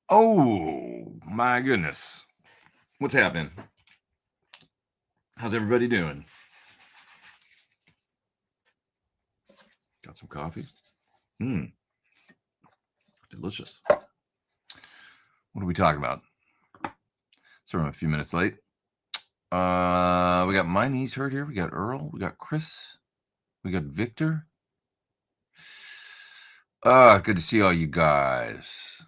Oh, my goodness. What's happening? How's everybody doing? Got some coffee? Delicious. What are we talking about? Sorry, I'm a few minutes late. We got My Knees Hurt here. We got Earl. We got Chris. We got Victor. Good to see all you guys.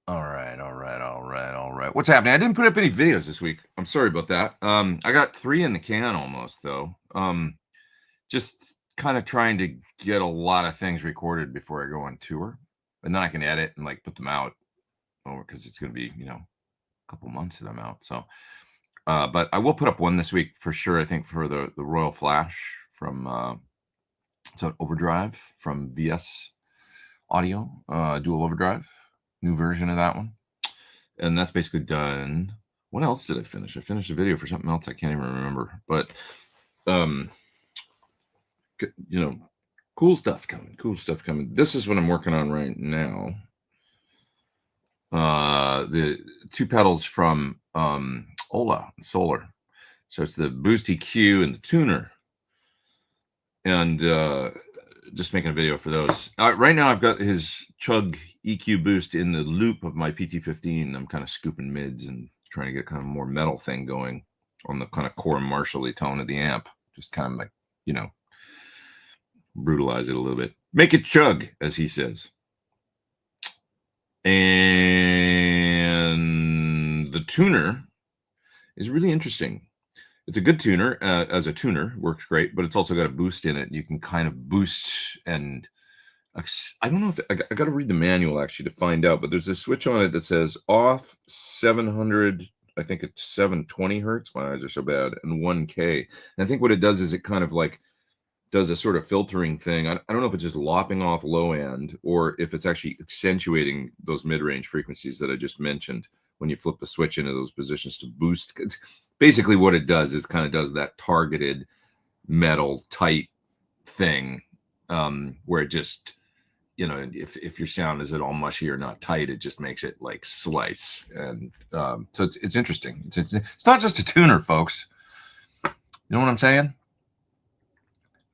All right. What's happening? I didn't put up any videos this week. I'm sorry about that. I got 3 in the can almost, though. Just kind of trying to get a lot of things recorded before I go on tour. And then I can edit and like put them out because it's going to be, a couple months that I'm out. So, but I will put up one this week for sure. I think for the Royal Flash from so Overdrive from VS Audio, Dual Overdrive, new version of that one. And that's basically done. What else did I finish? I finished a video for something else I can't even remember. But cool stuff coming. This is what I'm working on right now. The 2 pedals from Ola Solar. So it's the Boost EQ and the tuner. And just making a video for those. Right now I've got his Chug EQ boost in the loop of my PT15. I'm kind of scooping mids and trying to get kind of more metal thing going on the kind of core Marshall-y tone of the amp. Just kind of like, brutalize it a little bit. Make it chug, as he says. And the tuner is really interesting. It's a good tuner as a tuner, works great, but it's also got a boost in it. You can kind of boost, and I don't know if I got to read the manual actually to find out, but there's a switch on it that says off 700, I think it's 720 hertz. My eyes are so bad, and 1K. And I think what it does is it kind of like does a sort of filtering thing. I don't know if it's just lopping off low end or if it's actually accentuating those mid-range frequencies that I just mentioned when you flip the switch into those positions to boost. Basically what it does is kind of does that targeted metal tight thing where it just, if your sound is at all mushy or not tight, it just makes it like slice. And so it's interesting. It's not just a tuner, folks. You know what I'm saying?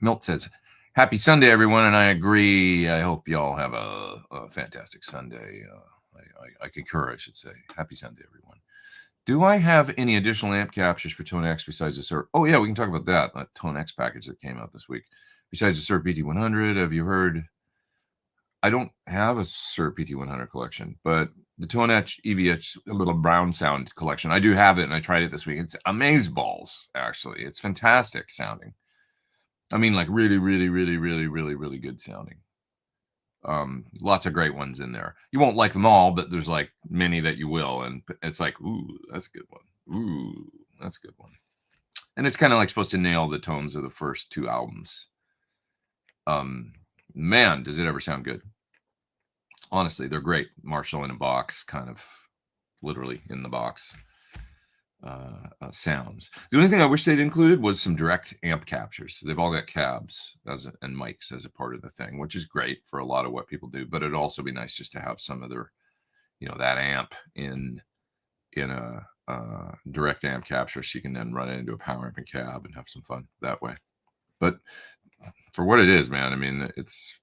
Milt says, happy Sunday, everyone. And I agree. I hope y'all have a fantastic Sunday. I concur, I should say. Happy Sunday, everyone. Do I have any additional amp captures for ToneX besides the CERT? Oh, yeah, we can talk about that ToneX package that came out this week. Besides the CERT PT100, have you heard? I don't have a CERT PT100 collection, but the ToneX EVH, a little brown sound collection, I do have it, and I tried it this week. It's amazeballs, actually. It's fantastic sounding. I mean, like really, really, really, really, really, really good sounding. Lots of great ones in there. You won't like them all, but there's like many that you will. And it's like, ooh, that's a good one. Ooh, that's a good one. And it's kind of like supposed to nail the tones of the first 2 albums. Man, does it ever sound good. Honestly, they're great. Marshall in a box, kind of literally in the box. Sounds. The only thing I wish they'd included was some direct amp captures. They've all got cabs and mics as a part of the thing, which is great for a lot of what people do. But it'd also be nice just to have some of their, that amp in a direct amp capture, so you can then run it into a power amp and cab and have some fun that way. But for what it is, man, I mean, it's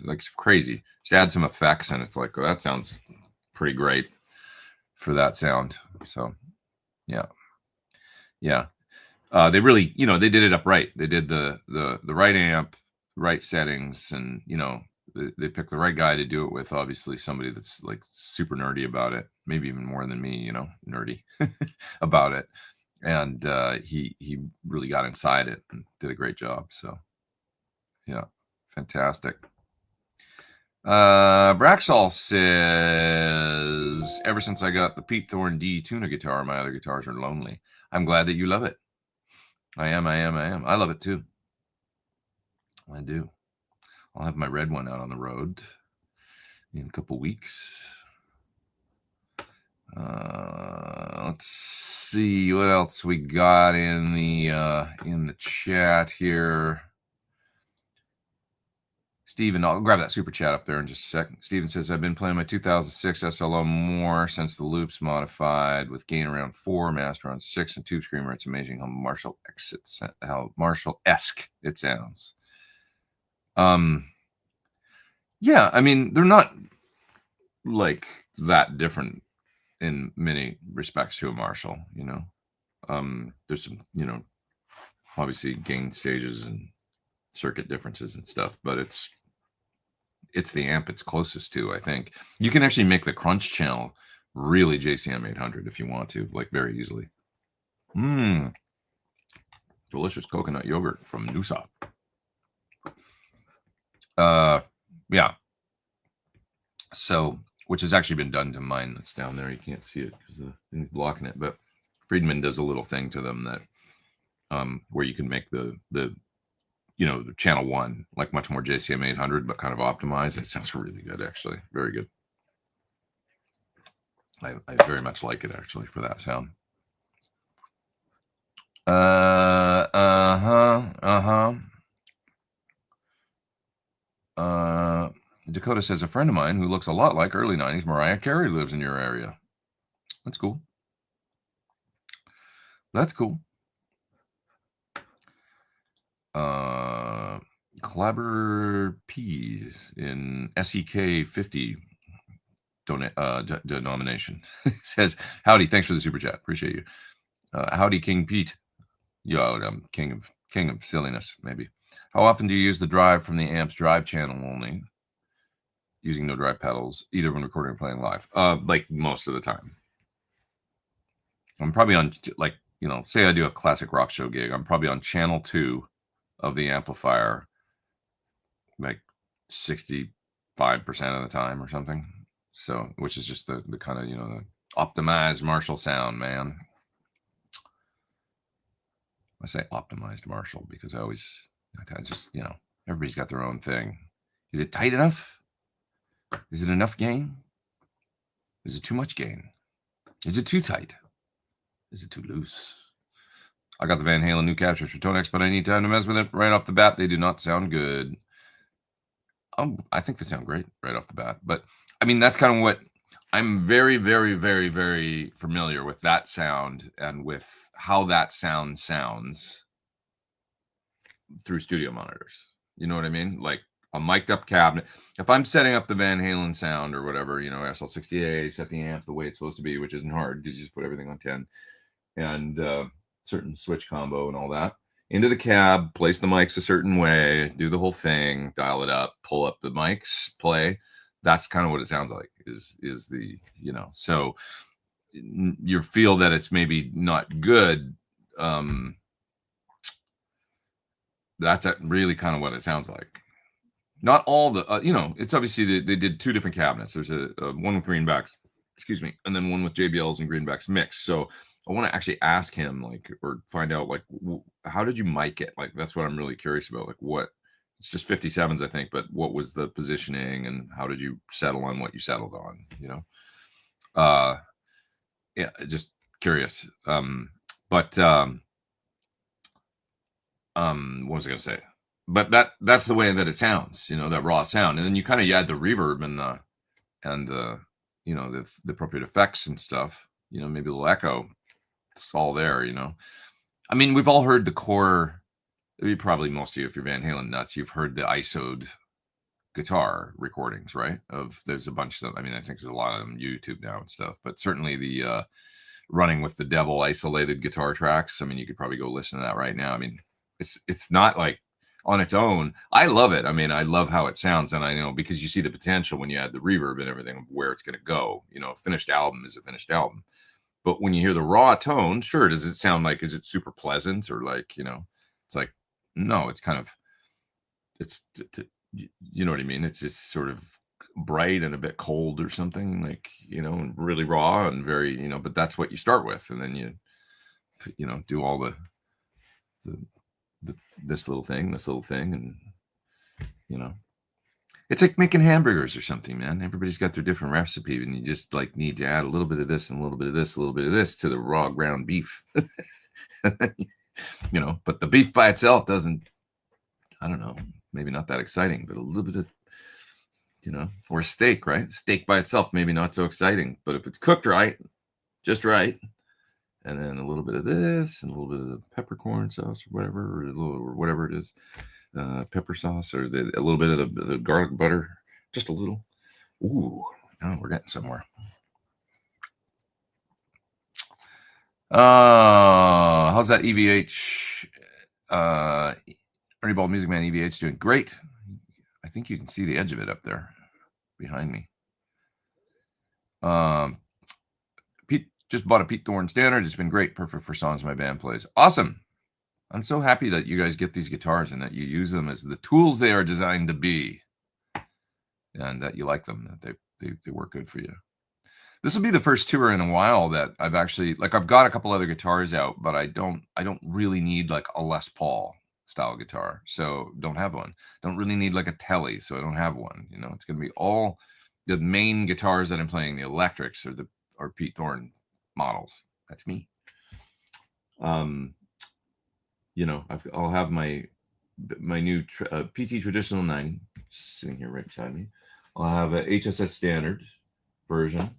like crazy. Just add some effects, and it's like, well, that sounds pretty great for that sound. So. Yeah. They really, they did it upright. They did the right amp, right settings, and they picked the right guy to do it with. Obviously, somebody that's like super nerdy about it, maybe even more than me, nerdy about it. And he really got inside it and did a great job. So, yeah, fantastic. Braxall says, ever since I got the Pete Thorn D tuner guitar, my other guitars are lonely. I'm glad that you love it. I am. I love it too. I do. I'll have my red one out on the road in a couple weeks. Let's see what else we got in the chat here. Steven, I'll grab that super chat up there in just a second. Steven says, I've been playing my 2006 SLO more since the loops modified with gain around 4, master around 6, and tube screamer. It's amazing how Marshall-esque it sounds. Yeah, I mean, they're not like that different in many respects to a Marshall, you know. There's some, you know, obviously gain stages and circuit differences and stuff, but it's the amp it's closest to, I think. You can actually make the crunch channel really JCM 800 if you want to, like very easily. Delicious coconut yogurt from Noosa. Yeah. So, which has actually been done to mine that's down there. You can't see it because the thing's blocking it, but Friedman does a little thing to them that where you can make the you know, the channel 1 like much more JCM 800 but kind of optimized. It sounds really good, actually. Very good. I very much like it, actually, for that sound. Dakota says, a friend of mine who looks a lot like early 90s Mariah Carey lives in your area. That's cool. That's cool. Clabber Peas in SEK 50 denomination says, howdy, thanks for the super chat. Appreciate you. Howdy, King Pete. Yo, I'm king of silliness, maybe. How often do you use the drive from the amp's drive channel only, using no drive pedals, either when recording or playing live? Like most of the time. I'm probably on, like, you know, say I do a classic rock show gig, I'm probably on channel 2 of the amplifier, like 65% of the time or something. So, which is just the kind of, you know, the optimized Marshall sound, man. I say optimized Marshall because I just, you know, everybody's got their own thing. Is it tight enough? Is it enough gain? Is it too much gain? Is it too tight? Is it too loose? I got the Van Halen new captures for ToneX, but I need time to mess with it right off the bat. They do not sound good. I think they sound great right off the bat. But, I mean, that's kind of what I'm very, very, very, very familiar with that sound and with how that sound sounds through studio monitors. You know what I mean? Like a mic'd up cabinet. If I'm setting up the Van Halen sound or whatever, you know, SL60A, set the amp the way it's supposed to be, which isn't hard because you just put everything on 10 and certain switch combo and all that. Into the cab, place the mics a certain way, do the whole thing, dial it up, pull up the mics, play. That's kind of what it sounds like is the, you know, so you feel that it's maybe not good. That's really kind of what it sounds like. Not all the, you know, it's obviously they did 2 different cabinets. There's a one with greenbacks, excuse me, and then one with JBLs and greenbacks mixed. So I want to actually ask him, like, or find out, like, how did you mic it? Like, that's what I'm really curious about. Like, what? It's just 57s, I think, but what was the positioning and how did you settle on what you settled on? You know, yeah, just curious. But what was I gonna say? But that's the way that it sounds. You know, that raw sound, and then you kind of add the reverb and the you know, the appropriate effects and stuff. You know, maybe a little echo. It's all there, you know. I mean, we've all heard the core. Probably most of you, if you're Van Halen nuts, you've heard the ISO'd guitar recordings, right? There's a bunch of them. I mean, I think there's a lot of them on YouTube now and stuff. But certainly the Running with the Devil isolated guitar tracks. I mean, you could probably go listen to that right now. I mean, it's not like on its own. I love it. I mean, I love how it sounds, and I know because you see the potential when you add the reverb and everything of where it's going to go. You know, a finished album is a finished album. But when you hear the raw tone, sure, does it sound like, is it super pleasant or like, you know, it's like, no, it's kind of, it's, you know what I mean? It's just sort of bright and a bit cold or something, like, you know, and really raw and very, you know, but that's what you start with. And then you know, do all this little thing, and, you know, it's like making hamburgers or something, man. Everybody's got their different recipe, and you just like need to add a little bit of this and a little bit of this, a little bit of this to the raw ground beef. You know, but the beef by itself doesn't, I don't know, maybe not that exciting, but a little bit of, you know, or steak, right? Steak by itself, maybe not so exciting, but if it's cooked right, just right, and then a little bit of this and a little bit of the peppercorn sauce or whatever, or whatever it is, pepper sauce, or a little bit of the garlic butter, just a little. Ooh, now we're getting somewhere. How's that EVH? Ernie Ball Music Man EVH doing great. I think you can see the edge of it up there behind me. Pete just bought a Pete Thorn standard. It's been great, perfect for songs my band plays. Awesome. I'm so happy that you guys get these guitars and that you use them as the tools they are designed to be, and that you like them, that they work good for you. This will be the first tour in a while that I've actually, like, I've got a couple other guitars out, but I don't really need like a Les Paul style guitar, so don't have one. Don't really need like a Tele, so I don't have one. You know, it's going to be all the main guitars that I'm playing. The electrics are Pete Thorn models. That's me. You know, I'll have my new PT Traditional 90 sitting here right beside me. I'll have a HSS standard version,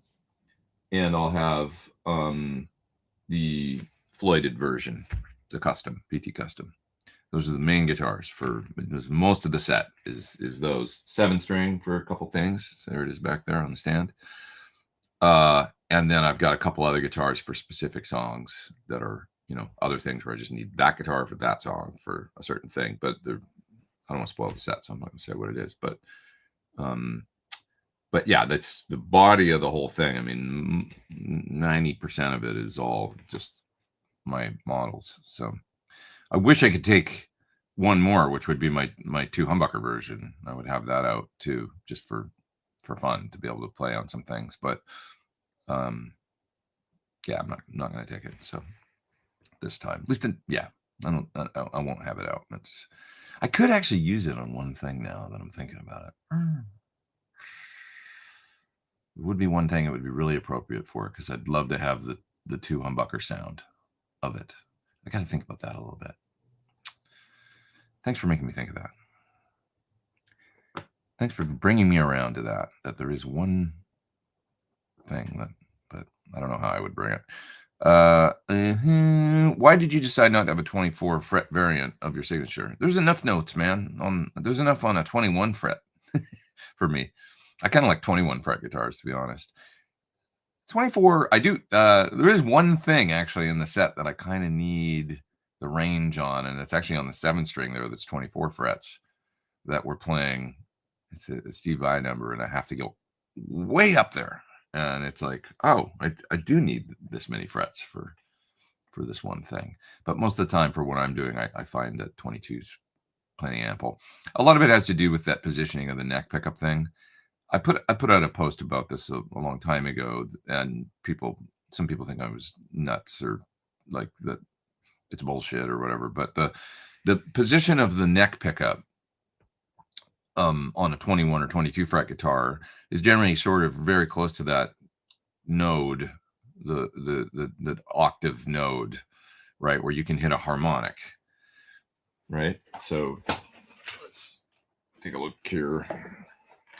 and I'll have the Floyded version, the custom, PT custom. Those are the main guitars for most of the set is those 7-string for a couple things. So there it is back there on the stand. And then I've got a couple other guitars for specific songs that are, you know, other things where I just need that guitar for that song for a certain thing. But I don't want to spoil the set, so I'm not going to say what it is. But yeah, that's the body of the whole thing. I mean, 90% of it is all just my models. So I wish I could take one more, which would be my 2 humbucker version. I would have that out too, just for fun, to be able to play on some things. But yeah, I'm not going to take it. So this time, at least, I won't have it out. I could actually use it on one thing now that I'm thinking about it. It would be one thing it would be really appropriate for it, because I'd love to have the 2 humbucker sound of it. I got to think about that a little bit. Thanks for making me think of that. Thanks for bringing me around to that there is one thing but I don't know how I would bring it. Why did you decide not to have a 24 fret variant of your signature? There's enough notes, man. There's enough on a 21 fret for me. I kind of like 21 fret guitars, to be honest. 24, I do. There is one thing actually in the set that I kind of need the range on, and it's actually on the 7-string there. That's 24 frets that we're playing. It's a Steve Vai number, and I have to go way up there. And it's like, oh, I do need this many frets for this one thing. But most of the time, for what I'm doing, I find that 22's plenty ample. A lot of it has to do with that positioning of the neck pickup thing. I put out a post about this a long time ago, and some people think I was nuts, or like that it's bullshit or whatever. But the position of the neck pickup on a 21 or 22 fret guitar is generally sort of very close to that node, the octave node, right, where you can hit a harmonic, right? So let's take a look here,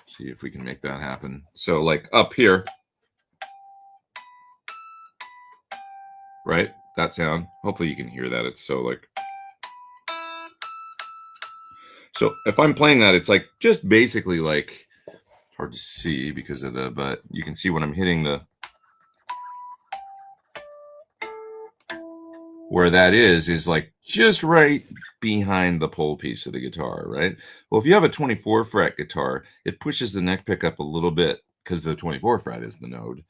see if we can make that happen. So like up here, right, that sound, hopefully you can hear that. It's so like, so if I'm playing that, it's like just basically like, it's hard to see because of but you can see when I'm hitting where that is like just right behind the pole piece of the guitar, right? Well, if you have a 24 fret guitar, it pushes the neck pickup a little bit because the 24 fret is the node.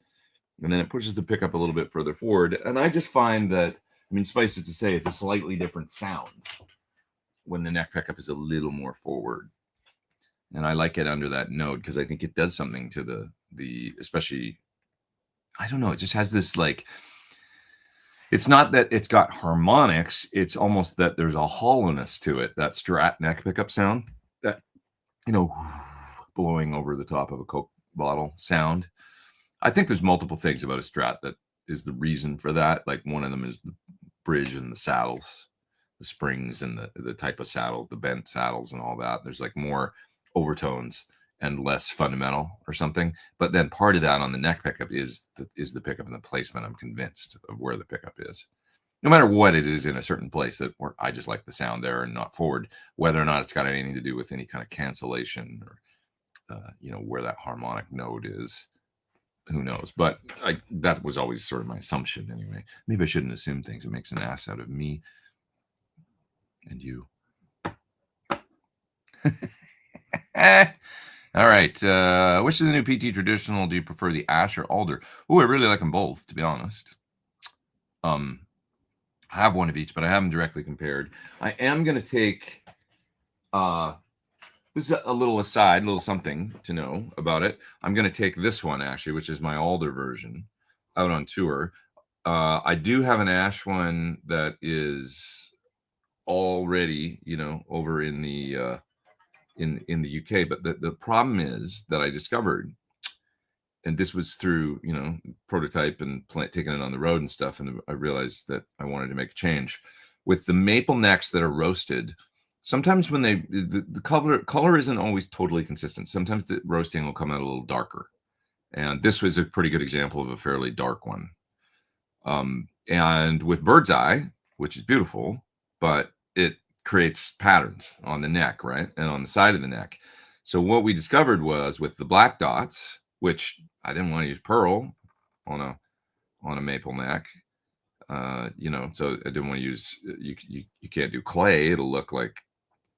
And then it pushes the pickup a little bit further forward. And I just find that, I mean, suffice it to say, it's a slightly different sound when the neck pickup is a little more forward. And I like it under that node because I think it does something to the especially, I don't know, it just has this like, it's not that it's got harmonics, it's almost that there's a hollowness to it, that Strat neck pickup sound, that, you know, blowing over the top of a Coke bottle sound. I think there's multiple things about a Strat that is the reason for that. Like one of them is the bridge and the saddles. springs and the type of saddle, the bent saddles and all that. There's like more overtones and less fundamental or something. But then part of that on the neck pickup is the pickup and the placement. I'm convinced of where the pickup is. No matter what it is in a certain place that where I just like the sound there and not forward, whether or not it's got anything to do with any kind of cancellation or, where that harmonic note is, who knows? But that was always sort of my assumption anyway. Maybe I shouldn't assume things. It makes an ass out of me and you. All right. Which of the new PT traditional do you prefer, the ash or alder? Oh, I really like them both, to be honest. I have one of each, but I haven't directly compared. I am going to take, this is a little aside, a little something to know about it. I'm going to take this one, actually, which is my alder version, out on tour. I do have an ash one that is already, over in the UK. But the problem is that I discovered, and this was through, prototype and taking it on the road and stuff. And I realized that I wanted to make a change with the maple necks that are roasted. Sometimes when the color isn't always totally consistent. Sometimes the roasting will come out a little darker. And this was a pretty good example of a fairly dark one. And with bird's eye, which is beautiful, but it creates patterns on the neck, right? And on the side of the neck. So what we discovered was with the black dots, which I didn't want to use pearl on a maple neck, so I didn't want to use, you can't do clay. It'll look like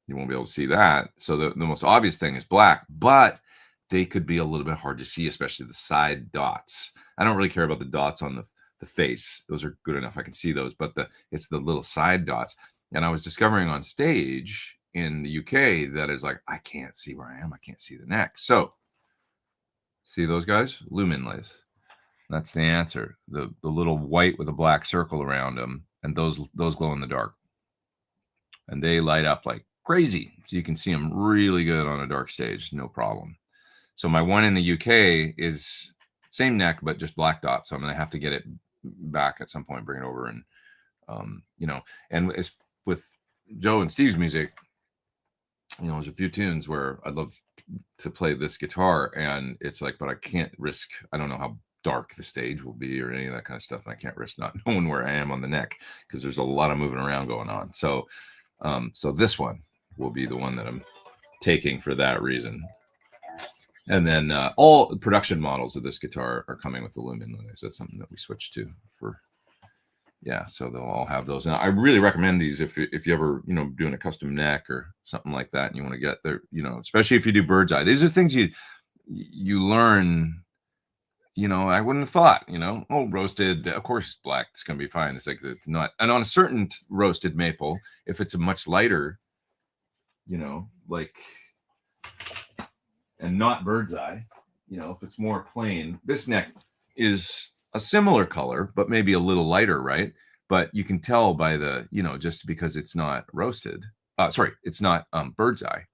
you won't be able to see that. So the most obvious thing is black, but they could be a little bit hard to see, especially the side dots. I don't really care about the dots on the face. Those are good enough. I can see those, but it's the little side dots. And I was discovering on stage in the UK that is like, I can't see where I am. I can't see the neck. So see those guys? Loom inlays. That's the answer. The little white with a black circle around them, and those glow in the dark. And they light up like crazy. So you can see them really good on a dark stage, no problem. So my one in the UK is same neck, but just black dots. So I'm going to have to get it back at some point, bring it over. And, and it's with Joe and Steve's music, there's a few tunes where I'd love to play this guitar, and it's like, but I can't risk, I don't know how dark the stage will be or any of that kind of stuff. And I can't risk not knowing where I am on the neck because there's a lot of moving around going on. So, so this one will be the one that I'm taking for that reason. And then all production models of this guitar are coming with the loom inlays. That's something that we switched to for, so they'll all have those. Now, I really recommend these if you ever, doing a custom neck or something like that, and you want to get there, especially if you do bird's eye. These are things you learn. I wouldn't have thought, roasted, of course, black, it's going to be fine. It's like, it's not. And on a certain roasted maple, if it's a much lighter, like, and not bird's eye, if it's more plain, this neck is a similar color, but maybe a little lighter, right? But you can tell by the, just because it's not roasted, it's not bird's eye,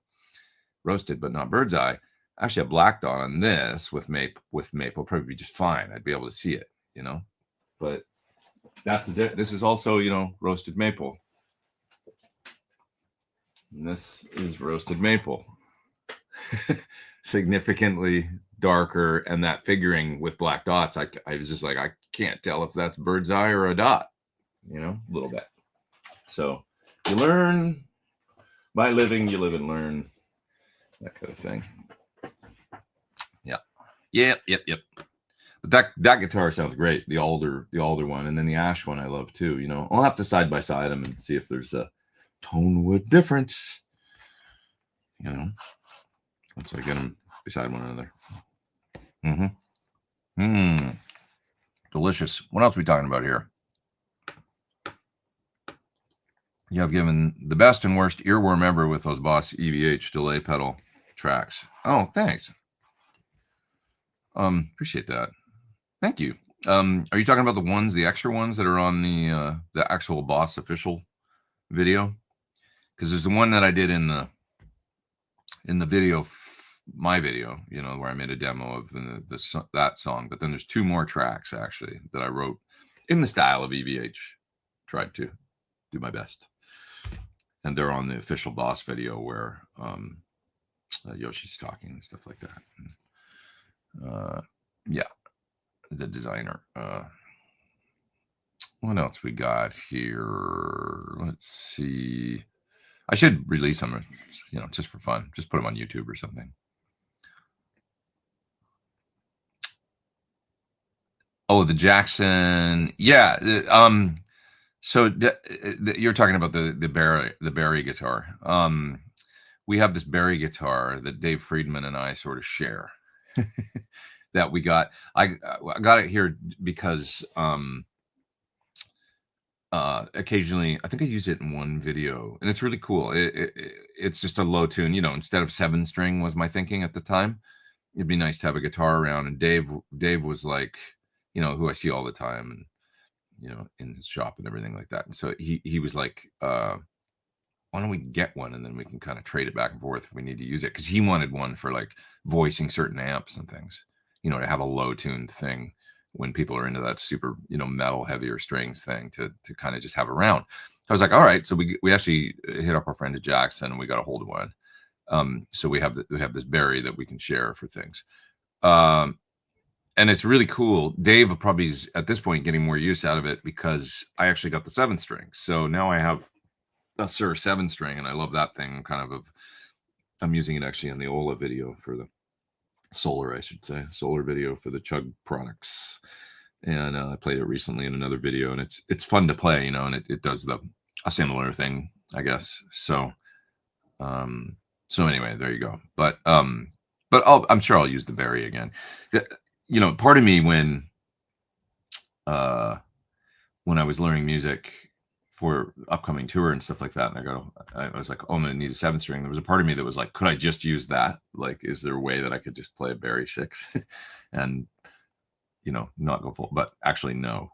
roasted, but not bird's eye. Actually, a black dot on this with maple probably be just fine. I'd be able to see it, but that's this is also, roasted maple. And this is roasted maple. Significantly darker, and that figuring with black dots, I was just like, I can't tell if that's bird's eye or a dot, a little bit. So you learn by living, you live and learn, that kind of thing. Yep. But that guitar sounds great. The alder one, and then the ash one I love too. I'll have to side by side them and see if there's a tone wood difference. Once I get them beside one another. Delicious. What else are we talking about here? You have given the best and worst earworm ever with those Boss EVH delay pedal tracks. Oh, thanks. Appreciate that. Thank you. Are you talking about the extra ones that are on the actual Boss official video? Because there's the one that I did in the video, my video, where I made a demo of that song. But then there's two more tracks actually that I wrote in the style of EVH. Tried to do my best. and they're on the official Boss video where Yoshi's talking and stuff like that. Yeah, the designer. What else we got here? Let's see. I should release them, just for fun. Just put them on YouTube or something. Oh, the Jackson. Yeah. So you're talking about the Barry guitar. We have this Barry guitar that Dave Friedman and I sort of share. That we got. I got it here because occasionally, I think I use it in one video, and it's really cool. It's just a low tune, instead of 7-string was my thinking at the time. It'd be nice to have a guitar around. And Dave was like, who I see all the time, and in his shop and everything like that. And so he was like, why don't we get one, and then we can kind of trade it back and forth if we need to use it, because he wanted one for like voicing certain amps and things, to have a low tuned thing when people are into that super, metal heavier strings thing to kind of just have around. I was like, all right. So we actually hit up our friend at Jackson, and we got a hold of one. So we have this Barry that we can share for things. And it's really cool. Dave probably is at this point getting more use out of it because I actually got the 7-string. So now I have a Sir 7-string, and I love that thing. I'm using it actually in the Ola video for the Solar, I should say, Solar video for the Chug products. And I played it recently in another video, and it's fun to play, and it does a similar thing, I guess. So anyway, there you go. But I'm sure I'll use the Barry again. Part of me when I was learning music for upcoming tour and stuff like that, and I was like, oh, I'm gonna need a 7-string. There was a part of me that was like, could I just use that? Like, is there a way that I could just play a Barry 6 and not go full? But actually, no,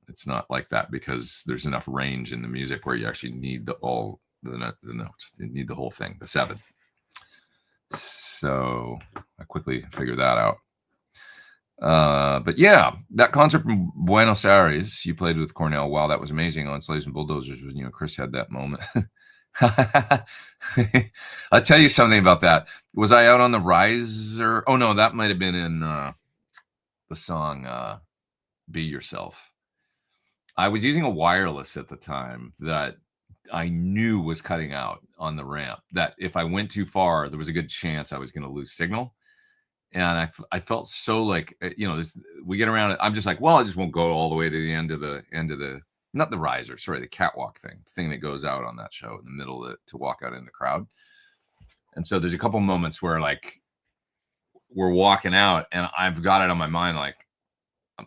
it's not like that, because there's enough range in the music where you actually need the notes. You need the whole thing, the 7. So I quickly figured that out. But yeah, that concert from Buenos Aires, you played with Cornell. Wow, that was amazing. On Slaves and Bulldozers, when Chris had that moment. I'll tell you something about that. Was I out on the riser? Oh no, that might have been in the song Be Yourself. I was using a wireless at the time that I knew was cutting out on the ramp, that if I went too far, there was a good chance I was going to lose signal. And I felt so like, we get around it. I'm just like, well, I just won't go all the way to the end of the, not the riser, sorry, the catwalk thing that goes out on that show in the middle to walk out in the crowd. And so there's a couple moments where like we're walking out, and I've got it on my mind, like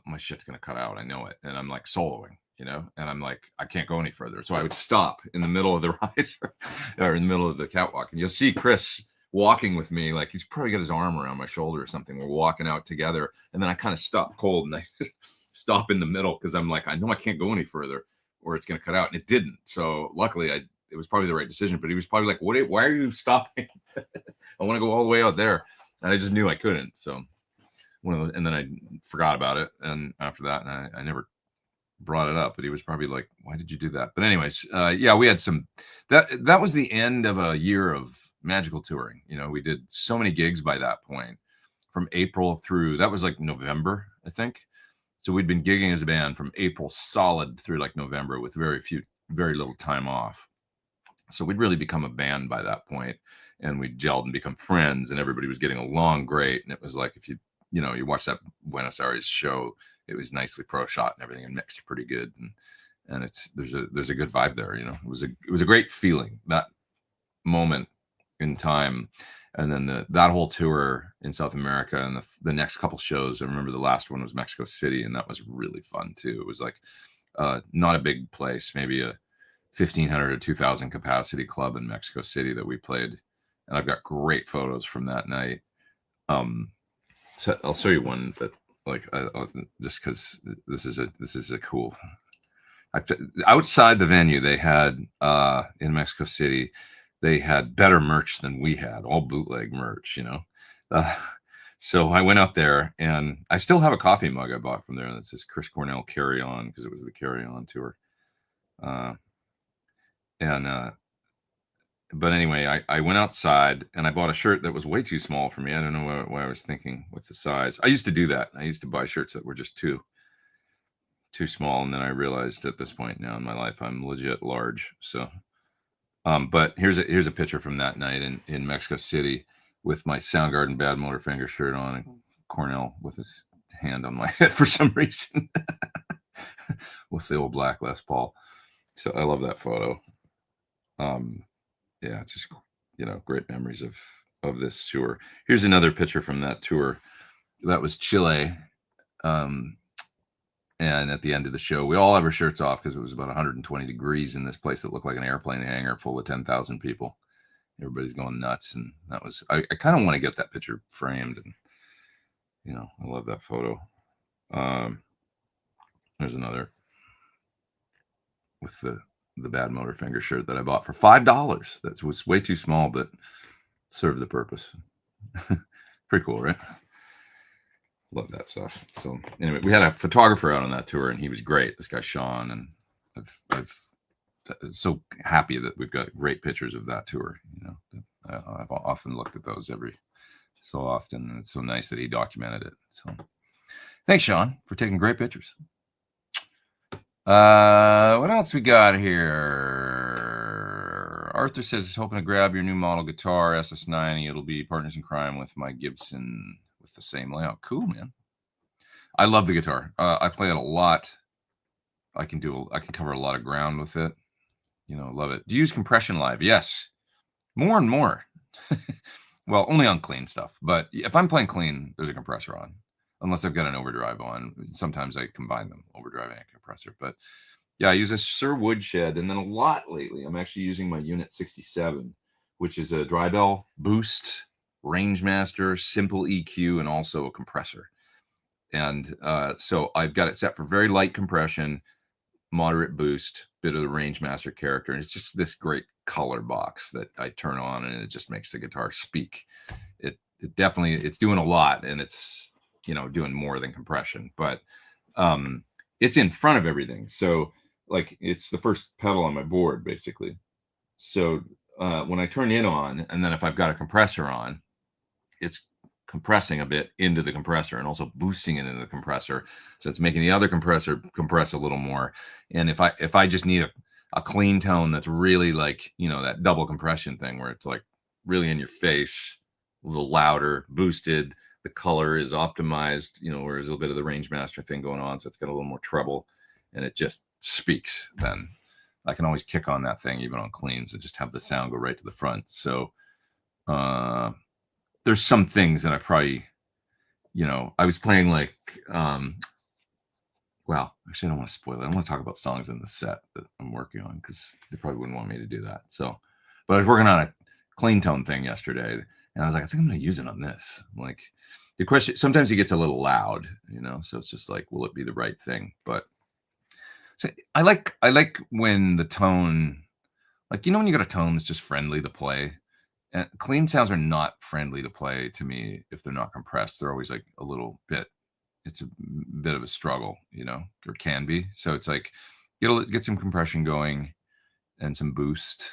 my shit's going to cut out. I know it. And I'm like soloing, and I'm like, I can't go any further. So I would stop in the middle of the riser or in the middle of the catwalk. And you'll see Chris walking with me, like he's probably got his arm around my shoulder or something. We're walking out together, and then I kind of stop cold, and I just stop in the middle, because I'm like, I know I can't go any further or it's going to cut out. And it didn't. So luckily it was probably the right decision, but he was probably like, why are you stopping? I want to go all the way out there. And I just knew I couldn't. So and then I forgot about it. And after that, and I never brought it up, but he was probably like, why did you do that? But anyways, yeah, we had that was the end of a year of magical touring. We did so many gigs by that point, from April through, that was like November, I think. So we'd been gigging as a band from April solid through like November, with very little time off. So we'd really become a band by that point, and we gelled and become friends, and everybody was getting along great. And it was like, if you watch that Buenos Aires show, it was nicely pro shot and everything, and mixed pretty good. And there's a good vibe there. It was a great feeling, that moment in time. And then that whole tour in South America, and the next couple shows, I remember the last one was Mexico City, and that was really fun too. It was like not a big place, maybe a 1,500 or 2,000 capacity club in Mexico City that we played, and I've got great photos from that night. So I'll show you one, but like just because this is a cool. Outside the venue, they had in Mexico City, they had better merch than we had, all bootleg merch, So I went out there, and I still have a coffee mug I bought from there that says Chris Cornell Carry On, because it was the Carry On tour. And but anyway, I went outside and I bought a shirt that was way too small for me. I don't know what I was thinking with the size. I used to do that. I used to buy shirts that were just too small, and then I realized at this point now in my life I'm legit large. So, but here's a picture from that night in Mexico City with my Soundgarden Bad Motorfinger shirt on, and Cornell with his hand on my head for some reason, with the old black Les Paul. So I love that photo. Yeah, it's just, great memories of this tour. Here's another picture from that tour. That was Chile. And at the end of the show, we all have our shirts off because it was about 120 degrees in this place that looked like an airplane hangar full of 10,000 people. Everybody's going nuts. And that was, I kind of want to get that picture framed. And, I love that photo. There's another with the Bad Motorfinger shirt that I bought for $5. That was way too small, but served the purpose. Pretty cool, right? Love that stuff. So anyway, we had a photographer out on that tour, and he was great. This guy Sean, and I'm so happy that we've got great pictures of that tour. I've often looked at those every so often, and it's so nice that he documented it. So thanks, Sean, for taking great pictures. What else we got here? Arthur says he's hoping to grab your new model guitar, SS90. It'll be partners in crime with my Gibson with the same layout. Cool, man. I love the guitar. I play it a lot. I can cover a lot of ground with it. Love it. Do you use compression live? Yes. More and more. Well, only on clean stuff. But if I'm playing clean, there's a compressor on. Unless I've got an overdrive on. Sometimes I combine them, overdrive and compressor. But yeah, I use a Sir Woodshed. And then a lot lately, I'm actually using my Unit 67, which is a dry bell boost, range master, simple EQ, and also a compressor. And so I've got it set for very light compression, moderate boost, bit of the range master character. And it's just this great color box that I turn on, and it just makes the guitar speak. It definitely, it's doing a lot, and it's, doing more than compression, but it's in front of everything. So like it's the first pedal on my board basically. So when I turn it on, and then if I've got a compressor on, it's compressing a bit into the compressor and also boosting it into the compressor. So it's making the other compressor compress a little more. And if I just need a clean tone that's really like, that double compression thing where it's like really in your face, a little louder, boosted, the color is optimized, where there's a little bit of the range master thing going on. So it's got a little more treble and it just speaks. Then I can always kick on that thing, even on cleans, and just have the sound go right to the front. So, there's some things that I probably, I was playing like, well, actually I don't want to spoil it. I want to talk about songs in the set that I'm working on because they probably wouldn't want me to do that. So, but I was working on a clean tone thing yesterday, and I was like, I think I'm going to use it on this. Like the question, sometimes it gets a little loud, so it's just like, will it be the right thing? But so I like when the tone, like, when you got a tone that's just friendly to play. And clean sounds are not friendly to play to me if they're not compressed. They're always like a little bit, it's a bit of a struggle, or can be. So it's like, get some compression going and some boost.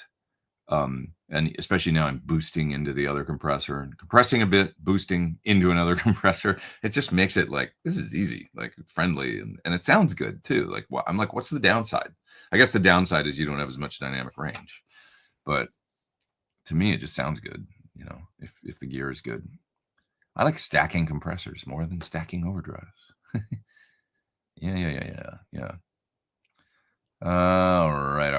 And especially now I'm boosting into the other compressor and compressing a bit, boosting into another compressor. It just makes it like, this is easy, like friendly. And it sounds good too. Like, I'm like, what's the downside? I guess the downside is you don't have as much dynamic range, but to me, it just sounds good, if the gear is good. I like stacking compressors more than stacking overdrives. Yeah. All right.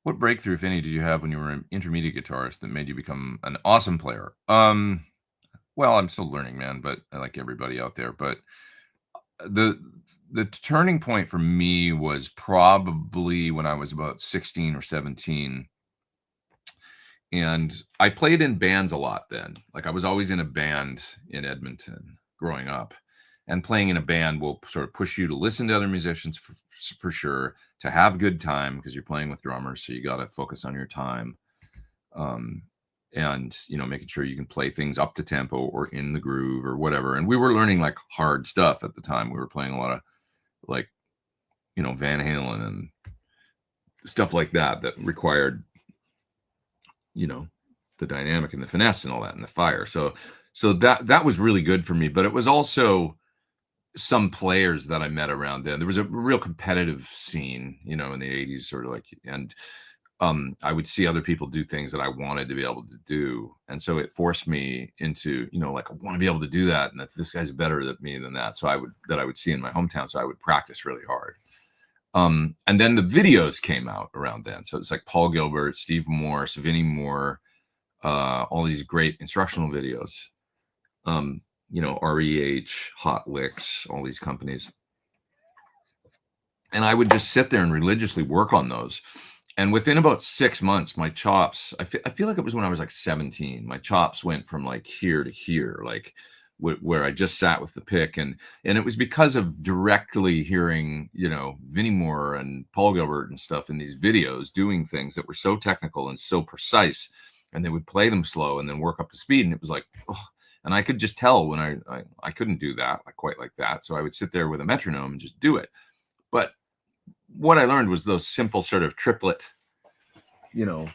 What breakthrough, if any, did you have when you were an intermediate guitarist that made you become an awesome player? Well, I'm still learning, man, but I like everybody out there. But the turning point for me was probably when I was about 16 or 17. And I played in bands a lot then. Like I was always in a band in Edmonton growing up. And playing in a band will sort of push you to listen to other musicians for sure, to have good time because you're playing with drummers. So you got to focus on your time. And, making sure you can play things up to tempo or in the groove or whatever. And we were learning like hard stuff at the time. We were playing a lot of like you know, Van Halen and stuff like that required, you know, the dynamic and the finesse and all that and the fire. So that was really good for me. But it was also some players that I met around then. There was a real competitive scene, you know, in the 80s, sort of like, and I would see other people do things that I wanted to be able to do. And so it forced me into, you know, like, I want to be able to do that. And that this guy's better than me than that. So I would see in my hometown. So I would practice really hard. And then the videos came out around then. So it's like Paul Gilbert, Steve Morse, Vinnie Moore, all these great instructional videos. You know, REH, Hot Licks, all these companies. And I would just sit there and religiously work on those. And within about 6 months, my chops, I feel like it was when I was like 17, my chops went from like here to here, like where I just sat with the pick. And it was because of directly hearing, you know, Vinnie Moore and Paul Gilbert and stuff in these videos doing things that were so technical and so precise. And they would play them slow and then work up to speed. And it was like, oh, and I could just tell when I couldn't do that quite like that. So I would sit there with a metronome and just do it. But what I learned was those simple sort of triplet, you know,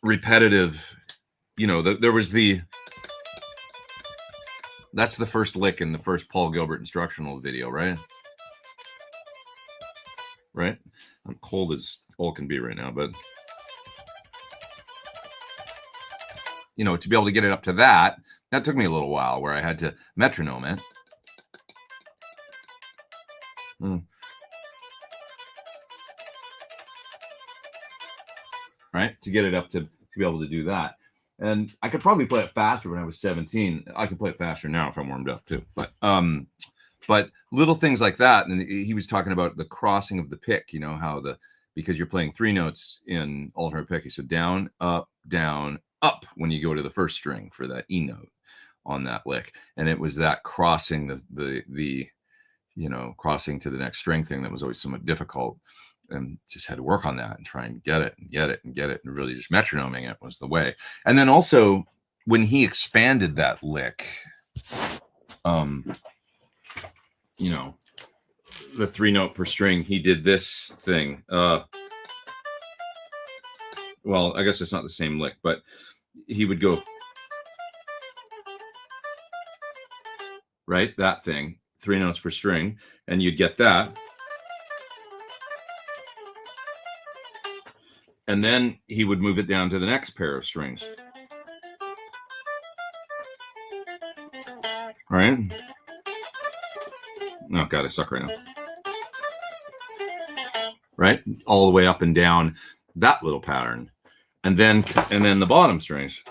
repetitive, you know, there was that's the first lick in the first Paul Gilbert instructional video, right? Right? I'm cold as all can be right now, but you know, to be able to get it up to that took me a little while where I had to metronome it. Right? To get it up to be able to do that. And I could probably play it faster when I was 17. I can play it faster now if I'm warmed up too. But little things like that. And he was talking about the crossing of the pick, you know, how because you're playing 3 notes in alternate picking. So down, up, when you go to the first string for that E note on that lick. And it was that crossing the you know, crossing to the next string thing that was always somewhat difficult. And just had to work on that and try and get it and really just metronoming it was the way. And then also when he expanded that lick, you know, the 3 note per string, he did this thing. Well, I guess it's not the same lick, but he would go right, that thing, 3 notes per string, and you'd get that. And then he would move it down to the next pair of strings. Right? Oh, God, I suck right now. Right? All the way up and down that little pattern. And then the bottom strings.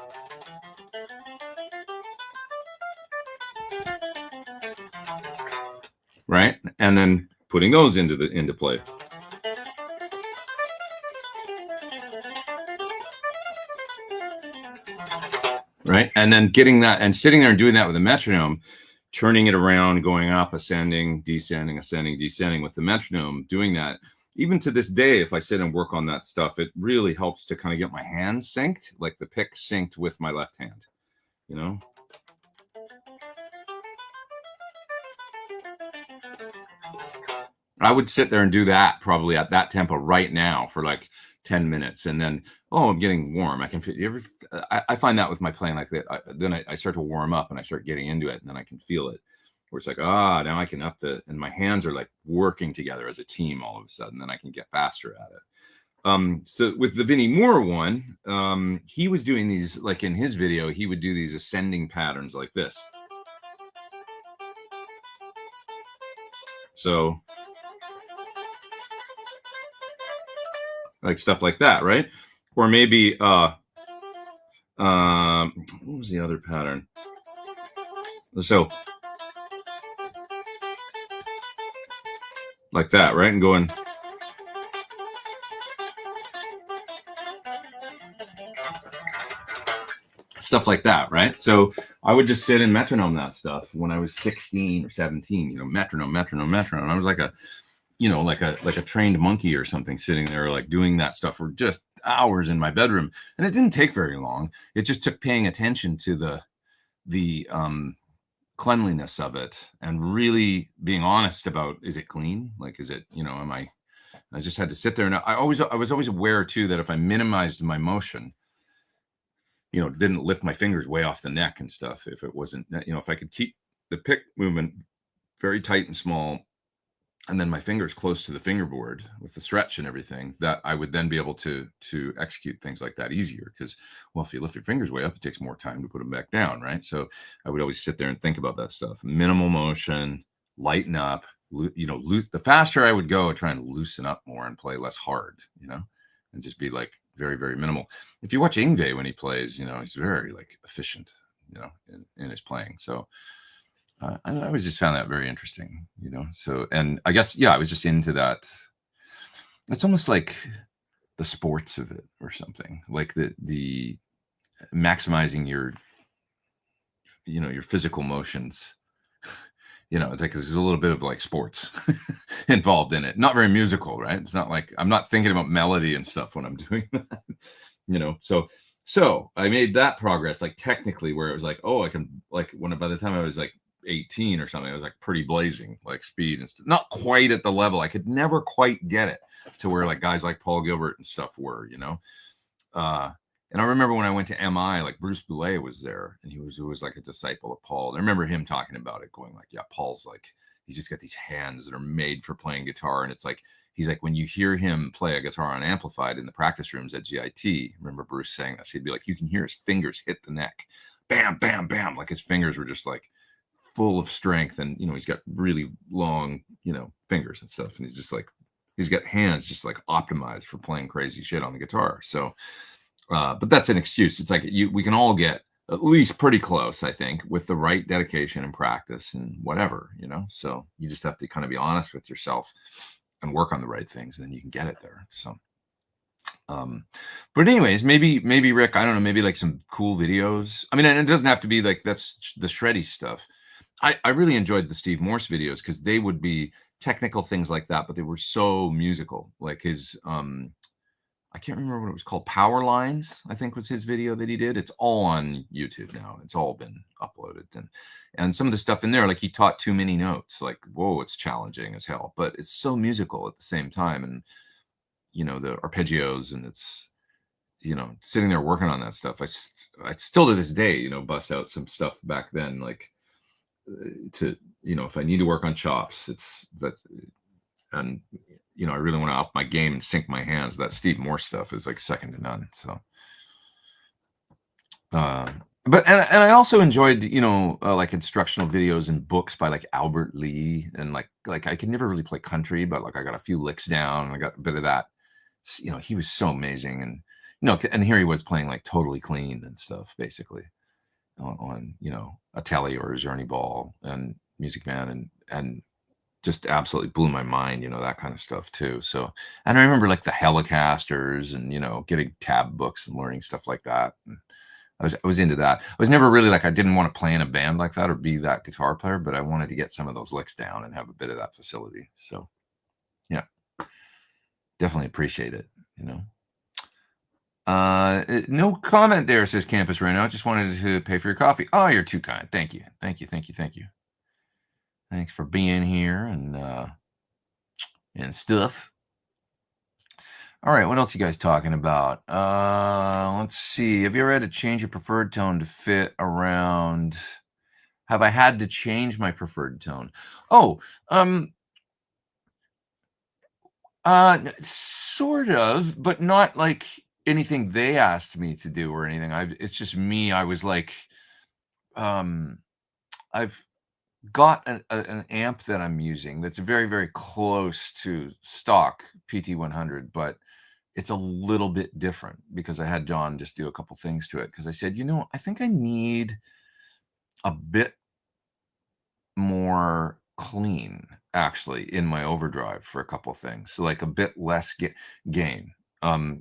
Right? And then putting those into play. Right? And then getting that and sitting there and doing that with a metronome, turning it around, going up, ascending, descending, ascending, descending with the metronome, doing that. Even to this day, if I sit and work on that stuff, it really helps to kind of get my hands synced, like the pick synced with my left hand, you know? I would sit there and do that probably at that tempo right now for like 10 minutes. And then, I'm getting warm. I can feel, I find that with my playing like that. Then I start to warm up and I start getting into it and then I can feel it where it's like, now I can and my hands are like working together as a team all of a sudden, then I can get faster at it. So with the Vinnie Moore one, he was doing these, like in his video, he would do these ascending patterns like this. So like stuff like that, right? Or maybe what was the other pattern? So like that, right? And going stuff like that, right? So I would just sit and metronome that stuff when I was 16 or 17, you know, metronome. I was like a trained monkey or something, sitting there like doing that stuff for just hours in my bedroom. And it didn't take very long. It just took paying attention to the cleanliness of it and really being honest about, is it clean? Like, is it, am I just had to sit there, and I was always aware too that if I minimized my motion, didn't lift my fingers way off the neck and stuff, if it wasn't, if I could keep the pick movement very tight and small, and then my fingers close to the fingerboard with the stretch and everything, that I would then be able to execute things like that easier. Because, well, if you lift your fingers way up, it takes more time to put them back down, right? So I would always sit there and think about that stuff. Minimal motion, lighten up, the faster I would go, try and loosen up more and play less hard, and just be like very, very minimal. If you watch Yngwie when he plays, he's very like efficient, in his playing. So I always just found that very interesting, So, and I guess, I was just into that. It's almost like the sports of it or something, like the maximizing your physical motions. It's like there's a little bit of like sports involved in it. Not very musical, right? It's not like I'm not thinking about melody and stuff when I'm doing that, So I made that progress, like technically, where it was like, oh, I can, like, by the time I was like 18 or something, I was like pretty blazing, like speed and stuff. Not quite at the level. I could never quite get it to where like guys like Paul Gilbert and stuff were, and I remember when I went to MI, like Bruce Boulez was there, and he was like a disciple of Paul. And I remember him talking about it, going like, yeah, Paul's like, he's just got these hands that are made for playing guitar. And it's like, he's like, when you hear him play a guitar on amplified in the practice rooms at GIT, remember Bruce saying this, he'd be like, you can hear his fingers hit the neck. Bam, bam, bam. Like his fingers were just like full of strength. And, he's got really long, fingers and stuff. And he's just like, he's got hands just like optimized for playing crazy shit on the guitar. So, but that's an excuse. It's like we can all get at least pretty close, I think, with the right dedication and practice and whatever, So you just have to kind of be honest with yourself and work on the right things, and then you can get it there. So, but anyways, maybe Rick, I don't know, maybe like some cool videos. I mean, and it doesn't have to be like that's the shreddy stuff. I really enjoyed the Steve Morse videos because they would be technical things like that, but they were so musical. Like his I can't remember what it was called. Power Lines, I think, was his video that he did. It's all on YouTube now. It's all been uploaded. And some of the stuff in there, like he taught too many notes. Like, whoa, it's challenging as hell. But it's so musical at the same time. And, the arpeggios, and it's, sitting there working on that stuff. I still to this day, bust out some stuff back then, like to, if I need to work on chops, it's that. And, I really want to up my game and sink my hands. That Steve Morse stuff is like second to none. So, but I also enjoyed, like instructional videos and books by like Albert Lee, and like I could never really play country, but like I got a few licks down and I got a bit of that. He was so amazing, and and here he was playing like totally clean and stuff, basically on a Telly or a Zerny Ball and Music Man, and just absolutely blew my mind, that kind of stuff too. So, and I remember like the Helicasters and, getting tab books and learning stuff like that. And I was into that. I was never really like, I didn't want to play in a band like that or be that guitar player, but I wanted to get some of those licks down and have a bit of that facility. So yeah, definitely appreciate it, no comment there, says Campus Reno. Just wanted to pay for your coffee. Oh, you're too kind. Thank you. Thank you. Thank you. Thank you. Thanks for being here and stuff. All right, what else you guys talking about? Let's see. Have you ever had to change your preferred tone to fit around? Have I had to change my preferred tone? Oh, sort of, but not like anything they asked me to do or anything. It's just me. I was like, I've got an amp that I'm using that's very, very close to stock PT100, but it's a little bit different because I had John just do a couple things to it, because I said, I think I need a bit more clean actually in my overdrive for a couple things, so like a bit less gain.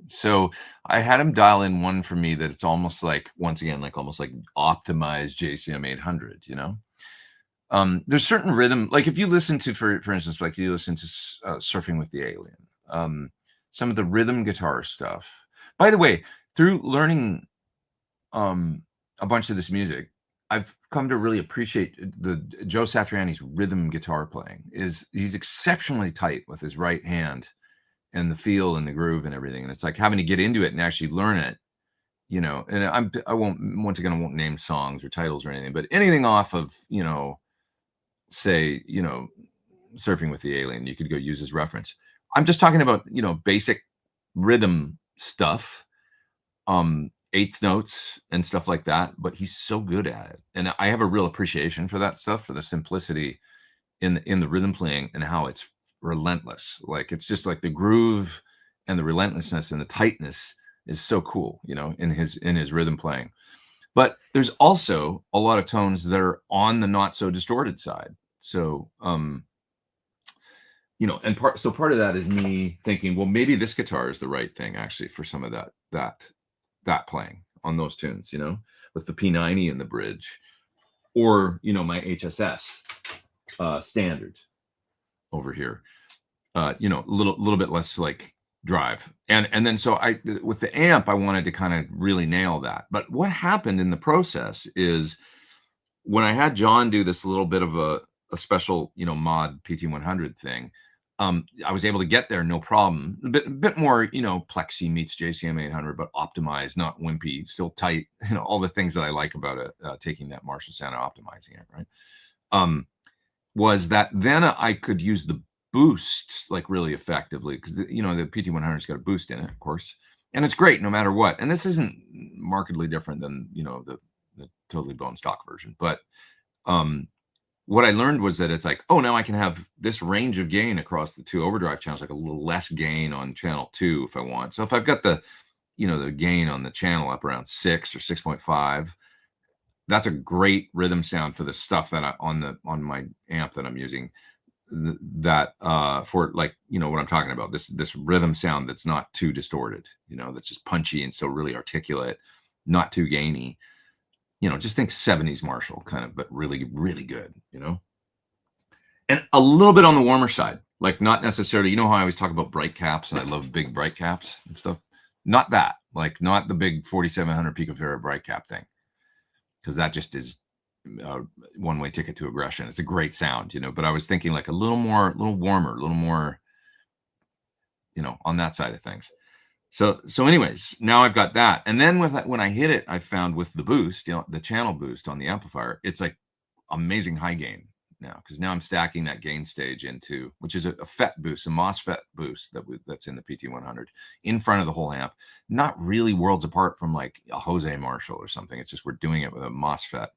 So I had him dial in one for me that it's almost like, once again, like almost like optimized JCM 800, there's certain rhythm, like if you listen to, for instance, like you listen to Surfing with the Alien, some of the rhythm guitar stuff. By the way, through learning a bunch of this music, I've come to really appreciate the Joe Satriani's rhythm guitar playing. He's exceptionally tight with his right hand and the feel and the groove and everything. And it's like having to get into it and actually learn it, you know. And I won't, once again, I won't name songs or titles or anything, but anything off of, you know, say, you know, Surfing with the Alien, you could go use as reference. I'm just talking about, you know, basic rhythm stuff, eighth notes and stuff like that, but he's so good at it. And I have a real appreciation for that stuff, for the simplicity in the rhythm playing and how it's relentless. Like, it's just like the groove and the relentlessness and the tightness is so cool, you know, in his rhythm playing. But there's also a lot of tones that are on the not so distorted side. So, you know, and part of that is me thinking, well, maybe this guitar is the right thing actually for some of that playing on those tunes, you know, with the P90 in the bridge, or, you know, my HSS standard over here, you know, a little bit less like drive. And then so with the amp, I wanted to kind of really nail that. But what happened in the process is when I had John do this little bit of a special, you know, mod PT100 thing, I was able to get there no problem. A bit more, you know, Plexi meets JCM 800, but optimized, not wimpy, still tight. You know, all the things that I like about it, taking that Marshall sound and optimizing it, right? Was that then I could use the boost like really effectively, because you know the PT100's got a boost in it, of course, and it's great no matter what. And this isn't markedly different than, you know, the totally bone stock version, but what I learned was that it's like, oh, now I can have this range of gain across the two overdrive channels, like a little less gain on channel 2 if I want. So if I've got the, you know, the gain on the channel up around 6 or 6.5, that's a great rhythm sound for the stuff that on my amp that I'm using, that for, like, you know what I'm talking about, this rhythm sound that's not too distorted, you know, that's just punchy and still really articulate, not too gainy. You know, just think 70s Marshall kind of, but really, really good, you know? And a little bit on the warmer side, like not necessarily, you know how I always talk about bright caps and I love big bright caps and stuff? Not that, like not the big 4700 picofarad bright cap thing, because that just is a one-way ticket to aggression. It's a great sound, you know, but I was thinking like a little warmer, a little more, you know, on that side of things. So anyways, now I've got that. And then when I hit it, I found with the boost, you know, the channel boost on the amplifier, it's like amazing high gain now, because now I'm stacking that gain stage into, which is a FET boost, a MOSFET boost that's in the PT100 in front of the whole amp. Not really worlds apart from like a Jose Marshall or something. It's just we're doing it with a MOSFET,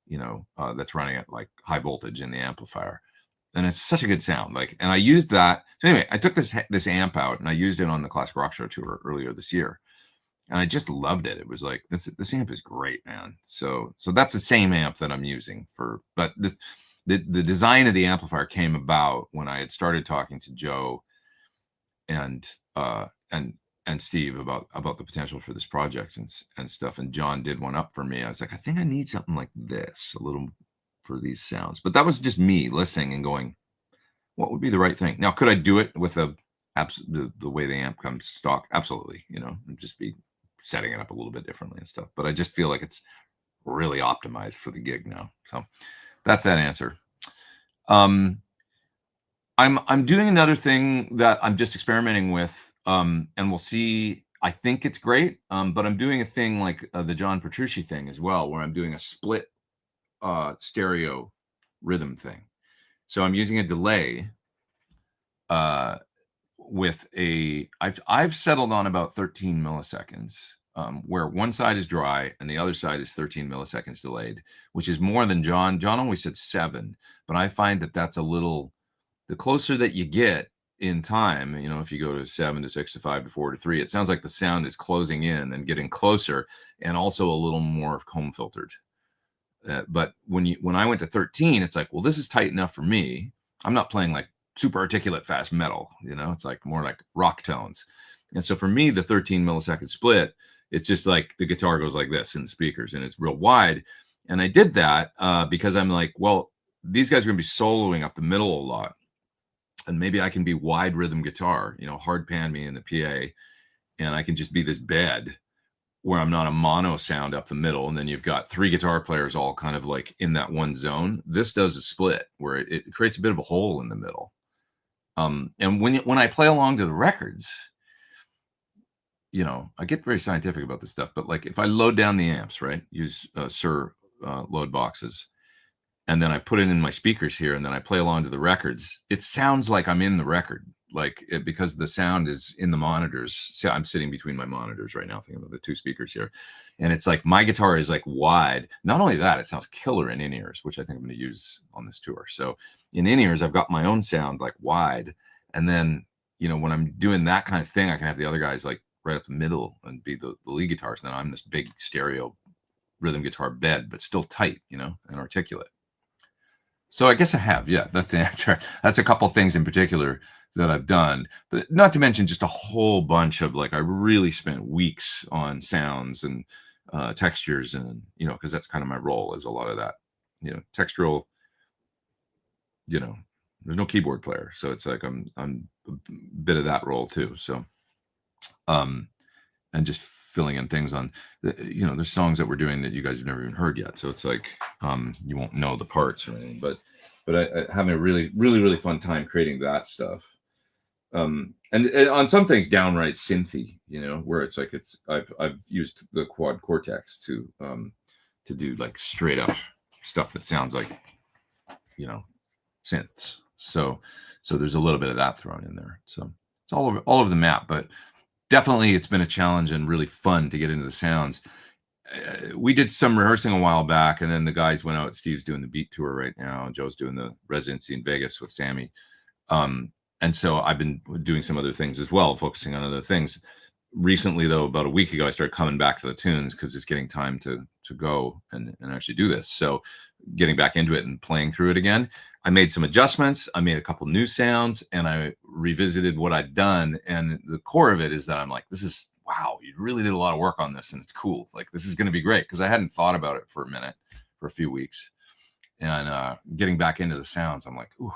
you know, that's running at like high voltage in the amplifier. And it's such a good sound. Like, and I used that. So anyway, I took this amp out and I used it on the Classic Rock Show tour earlier this year, and I just loved it. It was like, this amp is great, man. So that's the same amp that I'm using for, but the design of the amplifier came about when I had started talking to Joe and Steve about the potential for this project and stuff. And John did one up for me. I was like, I think I need something like this, a little, for these sounds. But that was just me listening and going, what would be the right thing? Now, could I do it with the way the amp comes stock? Absolutely, you know, and just be setting it up a little bit differently and stuff. But I just feel like it's really optimized for the gig now. So that's that answer. I'm doing another thing that I'm just experimenting with, and we'll see. I think it's great, but I'm doing a thing like the John Petrucci thing as well, where I'm doing a split stereo rhythm thing. So I'm using a delay with I've settled on about 13 milliseconds, where one side is dry and the other side is 13 milliseconds delayed, which is more than John. John always said 7, but I find that that's a little, the closer that you get in time, you know, if you go to 7 to 6 to 5 to 4 to 3, it sounds like the sound is closing in and getting closer, and also a little more comb filtered. But when I went to 13, it's like, well, this is tight enough for me. I'm not playing like super articulate fast metal, you know, it's like more like rock tones. And so for me, the 13 millisecond split, it's just like the guitar goes like this in the speakers and it's real wide. And I did that because I'm like, well, these guys are going to be soloing up the middle a lot. And maybe I can be wide rhythm guitar, you know, hard pan me in the PA, and I can just be this bed where I'm not a mono sound up the middle, and then you've got 3 guitar players all kind of like in that one zone. This does a split where it creates a bit of a hole in the middle. And when I play along to the records, you know, I get very scientific about this stuff, but like if I load down the amps, right, use Sir load boxes, and then I put it in my speakers here, and then I play along to the records, it sounds like I'm in the record, like because the sound is in the monitors. So I'm sitting between my monitors right now, thinking about the 2 speakers here, and it's like my guitar is like wide. Not only that, it sounds killer in in-ears, which I think I'm going to use on this tour. So in in-ears, I've got my own sound like wide, and then, you know, when I'm doing that kind of thing, I can have the other guys like right up the middle and be the lead guitars. And then I'm this big stereo rhythm guitar bed, but still tight, you know, and articulate. So I guess I have, yeah, that's the answer. That's a couple things in particular that I've done, but not to mention just a whole bunch of like, I really spent weeks on sounds and textures, and, you know, because that's kind of my role, is a lot of that, you know, textural, you know, there's no keyboard player. So it's like, I'm a bit of that role too. So, and just filling in things on, you know, there's songs that we're doing that you guys have never even heard yet. So it's like, you won't know the parts or anything, but I having a really fun time creating that stuff. And on some things downright synthy, you know, where it's like, I've used the quad cortex to do like straight up stuff that sounds like, you know, synths. So there's a little bit of that thrown in there. So it's all over the map, but definitely it's been a challenge and really fun to get into the sounds. We did some rehearsing a while back, and then the guys went out. Steve's doing the Beat tour right now, and Joe's doing the residency in Vegas with Sammy. And so I've been doing some other things as well, focusing on other things. Recently, though, about a week ago, I started coming back to the tunes because it's getting time to go and actually do this. So getting back into it and playing through it again. I made some adjustments. I made a couple new sounds, and I revisited what I'd done. And the core of it is that I'm like, this is, wow, you really did a lot of work on this, and it's cool. Like, this is going to be great, because I hadn't thought about it for a few weeks. And getting back into the sounds, I'm like, ooh,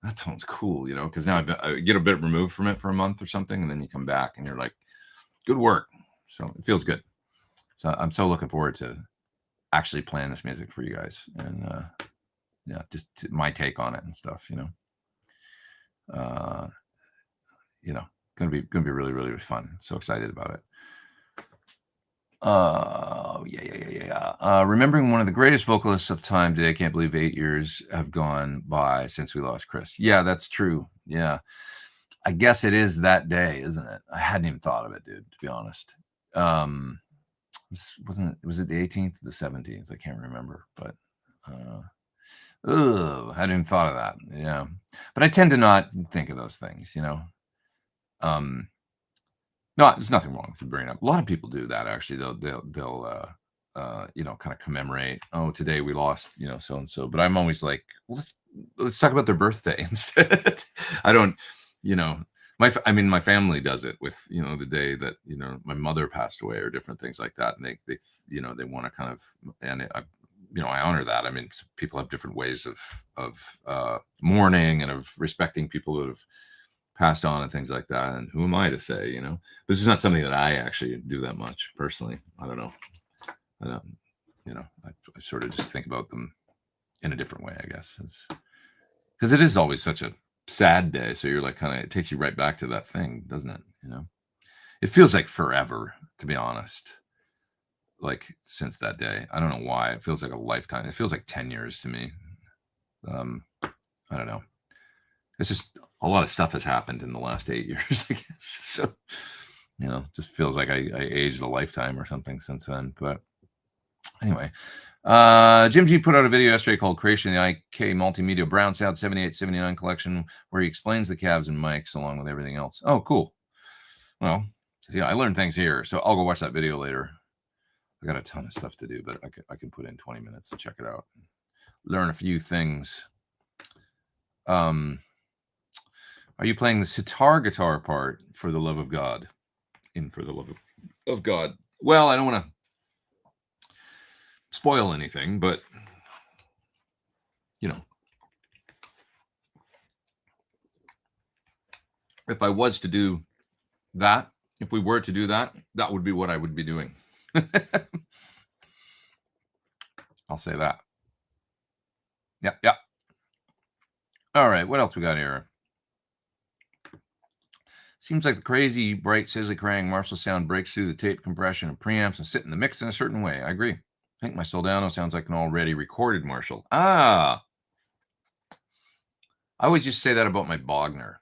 that sounds cool, you know, because now I get a bit removed from it for a month or something, and then you come back and you're like, good work. So it feels good. So I'm so looking forward to actually playing this music for you guys, and yeah, just my take on it and stuff, you know. You know, gonna be really fun. So excited about it. Remembering one of the greatest vocalists of time today. Can't believe 8 years have gone by since we lost Chris. Yeah, that's true. Yeah, I guess it is that day, isn't it? I hadn't even thought of it, dude, to be honest. Was it the 18th or the 17th? I can't remember, but I hadn't even thought of that. Yeah, but I tend to not think of those things, you know. No, there's nothing wrong with bringing up. A lot of people do that, actually. They'll you know, kind of commemorate. Oh, today we lost, you know, so and so. But I'm always like, well, let's talk about their birthday instead. I don't, you know, my family does it with, you know, the day that, you know, my mother passed away or different things like that, and they you know, they want to kind of, and you know, I honor that. I mean, people have different ways of mourning and of respecting people who have passed on and things like that. And who am I to say, you know? This is not something that I actually do that much personally. I don't know. You know, I sort of just think about them in a different way, I guess. Because it is always such a sad day. So you're like, kind of, it takes you right back to that thing, doesn't it? You know, it feels like forever, to be honest. Like, since that day, I don't know why. It feels like a lifetime. It feels like 10 years to me. I don't know. It's just a lot of stuff has happened in the last 8 years, I guess. So, you know, just feels like I aged a lifetime or something since then. But anyway, Jim G put out a video yesterday called Creation of the IK Multimedia Brown Sound 78-79 collection, where he explains the cabs and mics along with everything else. Oh, cool. Well, yeah, I learned things here, so I'll go watch that video later. I got a ton of stuff to do, but I can put in 20 minutes to check it out. Learn a few things. Are you playing the sitar guitar part for the love of God? For the love of God. Well, I don't want to spoil anything, but, you know, if I was to do that, if we were to do that, that would be what I would be doing. I'll say that. Yeah, yeah. All right, what else we got here? Seems like the crazy, bright, sizzly, crang Marshall sound breaks through the tape compression of preamps and sit in the mix in a certain way. I agree. I think my Soldano sounds like an already recorded Marshall. Ah! I always just say that about my Bogner,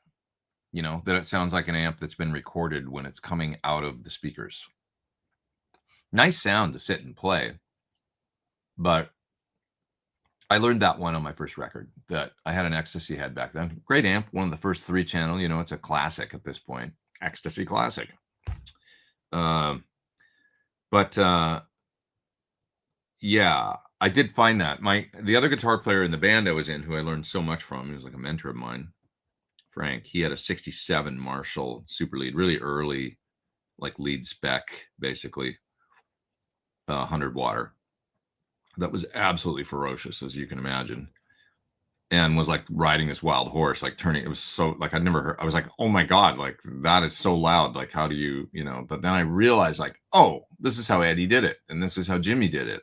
you know, that it sounds like an amp that's been recorded when it's coming out of the speakers. Nice sound to sit and play, but I learned that one on my first record that I had an Ecstasy head back then. Great amp, one of the first 3-channel, you know, it's a classic at this point. Ecstasy classic. Yeah, I did find that. The other guitar player in the band I was in, who I learned so much from, he was like a mentor of mine, Frank. He had a 67 Marshall Super Lead, really early, like lead spec, basically, 100 water. That was absolutely ferocious, as you can imagine, and was like riding this wild horse, like turning. It was so like I'd never heard. I was like, oh my god, like that is so loud. Like how do you, you know? But then I realized, like, oh, this is how Eddie did it, and this is how Jimmy did it,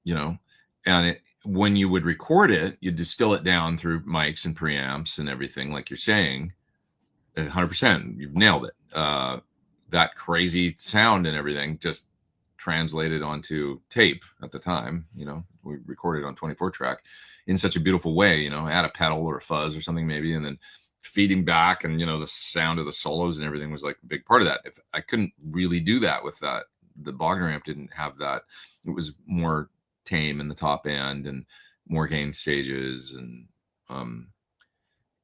you know. And when you would record it, you distill it down through mics and preamps and everything, like you're saying, 100%. You've nailed it. That crazy sound and everything just translated onto tape at the time. You know, we recorded on 24 track in such a beautiful way, you know, add a pedal or a fuzz or something maybe, and then feeding back, and, you know, the sound of the solos and everything was like a big part of that. If I couldn't really do that with that, the Bogner amp didn't have that. It was more tame in the top end and more gain stages, and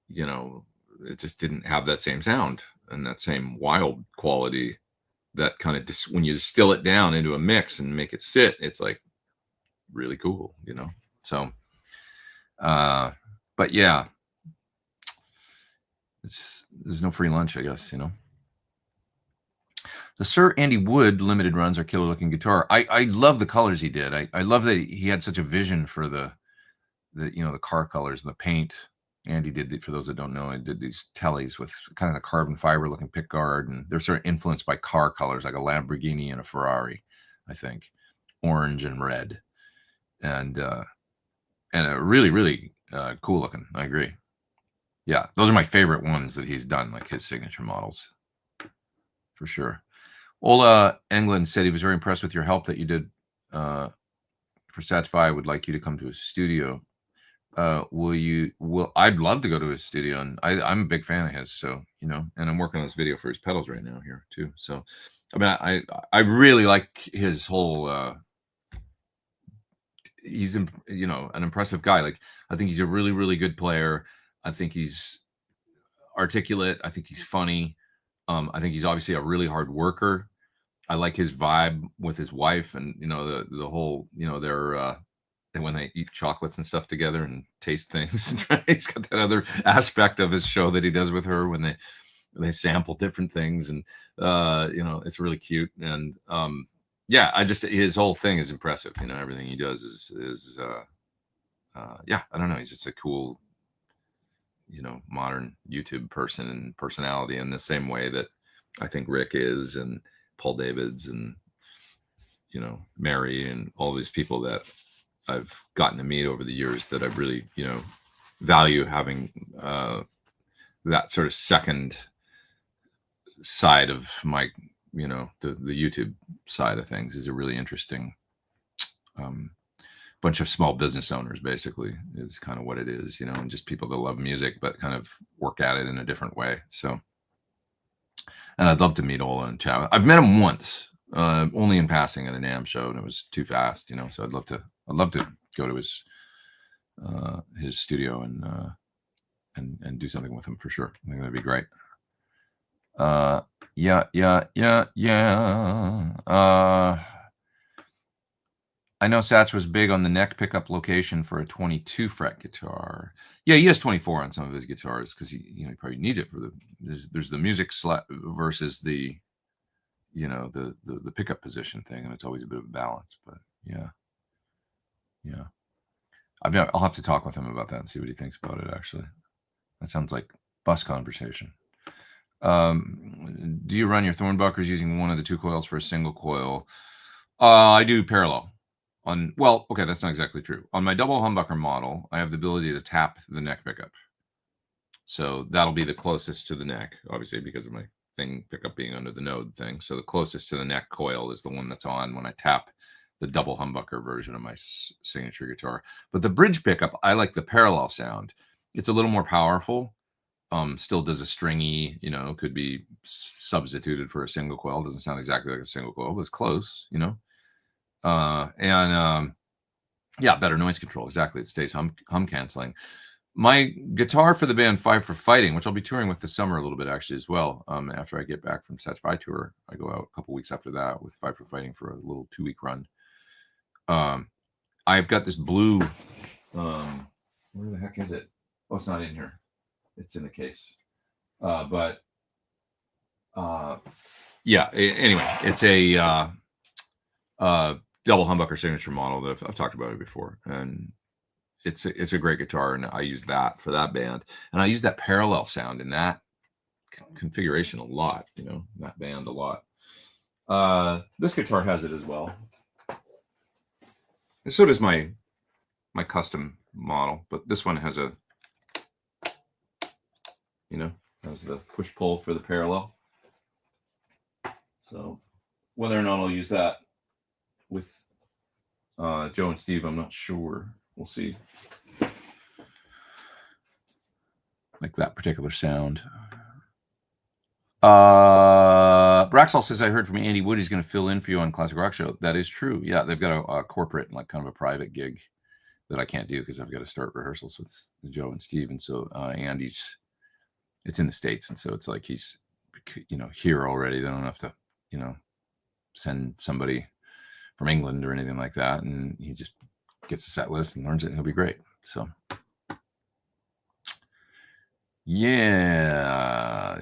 you know, it just didn't have that same sound and that same wild quality. That kind of when you distill it down into a mix and make it sit, it's like really cool, you know. So but yeah, there's no free lunch, I guess, you know. The Sir Andy Wood limited runs are killer looking guitar. I love the colors he did. I love that he had such a vision for the you know, the car colors and the paint. Andy did, for those that don't know, he did these tellies with kind of the carbon fiber looking pick guard, and they're sort of influenced by car colors, like a Lamborghini and a Ferrari, I think, orange and red, and a really, really cool looking. I agree. Yeah, those are my favorite ones that he's done, like his signature models, for sure. Ola Englund said he was very impressed with your help that you did for Sats5. Would like you to come to his studio. I'd love to go to his studio, and I'm a big fan of his, so, you know, and I'm working on this video for his pedals right now here too. So, I mean, I really like his whole, he's, you know, an impressive guy. Like, I think he's a really, really good player. I think he's articulate. I think he's funny. I think he's obviously a really hard worker. I like his vibe with his wife, and, you know, the whole, you know, and when they eat chocolates and stuff together and taste things. He's got that other aspect of his show that he does with her when they sample different things, and you know, it's really cute. And yeah, his whole thing is impressive. You know, everything he does is yeah, I don't know. He's just a cool, you know, modern YouTube person and personality in the same way that I think Rick is, and Paul Davids, and, you know, Mary, and all these people that I've gotten to meet over the years that I really, you know, value having that sort of second side of my, you know, the YouTube side of things is a really interesting bunch of small business owners, basically, is kind of what it is, you know, and just people that love music but kind of work at it in a different way. So, and I'd love to meet Ola and chat. I've met him once, only in passing at a NAMM show, and it was too fast, you know. So I'd love to go to his studio and do something with him for sure. I think that'd be great. I know Satch was big on the neck pickup location for a 22 fret guitar. Yeah, he has 24 on some of his guitars because he probably needs it for there's the music versus the, you know, the pickup position thing, and it's always a bit of a balance. But yeah. I'll have to talk with him about that and see what he thinks about it. Actually, that sounds like bus conversation. Do you run your Thornbuckers using one of the two coils for a single coil? I do parallel. Well, okay, that's not exactly true. On my double humbucker model, I have the ability to tap the neck pickup. So that'll be the closest to the neck, obviously, because of my thing pickup being under the node thing. So the closest to the neck coil is the one that's on when I tap the double humbucker version of my signature guitar. But the bridge pickup, I like the parallel sound. It's a little more powerful. Still does a stringy, could be substituted for a single coil. Doesn't sound exactly like a single coil, but it's close, yeah, better noise control. Exactly. It stays hum canceling. My guitar for the band Five for Fighting, which I'll be touring with this summer a little bit actually as well. After I get back from Satch Fi tour, I go out a couple weeks after that with Five for Fighting for a little 2-week run. I've got this blue, where the heck is it? Oh, it's not in here. It's in the case. Yeah, anyway, it's a double humbucker signature model that I've talked about it before. And it's a great guitar, and I use that for that band. And I use that parallel sound in that configuration a lot, that band a lot. This guitar has it as well. And so does my custom model, but this one has a has the push-pull for the parallel. So whether or not I'll use that with Joe and Steve, I'm not sure. We'll see. Like that particular sound. Braxall says, I heard from Andy Wood he's going to fill in for you on Classic Rock Show. That is true. Yeah, they've got a corporate, like kind of a private gig that I can't do because I've got to start rehearsals with Joe and Steve. And so Andy's, it's in the States. And so it's like he's, here already. They don't have to, send somebody from England or anything like that. And he just gets a set list and learns it, and he'll be great. So yeah.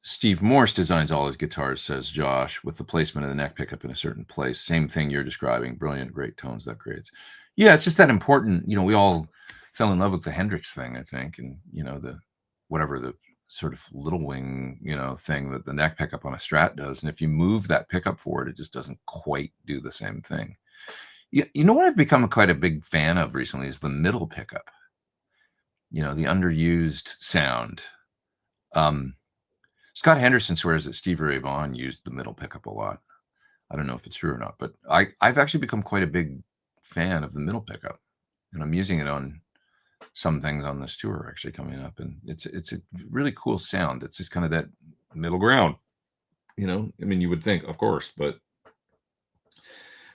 Steve Morse designs all his guitars, says Josh, with the placement of the neck pickup in a certain place. Same thing you're describing. Brilliant, great tones, that grades. Yeah, it's just that important. We all fell in love with the Hendrix thing, I think, and the whatever the sort of little wing, thing that the neck pickup on a Strat does. And if you move that pickup forward, it just doesn't quite do the same thing. You know what I've become quite a big fan of recently is the middle pickup. The underused sound. Scott Henderson swears that Stevie Ray Vaughan used the middle pickup a lot. I don't know if it's true or not, but I've actually become quite a big fan of the middle pickup, and I'm using it on some things on this tour actually coming up, and it's a really cool sound. It's just kind of that middle ground, you would think, of course, but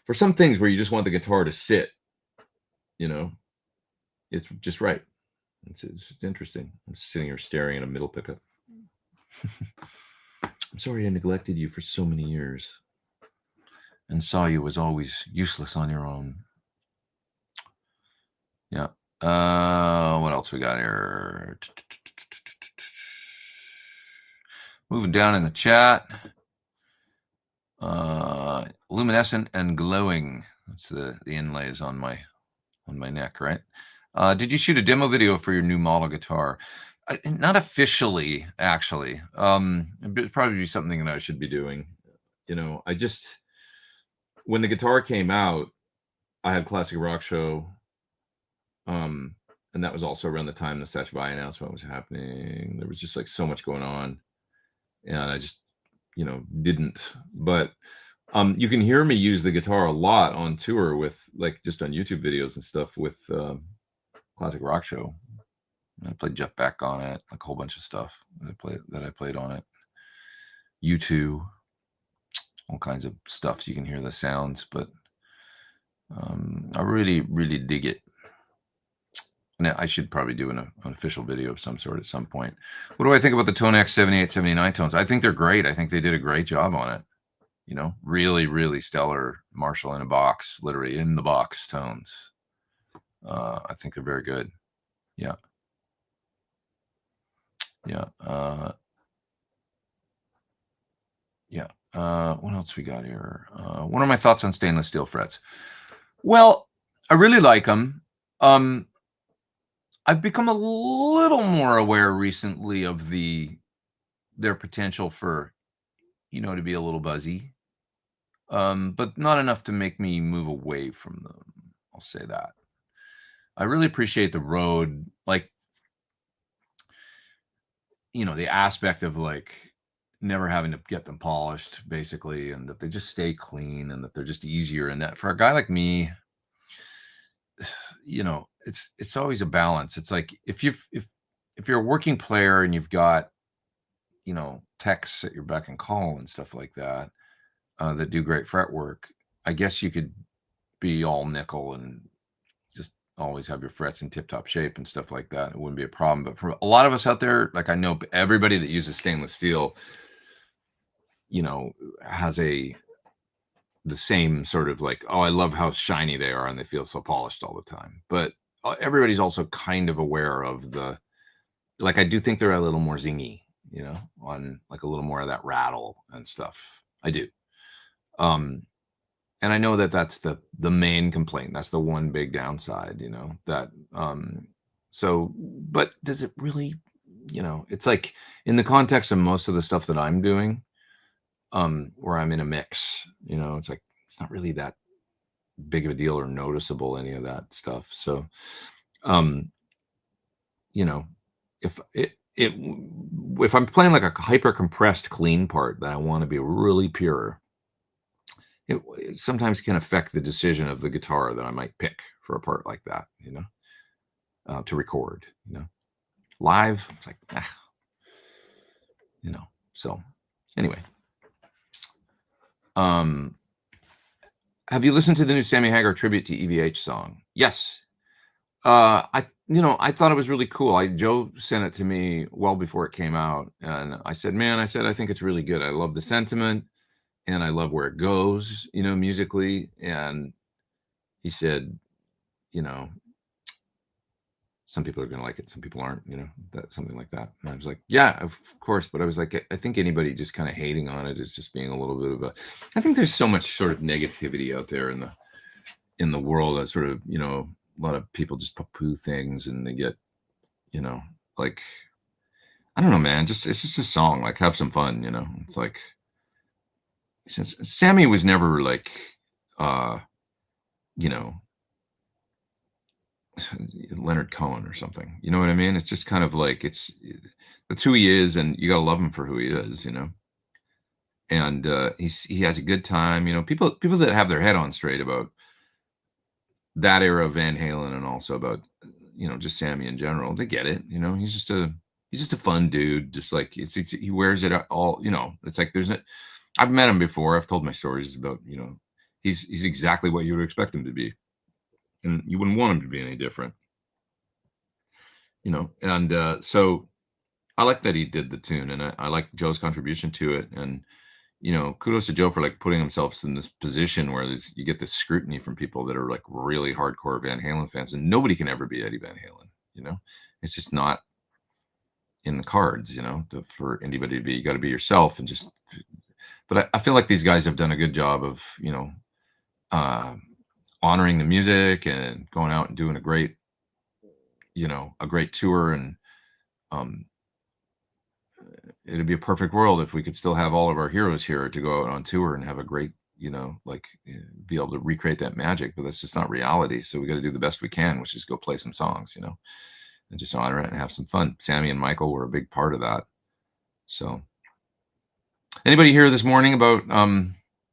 for some things where you just want the guitar to sit, it's just right. It's interesting. I'm sitting here staring at a middle pickup. I'm sorry I neglected you for so many years and saw you as always useless on your own. Yeah. What else we got here? Moving down in the chat. Luminescent and glowing. That's the inlays on my neck, right? Did you shoot a demo video for your new model guitar? Not officially, actually. It'd probably be something that I should be doing. I just, when the guitar came out, I had Classic Rock Show. And that was also around the time the Satch Fi announcement was happening. There was just like so much going on, and I just, didn't. But you can hear me use the guitar a lot on tour with, like, just on YouTube videos and stuff with Classic Rock Show. I played Jeff Beck on it, like a whole bunch of stuff that I played on it. U2, all kinds of stuff. So you can hear the sounds, but I really, really dig it. Now, I should probably do an official video of some sort at some point. What do I think about the ToneX 78, 79 tones? I think they're great. I think they did a great job on it. Really, really stellar Marshall in a box, literally in the box tones. I think they're very good. Yeah. What else we got here? What are my thoughts on stainless steel frets? Well, I really like them. I've become a little more aware recently of their potential for, to be a little buzzy, but not enough to make me move away from them. I'll say that. I really appreciate the Rode, like, the aspect of like never having to get them polished, basically, and that they just stay clean and that they're just easier. And that for a guy like me, it's always a balance. It's like if you're a working player and you've got techs at your beck and call and stuff like that that do great fret work, I guess you could be all nickel and just always have your frets in tip-top shape and stuff like that. It wouldn't be a problem. But for a lot of us out there, like I know everybody that uses stainless steel, has the same sort of like, oh, I love how shiny they are and they feel so polished all the time. But everybody's also kind of aware of I do think they're a little more zingy, on like a little more of that rattle and stuff. I do. And I know that that's the main complaint. That's the one big downside, that, but does it really, it's like in the context of most of the stuff that I'm doing, where I'm in a mix, it's like, it's not really that big of a deal or noticeable, any of that stuff. So, if I'm playing like a hyper compressed clean part that I want to be really pure, it sometimes can affect the decision of the guitar that I might pick for a part like that, to record, live. It's like, so anyway, have you listened to the new Sammy Hagar tribute to EVH song? Yes. I thought it was really cool. Joe sent it to me well before it came out. And I said, I think it's really good. I love the sentiment and I love where it goes, musically. And he said, some people are going to like it. Some people aren't, something like that. And I was like, yeah, of course. But I was like, I think anybody just kind of hating on it is just being a little bit of I think there's so much sort of negativity out there in the world that sort of, a lot of people just poo things and they get, like, I don't know, man, it's just a song, like have some fun, it's like, since Sammy was never like, Leonard Cohen or something, you know what I mean? It's just kind of like, that's who he is and you got to love him for who he is, and he has a good time, people that have their head on straight about that era of Van Halen and also about, just Sammy in general, they get it, he's just a fun dude. Just like he wears it all, it's like I've met him before. I've told my stories about, he's exactly what you would expect him to be. And you wouldn't want him to be any different, and so I like that he did the tune and I like Joe's contribution to it. And, kudos to Joe for like putting himself in this position where you get this scrutiny from people that are like really hardcore Van Halen fans, and nobody can ever be Eddie Van Halen. It's just not in the cards, for anybody to be. You got to be yourself and just. But I feel like these guys have done a good job of, honoring the music and going out and doing a great tour. And it'd be a perfect world if we could still have all of our heroes here to go out on tour and have a great, be able to recreate that magic. But that's just not reality. So we got to do the best we can, which is go play some songs, and just honor it and have some fun. Sammy and Michael were a big part of that. So anybody hear this morning about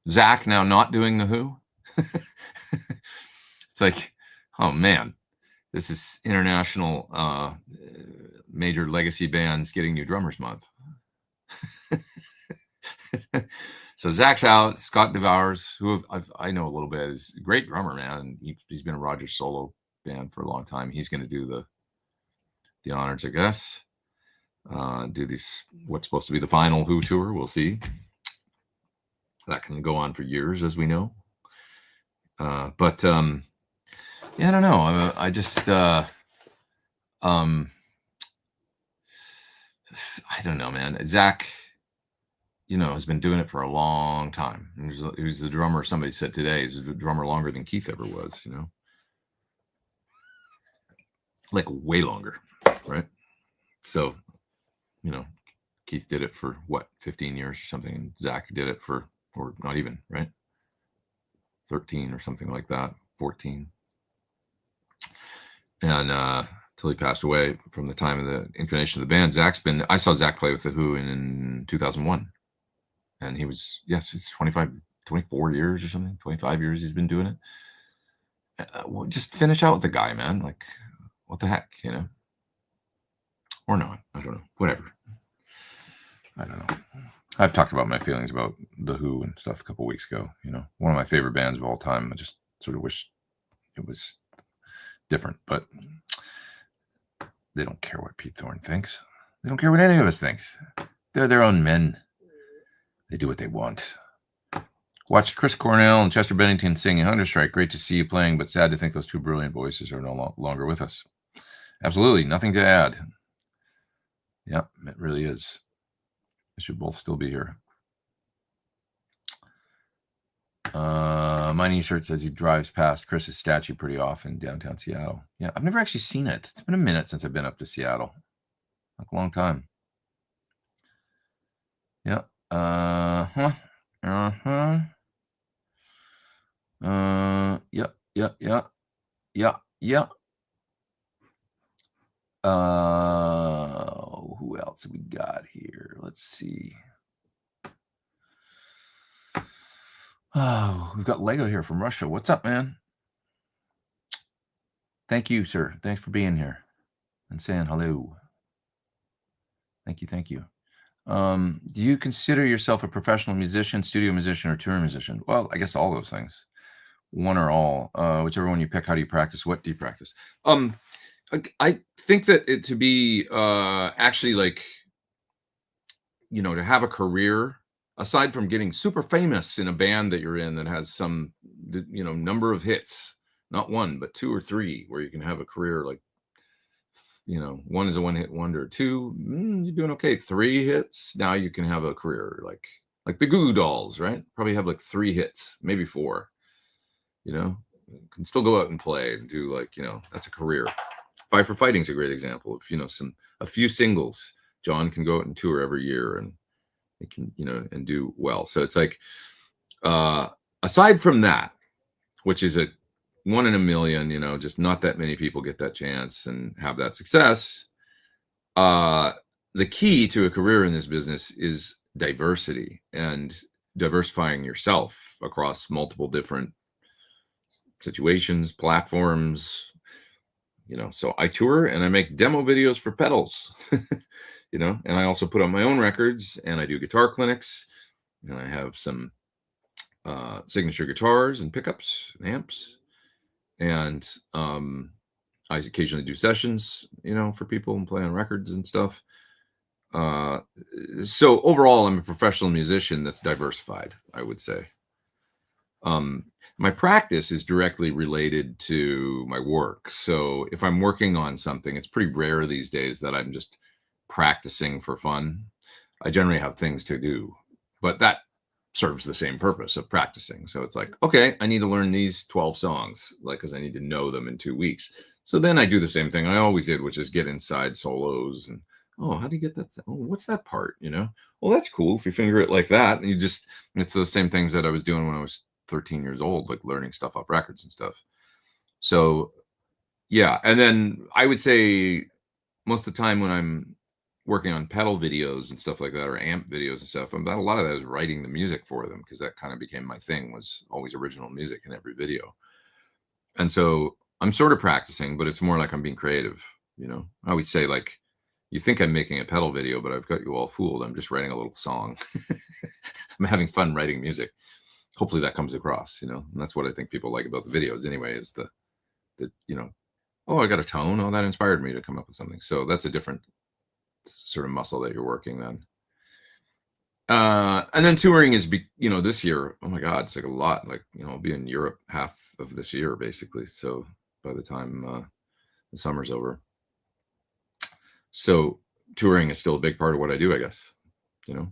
Zach now not doing the Who? It's like, oh man, this is international major legacy bands getting new drummers month. So Zach's out. Scott Devours, who I know a little bit, is a great drummer, man. And he's been a Roger solo band for a long time. He's going to do the honors, I guess. Do what's supposed to be the final Who tour. We'll see. That can go on for years, as we know. But yeah, I don't know. I just I don't know, man. Zach, has been doing it for a long time. He was the drummer. Somebody said today he's a drummer longer than Keith ever was. like way longer, right? So, you know, Keith did it for what, 15 years or something, and Zach did it for, or not even, right? 13 or something like that, 14. And till he passed away. From the time of the incarnation of the band, I saw Zach play with the Who in 2001. And he was, it's 24 years or something, 25 years he's been doing it. Well, just finish out with the guy, man. Like, what the heck, you know? Or not. I don't know. Whatever. I don't know. I've talked about my feelings about the Who and stuff a couple weeks ago. You know, one of my favorite bands of all time. I just sort of wish it was different, but they don't care what Pete Thorn thinks. They don't care what any of us thinks. They're their own men. They do what they want. Watched Chris Cornell and Chester Bennington sing in Hunger Strike. Great to see you playing, but sad to think those two brilliant voices are no longer with us. Absolutely, nothing to add. Yep, it really is. They should both still be here. My niece says he drives past Chris's statue pretty often downtown Seattle. Yeah, I've never actually seen it. It's been a minute since I've been up to Seattle. Like a long time. Yeah. Yeah. Who else have we got here? Let's see. Oh, we've got Lego here from Russia. What's up, man? Thank you, sir. Thanks for being here and saying hello. Thank you. Do you consider yourself a professional musician, studio musician, or tour musician? Well, I guess all those things. One or all. Whichever one you pick. How do you practice? What do you practice? I think that it to be actually like, you know, to have a career aside from getting super famous in a band that you're in that has some, you know, number of hits, not one, but 2 or 3, where you can have a career like, you know, 1 is a one-hit wonder. 2, you're doing okay. 3 hits, now you can have a career like the Goo Goo Dolls, right? Probably have like 3 hits, maybe 4. You know, can still go out and play and do, like, you know, that's a career. Fight for Fighting is a great example of, you know, a few singles. John can go out and tour every year and it can, you know, and do well. So it's like, aside from that, which is a 1 in a million, you know, just not that many people get that chance and have that success. The key to a career in this business is diversity and diversifying yourself across multiple different situations, platforms, you know. So I tour and I make demo videos for pedals, you know, and I also put on my own records and I do guitar clinics and I have some signature guitars and pickups and amps. And I occasionally do sessions, you know, for people and play on records and stuff. So overall, I'm a professional musician that's diversified, I would say. My practice is directly related to my work. So if I'm working on something, it's pretty rare these days that I'm just practicing for fun. I generally have things to do, but that serves the same purpose of practicing. So it's like, okay, I need to learn these 12 songs, like, because I need to know them in 2 weeks. So then I do the same thing I always did, which is get inside solos and, oh, how do you get that? Oh, what's that part? You know, well, that's cool if you finger it like that. And it's the same things that I was doing when I was 13 years old, like learning stuff off records and stuff. So yeah. And then I would say most of the time when I'm working on pedal videos and stuff like that, or amp videos and stuff, a lot of that is writing the music for them, because that kind of became my thing, was always original music in every video. And so I'm sort of practicing, but it's more like I'm being creative, you know. I would say, like, you think I'm making a pedal video, but I've got you all fooled. I'm just writing a little song. I'm having fun writing music. Hopefully that comes across, you know. And that's what I think people like about the videos anyway, is the you know, oh, I got a tone. Oh, that inspired me to come up with something. So that's a different sort of muscle that you're working then. And then touring is, you know, this year, oh my God, it's like a lot. Like, you know, I'll be in Europe half of this year, basically. So by the time the summer's over. So touring is still a big part of what I do, I guess, you know.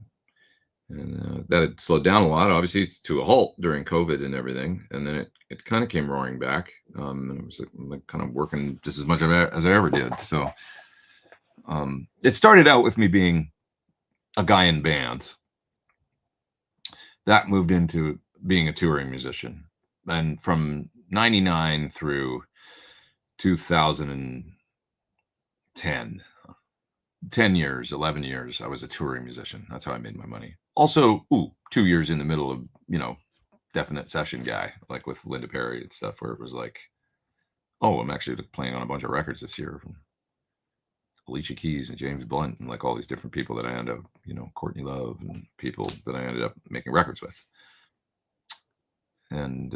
And that had slowed down a lot. Obviously, it's to a halt during COVID and everything, and then it kind of came roaring back. And it was like kind of working just as much as I ever did. So it started out with me being a guy in bands. That moved into being a touring musician. And from 99 through 2010, 10 years, 11 years, I was a touring musician. That's how I made my money. Also, 2 years in the middle of, definite session guy, like with Linda Perry and stuff, where it was like, oh, I'm actually playing on a bunch of records this year. Alicia Keys and James Blunt and like all these different people that I ended up, Courtney Love and people that I ended up making records with. And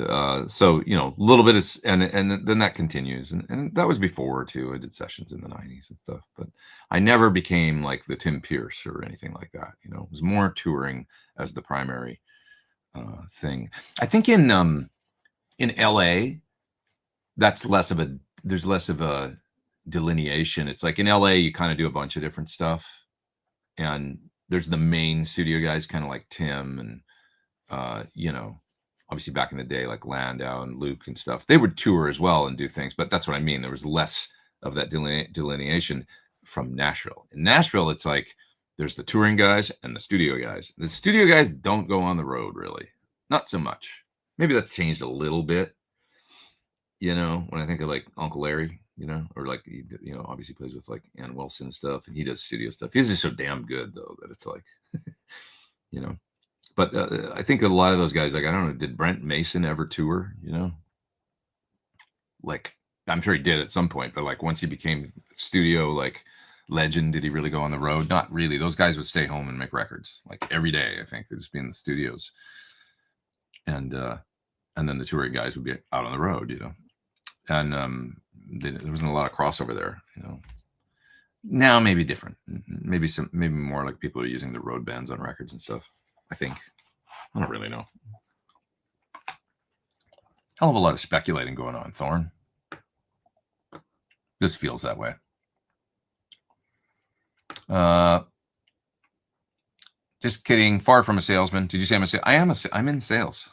so, a little bit of, and then that continues. And that was before too. I did sessions in the 90s and stuff, but I never became like the Tim Pierce or anything like that. It was more touring as the primary thing. I think in LA, there's less of a delineation. It's like in LA, you kind of do a bunch of different stuff. And there's the main studio guys, kind of like Tim and, obviously back in the day, like Landau and Luke and stuff, they would tour as well and do things. But that's what I mean. There was less of that delineation from Nashville. In Nashville, it's like there's the touring guys and the studio guys. The studio guys don't go on the road, really. Not so much. Maybe that's changed a little bit, when I think of like Uncle Larry, or like, obviously plays with like Ann Wilson stuff and he does studio stuff. He's just so damn good, though, that it's like, But I think a lot of those guys, like, I don't know, did Brent Mason ever tour, Like, I'm sure he did at some point, but like once he became studio, like, legend, did he really go on the road? Not really. Those guys would stay home and make records, like, every day, I think. They'd just be in the studios. And then the touring guys would be out on the road, And there wasn't a lot of crossover there, Now maybe different. Maybe more like people are using the road bands on records and stuff. I think. I don't really know. Hell of a lot of speculating going on, Thorn. This feels that way. Just kidding. Far from a salesman. Did you say I'm a salesman? I'm in sales.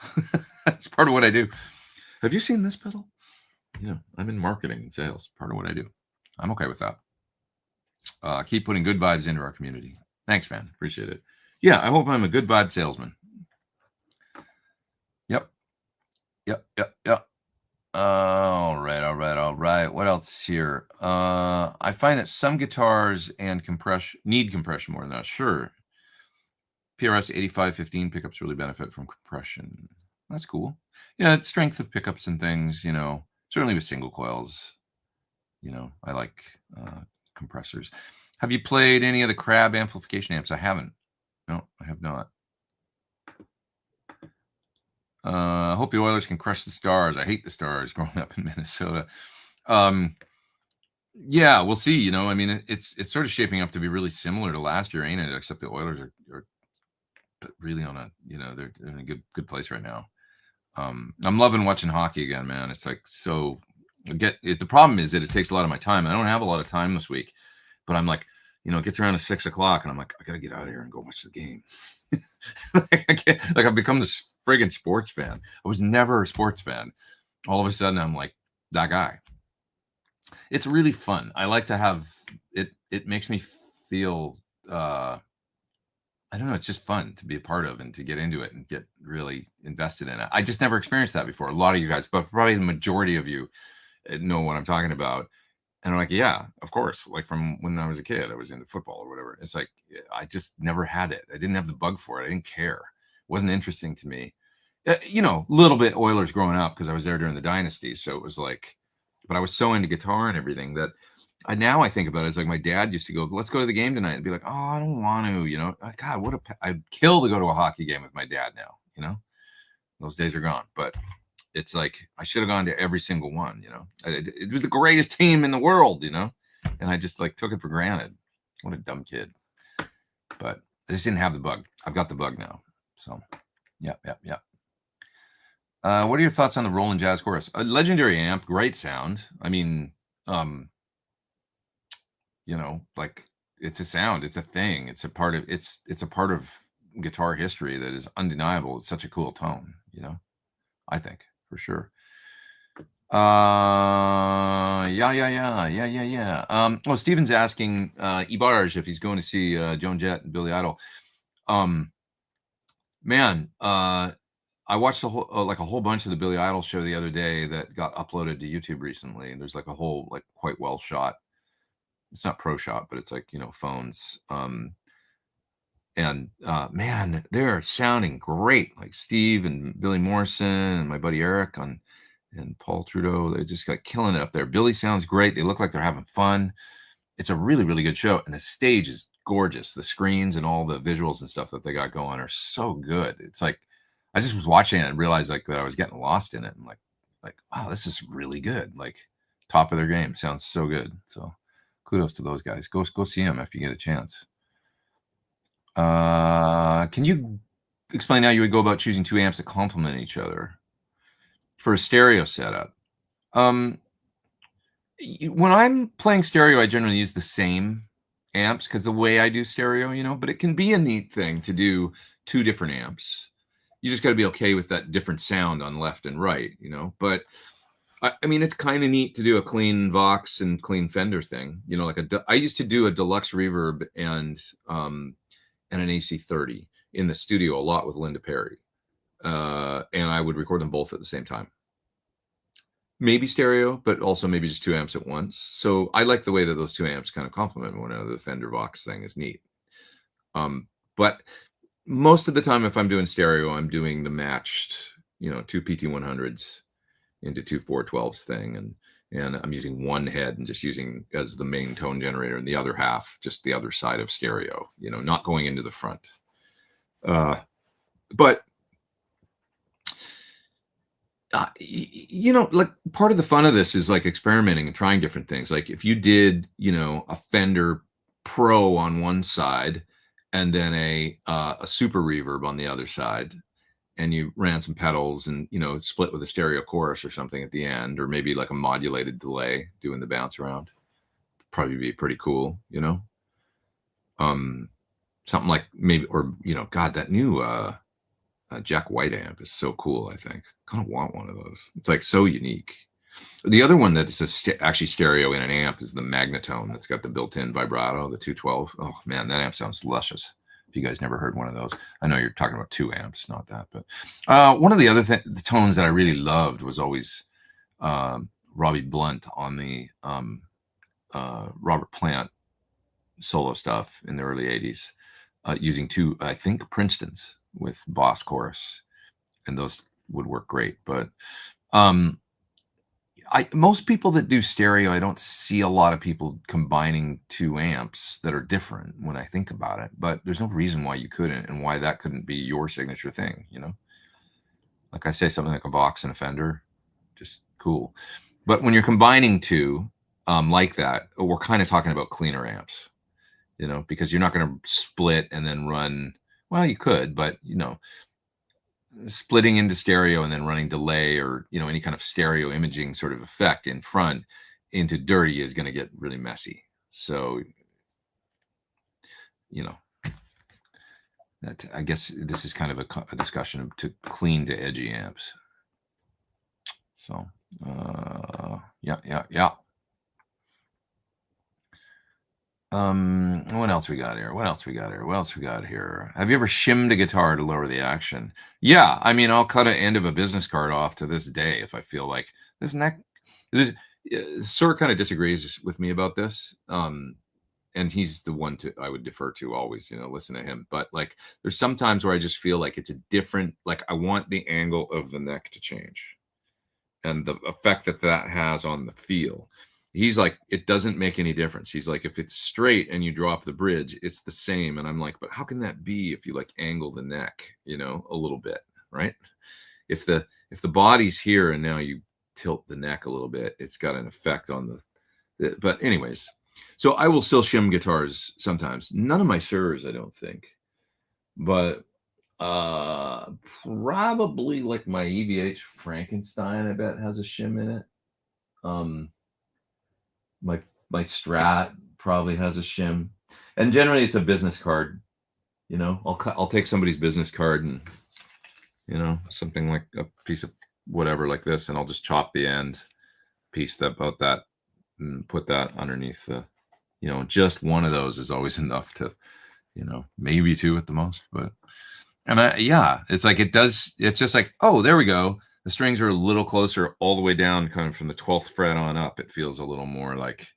That's part of what I do. Have you seen this pedal? I'm in marketing and sales. Part of what I do. I'm okay with that. Keep putting good vibes into our community. Thanks, man. Appreciate it. Yeah, I hope I'm a good vibe salesman. Yep. All right. What else here? I find that some guitars and need compression more than that. Sure. PRS 8515 pickups really benefit from compression. That's cool. Yeah, it's strength of pickups and things, certainly with single coils. I like compressors. Have you played any of the Crab amplification amps? I haven't. No, I have not. Hope the Oilers can crush the Stars. I hate the Stars growing up in Minnesota. Yeah, we'll see. I mean, it's sort of shaping up to be really similar to last year, ain't it? Except the Oilers are really on a, they're in a good place right now. I'm loving watching hockey again, man. It's like, so the problem is that it takes a lot of my time. I don't have a lot of time this week, but I'm like, it gets around to 6:00 and I'm like, I got to get out of here and go watch the game. I've become this friggin' sports fan. I was never a sports fan. All of a sudden I'm like that guy. It's really fun. I like to have it. It makes me feel, I don't know. It's just fun to be a part of and to get into it and get really invested in it. I just never experienced that before. A lot of you guys, but probably the majority of you know what I'm talking about. And I'm like, yeah, of course. Like from when I was a kid, I was into football or whatever. It's like, I just never had it. I didn't have the bug for it. I didn't care. It wasn't interesting to me. A little bit Oilers growing up because I was there during the dynasty. So it was like, but I was so into guitar and everything that I think about it as like my dad used to go, let's go to the game tonight, and be like, oh, I don't want to, God, I'd kill to go to a hockey game with my dad now, those days are gone. But it's like, I should have gone to every single one, it was the greatest team in the world, and I just like took it for granted. What a dumb kid. But I just didn't have the bug. I've got the bug now. So yeah. What are your thoughts on the Roland Jazz Chorus? A legendary amp, great sound. I mean, like it's a sound, it's a thing. It's a part of guitar history that is undeniable. It's such a cool tone, you know, I think, for sure. Well, Steven's asking Ibarge if he's going to see Joan Jett and Billy Idol. Man, I watched a whole bunch of the Billy Idol show the other day that got uploaded to YouTube recently, and there's like a whole like quite well shot. It's not pro shot, but it's like, you know, phones. And man, they're sounding great. Like Steve and Billy Morrison and my buddy Eric and Paul Trudeau, they just got killing it up there. Billy sounds great. They look like they're having fun. It's a really, really good show, and the stage is gorgeous. The screens and all the visuals and stuff that they got going are so good. It's like I just was watching it and realized like that I was getting lost in it, and like wow, this is really good. Like top of their game. Sounds so good. So kudos to those guys. Go see them if you get a chance. Can you explain how you would go about choosing two amps that complement each other for a stereo setup? When I'm playing stereo, I generally use the same amps because the way I do stereo, you know, but it can be a neat thing to do two different amps. You just got to be okay with that different sound on left and right, you know. But I mean, it's kind of neat to do a clean Vox and clean Fender thing, you know. Like I used to do a deluxe reverb and an AC30 in the studio a lot with Linda Perry, and I would record them both at the same time. Maybe stereo, but also maybe just two amps at once. So I like the way that those two amps kind of complement one another. The Fender Vox thing is neat. But most of the time, if I'm doing stereo, I'm doing the matched, you know, two PT100s into two 412s thing, and I'm using one head and just using as the main tone generator, and the other half just the other side of stereo, you know, not going into the front. But you know, like part of the fun of this is like experimenting and trying different things. Like if you did, you know, a Fender Pro on one side and then a super reverb on the other side, and you ran some pedals and, you know, split with a stereo chorus or something at the end, or maybe like a modulated delay doing the bounce around, probably be pretty cool, you know. Something like maybe, or, you know, God, that new Jack White amp is so cool. I think kind of want one of those. It's like so unique. The other one that is actually stereo in an amp is the Magnatone that's got the built-in vibrato, the 212. Oh man, that amp sounds luscious. If you guys never heard one of those, I know you're talking about two amps, not that. But one of the other the tones that I really loved was always Robbie Blunt on the Robert Plant solo stuff in the early 80s, using two, I think, Princetons with Boss chorus, and those would work great. But most people that do stereo, I don't see a lot of people combining two amps that are different when I think about it. But there's no reason why you couldn't, and why that couldn't be your signature thing, you know. Like I say, something like a Vox and a Fender, just cool. But when you're combining two like that, we're kind of talking about cleaner amps, you know, because you're not going to split and then run. Well, you could, but, you know, splitting into stereo and then running delay or, you know, any kind of stereo imaging sort of effect in front into dirty is going to get really messy. So, you know, that, I guess this is kind of a discussion to clean to edgy amps. So, yeah. What else we got here? Have you ever shimmed a guitar to lower the action? Yeah, I mean, I'll cut an end of a business card off to this day if I feel like this neck. Sir kind of disagrees with me about this, and he's the one I would defer to always. You know, listen to him. But like, there's some times where I just feel like it's a different. Like, I want the angle of the neck to change, and the effect that has on the feel. He's like, it doesn't make any difference. He's like, if it's straight and you drop the bridge, it's the same. And I'm like, but how can that be if you like angle the neck, you know, a little bit, right? If the body's here and now you tilt the neck a little bit, it's got an effect on the but anyways, so I will still shim guitars sometimes. None of my Surs, I don't think, but probably like my EVH Frankenstein, I bet has a shim in it. My Strat probably has a shim, and generally it's a business card. You know, I'll take somebody's business card and, you know, something like a piece of whatever like this, and I'll just chop the end piece about that and put that underneath the, you know, just one of those is always enough to, you know, maybe two at the most. But, and it's like, it's just like, oh, there we go. The strings are a little closer all the way down, kind of from the 12th fret on up. It feels a little more like,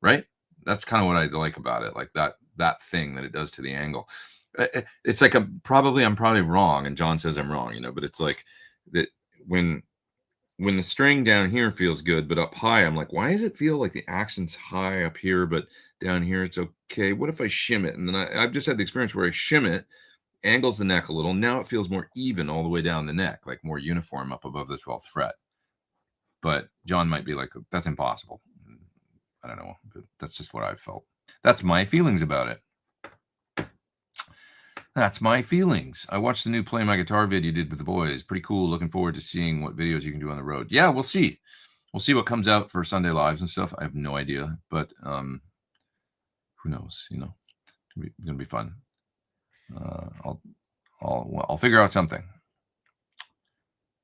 right? That's kind of what I like about it. Like that thing that it does to the angle. It's like I'm probably wrong. And John says I'm wrong, you know, but it's like that when the string down here feels good, but up high, I'm like, why does it feel like the action's high up here, but down here it's okay? What if I shim it? And then I've just had the experience where I shim it, angles the neck a little. Now it feels more even all the way down the neck, like more uniform up above the 12th fret. But John might be like, that's impossible. I don't know, but that's just what I've felt. That's my feelings about it. That's my feelings. I watched the new Play My Guitar video you did with the boys. Pretty cool. Looking forward to seeing what videos you can do on the road. Yeah, we'll see. We'll see what comes out for Sunday Lives and stuff. I have no idea, but who knows? You know, it's gonna be fun. I'll figure out something.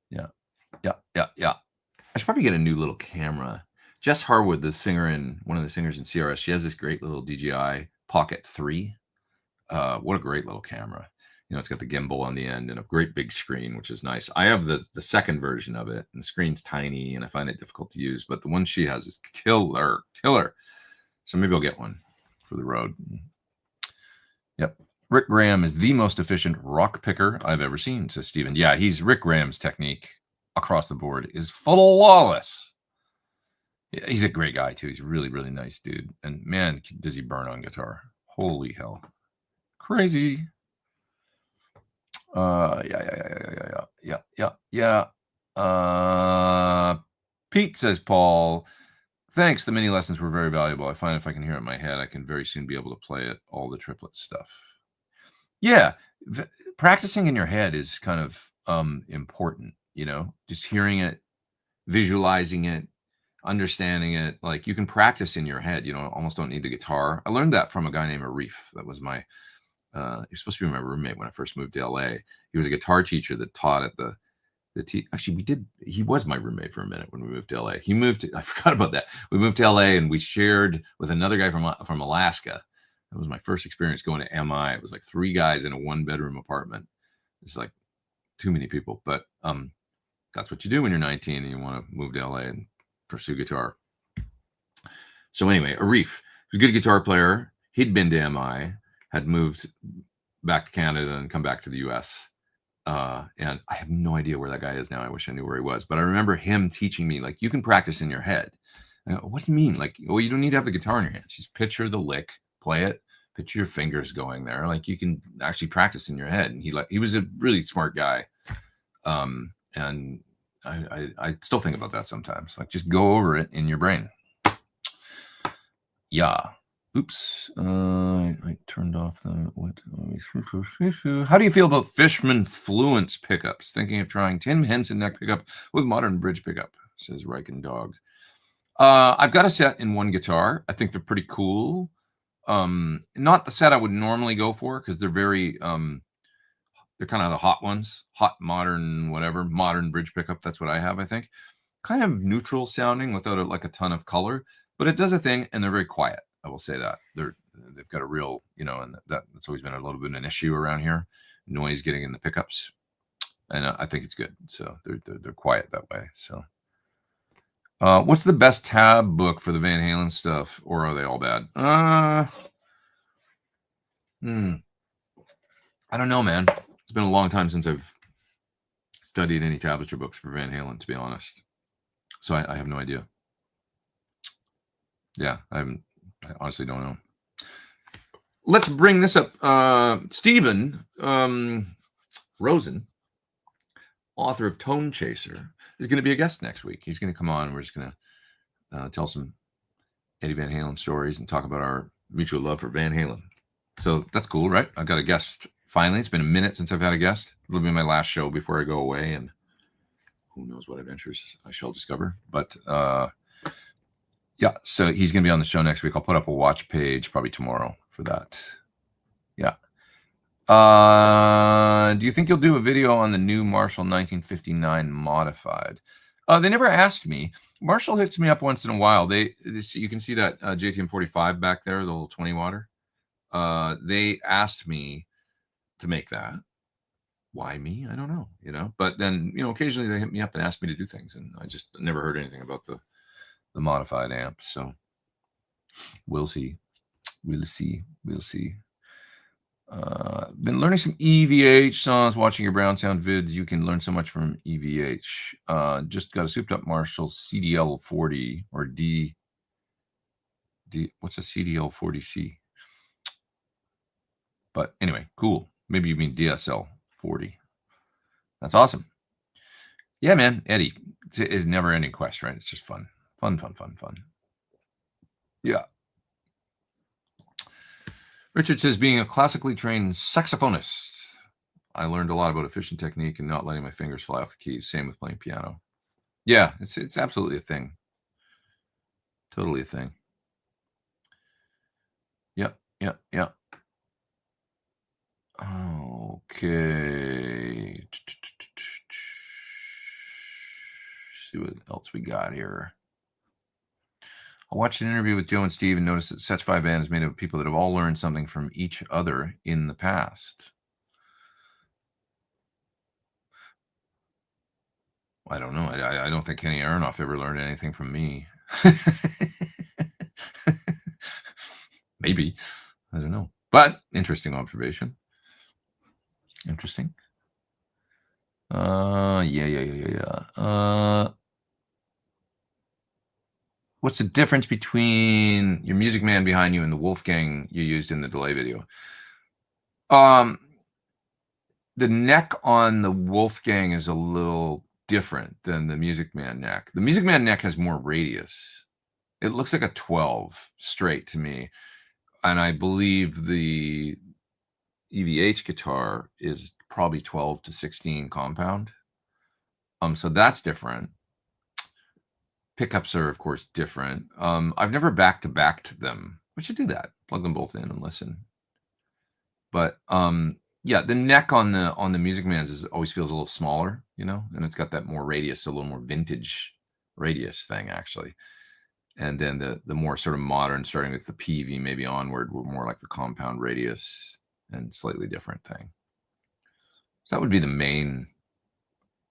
Yeah. I should probably get a new little camera. Jess Harwood, the singer in one of the singers in CRS, she has this great little DJI Pocket 3. What a great little camera. You know, it's got the gimbal on the end and a great big screen, which is nice. I have the second version of it, and the screen's tiny, and I find it difficult to use. But the one she has is killer. So maybe I'll get one for the road. Yep. Rick Graham is the most efficient rock picker I've ever seen, says Steven. Yeah, Rick Graham's technique across the board is flawless. Yeah, he's a great guy, too. He's a really, really nice dude. And man, does he burn on guitar. Holy hell. Crazy. Yeah. Pete, says Paul, thanks. The mini lessons were very valuable. I find if I can hear it in my head, I can very soon be able to play it, all the triplet stuff. Yeah. Practicing in your head is kind of important, you know, just hearing it, visualizing it, understanding it. Like you can practice in your head, you know, almost don't need the guitar. I learned that from a guy named Arif. That was my he was supposed to be my roommate when I first moved to LA. He was a guitar teacher that taught at he was my roommate for a minute when we moved to LA. I forgot about that. We moved to LA and we shared with another guy from Alaska. That was my first experience going to MI. It was like 3 guys in a 1-bedroom apartment. It's like too many people, but that's what you do when you're 19 and you want to move to LA and pursue guitar. So anyway, Arif was a good guitar player. He'd been to MI, had moved back to Canada and come back to the US. And I have no idea where that guy is now. I wish I knew where he was, but I remember him teaching me, like, you can practice in your head. And I go, what do you mean? Like, well, you don't need to have the guitar in your hands. Just picture the lick, play it, picture your fingers going there. Like you can actually practice in your head. And he was a really smart guy. And I still think about that sometimes. Like just go over it in your brain. Yeah. Oops. I turned off the what? How do you feel about Fishman Fluence pickups? Thinking of trying Tim Henson neck pickup with modern bridge pickup, says Riken Dog. I've got a set in one guitar. I think they're pretty cool. Not the set I would normally go for because they're very they're kind of the hot ones, hot modern whatever, modern bridge pickup. That's what I have, I think. Kind of neutral sounding without like a ton of color, but it does a thing, and they're very quiet. I will say that they've got a real, you know, and that's always been a little bit of an issue around here, noise getting in the pickups, and I think it's good. So they're quiet that way. So, what's the best tab book for the Van Halen stuff, or are they all bad? I don't know, man. It's been a long time since I've studied any tablature books for Van Halen, to be honest. So I have no idea. Yeah, I honestly don't know. Let's bring this up. Stephen Rosen, author of Tone Chaser, is going to be a guest next week. He's going to come on. We're just going to tell some Eddie Van Halen stories and talk about our mutual love for Van Halen. So that's cool, right? I've got a guest finally. It's been a minute since I've had a guest. It'll be my last show before I go away, and who knows what adventures I shall discover. But yeah, so he's going to be on the show next week. I'll put up a watch page probably tomorrow for that. Yeah. Do you think you'll do a video on the new Marshall 1959 modified? They never asked me. Marshall hits me up once in a while. You can see that JTM 45 back there, the little 20 water. They asked me to make that. Why me? I don't know, But then, occasionally they hit me up and ask me to do things, and I just never heard anything about the modified amp. So we'll see. We'll see. Been learning some EVH songs, watching your Brown Sound vids. You can learn so much from EVH. Just got a souped up Marshall CDL 40 or D. What's a CDL 40C? But anyway, cool. Maybe you mean DSL 40. That's awesome. Yeah, man, Eddie. It's never ending quest, right? It's just fun. Fun. Yeah. Richard says, being a classically trained saxophonist, I learned a lot about efficient technique and not letting my fingers fly off the keys. Same with playing piano. Yeah, it's absolutely a thing. Totally a thing. Yep. Okay. See what else we got here. I watched an interview with Joe and Steve and noticed that Such 5 Band is made up of people that have all learned something from each other in the past. I don't know. I don't think Kenny Aronoff ever learned anything from me. Maybe. I don't know. But interesting observation. Interesting. Yeah. What's the difference between your Music Man behind you and the Wolfgang you used in the delay video? The neck on the Wolfgang is a little different than the Music Man neck. The Music Man neck has more radius. It looks like a 12 straight to me. And I believe the EVH guitar is probably 12 to 16 compound. So that's different. Pickups are, of course, different. I've never back-to-backed them. We should do that. Plug them both in and listen. But yeah, the neck on the Music Man's always feels a little smaller, and it's got that more radius, a little more vintage radius thing, actually. And then the more sort of modern, starting with the PV maybe onward, were more like the compound radius and slightly different thing. So that would be the main,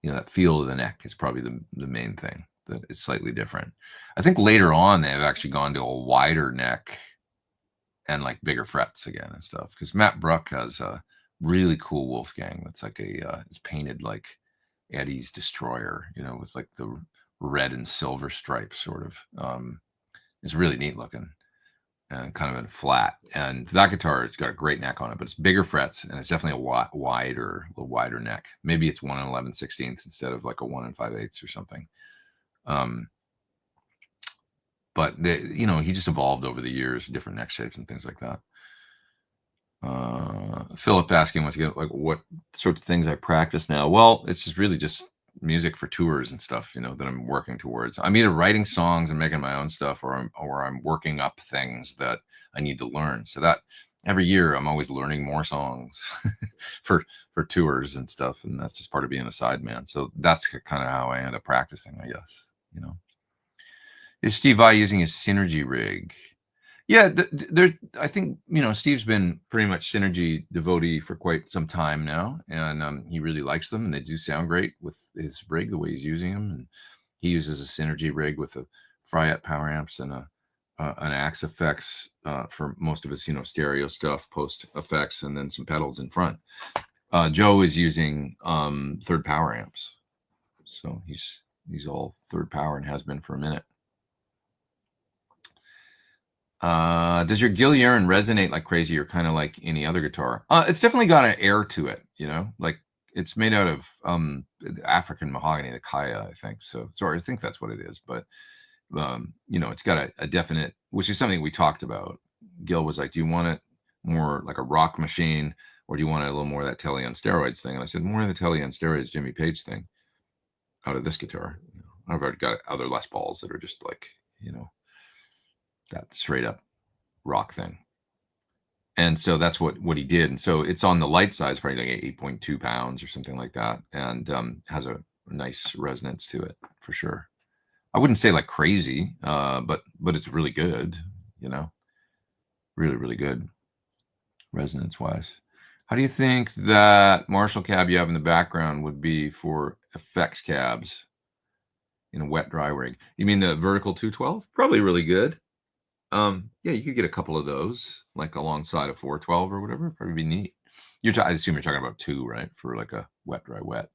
that feel of the neck is probably the main thing, that it's slightly different. I think later on they have actually gone to a wider neck and like bigger frets again and stuff. Because Matt Bruck has a really cool Wolfgang that's like it's painted like Eddie's Destroyer, with like the red and silver stripes sort of. It's really neat looking and kind of a flat. And that guitar, it's got a great neck on it, but it's bigger frets and it's definitely a little wider neck. Maybe it's 1 11/16 instead of like a 1 5/8 or something. But he just evolved over the years, different neck shapes and things like that. Philip asking once again, like what sorts of things I practice now. Well, it's just really just music for tours and stuff, that I'm working towards. I'm either writing songs and making my own stuff, or I'm working up things that I need to learn. So that every year I'm always learning more songs for tours and stuff, and that's just part of being a sideman. So that's kind of how I end up practicing, I guess. Is Steve Vai using his Synergy rig? Yeah, I think Steve's been pretty much Synergy devotee for quite some time now, and he really likes them, and they do sound great with his rig the way he's using them. And he uses a Synergy rig with a Fryette power amps and an Axe effects for most of his stereo stuff, post effects, and then some pedals in front. Joe is using third power amps, so he's all third power and has been for a minute. Does your Gillian resonate like crazy or kind of like any other guitar? It's definitely got an air to it, like it's made out of African mahogany, the Kaya, I think. So sorry, I think that's what it is. But it's got a definite, which is something we talked about. Gil was like, do you want it more like a rock machine, or do you want it a little more of that Telly on steroids thing? And I said, more of the Telly on steroids Jimmy Page thing out of this guitar. I've already got other Les Pauls that are just like, that straight up rock thing. And so that's what he did. And so it's on the light side, it's probably like 8.2 pounds or something like that, and has a nice resonance to it for sure. I wouldn't say like crazy, but it's really good, you know, really, really good resonance wise. How do you think that Marshall cab you have in the background would be for effects cabs in a wet dry rig? You mean the vertical 212? Probably really good. Yeah, you could get a couple of those, like alongside a 412 or whatever. Probably be neat. I assume you're talking about two, right? For like a wet, dry, wet.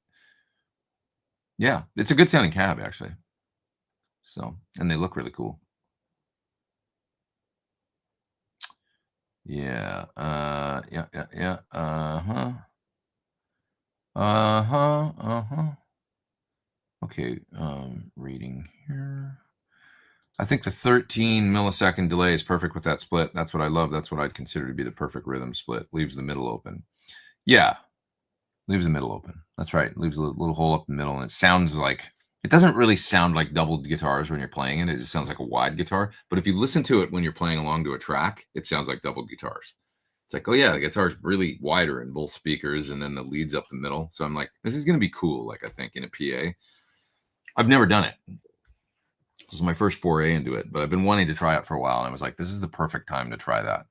Yeah, it's a good sounding cab actually. So, and they look really cool. Yeah. Yeah. Yeah. Yeah. Uh-huh. Uh-huh. Uh-huh. Okay. Reading here. I think the 13 millisecond delay is perfect with that split. That's what I love. That's what I'd consider to be the perfect rhythm split. Leaves the middle open. Yeah, leaves the middle open. That's right. Leaves a little hole up the middle, and it sounds like it doesn't really sound like doubled guitars when you're playing it. It just sounds like a wide guitar. But if you listen to it when you're playing along to a track, it sounds like doubled guitars. It's like, oh yeah, the guitar's really wider in both speakers, and then the leads up the middle. So I'm like, this is gonna be cool. Like I think in a PA, I've never done it. This is my first foray into it, but I've been wanting to try it for a while, and I was like, this is the perfect time to try that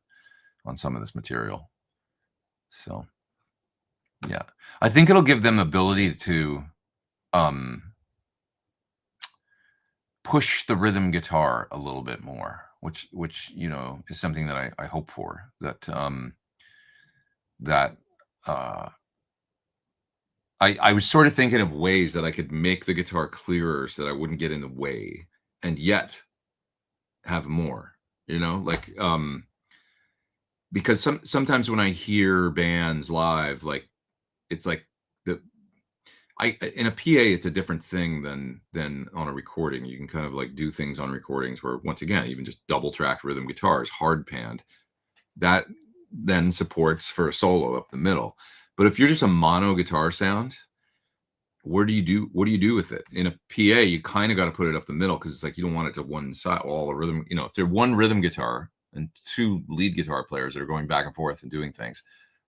on some of this material. So yeah, I think it'll give them ability to push the rhythm guitar a little bit more, which you know is something that I hope for. That I was sort of thinking of ways that I could make the guitar clearer so that I wouldn't get in the way, and yet have more. You know, like because sometimes when I hear bands live, like it's like the in a PA it's a different thing than on a recording. You can kind of like do things on recordings where once again, even just double tracked rhythm guitars, hard panned, that then supports for a solo up the middle. But if you're just a mono guitar sound, what do you do with it? In a PA, you kind of got to put it up the middle because it's like you don't want it to one side, all the rhythm, you know, if they're one rhythm guitar and two lead guitar players that are going back and forth and doing things,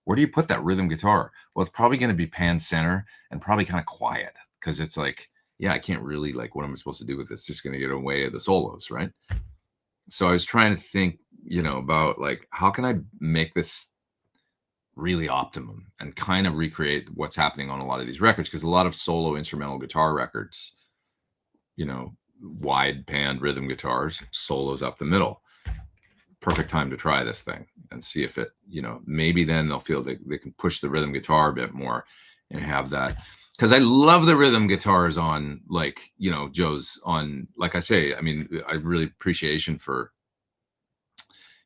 where do you put that rhythm guitar? Well, it's probably going to be pan center and probably kind of quiet because it's like, yeah, I can't really like what am I supposed to do with this? It's just going to get away of the solos, right? So I was trying to think, you know, about like how can I make this really optimum and kind of recreate what's happening on a lot of these records, because a lot of solo instrumental guitar records, you know, wide panned rhythm guitars, solos up the middle. Perfect time to try this thing and see if it, you know, maybe then they'll feel they can push the rhythm guitar a bit more and have that. Because I love the rhythm guitars on, like, you know, Joe's on, like I say, I mean, I really appreciation for,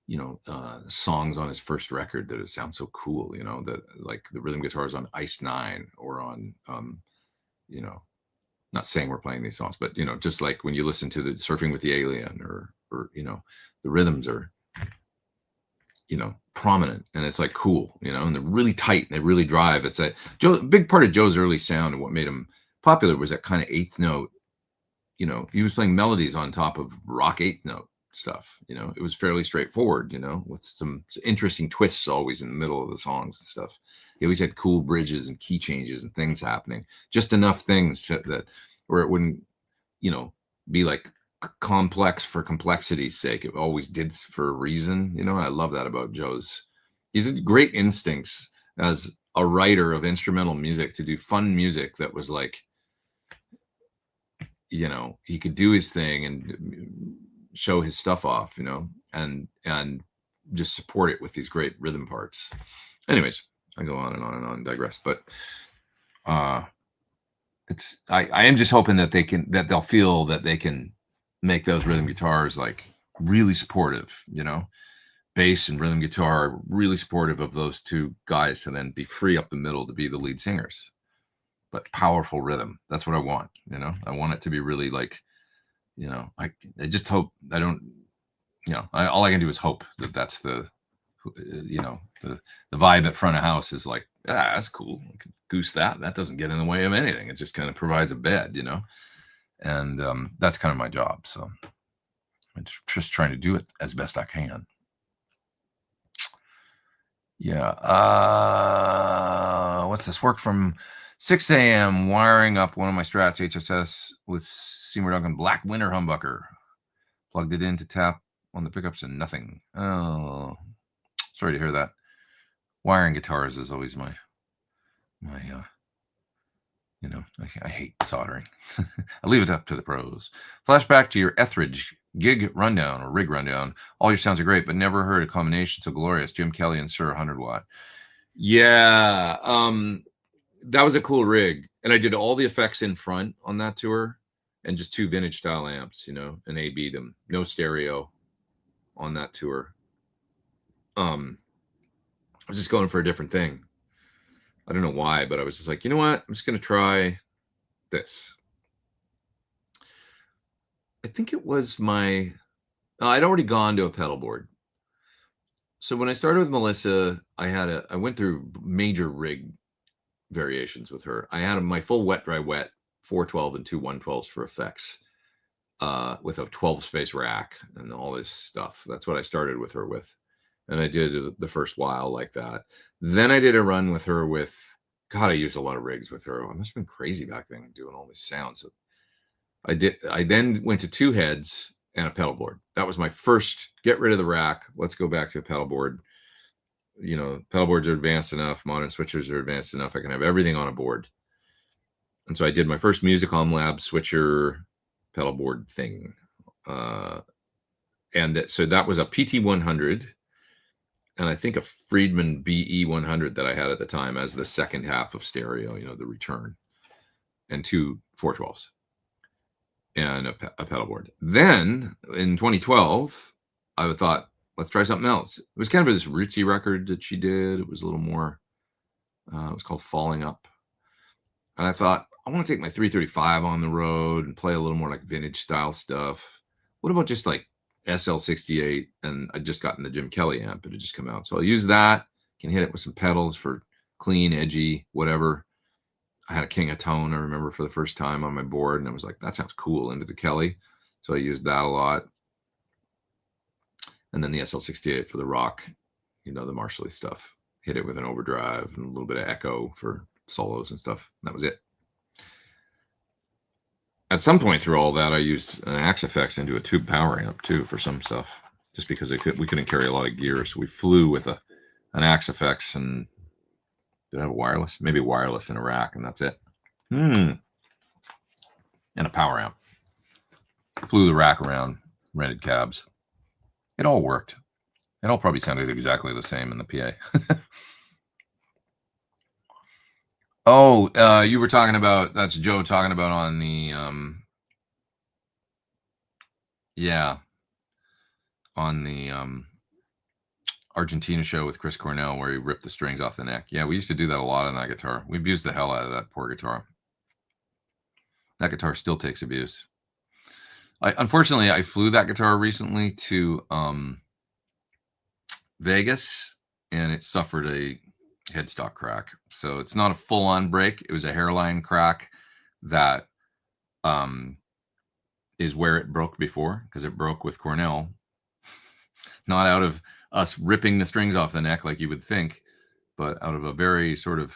you know, songs on his first record that it sounds so cool, you know, that like the rhythm guitars on Ice Nine or on, you know, not saying we're playing these songs, but, you know, just like when you listen to the Surfing with the Alien or, you know, the rhythms are, you know, prominent and it's like cool, you know, and they're really tight and they really drive. It's a big part of Joe's early sound and what made him popular was that kind of eighth note, you know, he was playing melodies on top of rock eighth note stuff. You know, it was fairly straightforward, you know, with some interesting twists always in the middle of the songs and stuff. He always had cool bridges and key changes and things happening, just enough things that where it wouldn't, you know, be like complex for complexity's sake. It always did for a reason, you know. I love that about Joe's. He had great instincts as a writer of instrumental music to do fun music that was like, you know, he could do his thing and show his stuff off, you know, and just support it with these great rhythm parts. Anyways, I go on and on and on, digress. But it's I am just hoping that they'll feel that they can make those rhythm guitars like really supportive, you know, bass and rhythm guitar really supportive of those two guys to then be free up the middle to be the lead singers. But powerful rhythm. That's what I want, you know. I want it to be really like, you know, I just hope I don't, you know, all I can do is hope that that's the, you know, the vibe at front of house is like, ah, that's cool. I can goose that. That doesn't get in the way of anything. It just kind of provides a bed, you know, and that's kind of my job. So I'm just trying to do it as best I can. Yeah. What's this? Work from 6 a.m. wiring up one of my Strats HSS with Seymour Duncan Black Winter humbucker. Plugged it in to tap on the pickups and nothing. Oh, sorry to hear that. Wiring guitars is always my I hate soldering. I leave it up to the pros. Flashback to your Ethridge gig rundown or rig rundown. All your sounds are great, but never heard a combination so glorious. Jim Kelly and Sir 100 Watt. Yeah, that was a cool rig, and I did all the effects in front on that tour, and just 2 vintage style amps, and A/B'd them. No stereo on that tour. I was just going for a different thing. I don't know why, but I was just like, you know what? I'm just going to try this. I think it was I'd already gone to a pedal board. So when I started with Melissa, I went through major rig variations with her. I had my full wet, dry, wet, 412 and 2 112s for effects, with a 12 space rack and all this stuff. That's what I started with her with. And I did the first while like that. Then I did a run with her with, God, I used a lot of rigs with her. I must have been crazy back then doing all these sounds. I then went to 2 heads and a pedal board. That was my first, get rid of the rack. Let's go back to a pedal board. Pedal boards are advanced enough. Modern switchers are advanced enough. I can have everything on a board. And so I did my first Musicom Lab switcher pedal board thing. And so that was a PT100 and I think a Friedman BE100 that I had at the time as the second half of stereo, the return, and 2 412s. And a pedal board. Then in 2012, I thought, let's try something else. It was kind of this rootsy record that she did. It was a little more, it was called Falling Up. And I thought, I want to take my 335 on the road and play a little more like vintage style stuff. What about just like SL68? And I'd just gotten the Jim Kelly amp. It had just come out. So I'll use that, can hit it with some pedals for clean, edgy, whatever. I had a King of Tone, I remember, for the first time on my board, and I was like, that sounds cool, into the Kelly. So I used that a lot. And then the SL68 for the rock, the Marshally stuff. Hit it with an overdrive and a little bit of echo for solos and stuff. That was it. At some point through all that, I used an Axe FX into a tube power amp too for some stuff, just because we couldn't carry a lot of gear. So we flew with an Axe FX and did I have a wireless? Maybe wireless in a rack, and that's it. And a power amp. Flew the rack around, rented cabs. It all worked. It all probably sounded exactly the same in the PA. Oh, you were talking about, that's Joe talking about on the, on the Argentina show with Chris Cornell, where he ripped the strings off the neck. Yeah, we used to do that a lot on that guitar. We abused the hell out of that poor guitar. That guitar still takes abuse. Unfortunately, I flew that guitar recently to Vegas, and it suffered a headstock crack. So it's not a full-on break. It was a hairline crack that is where it broke before, because it broke with Cornell. Not out of us ripping the strings off the neck like you would think, but out of a very sort of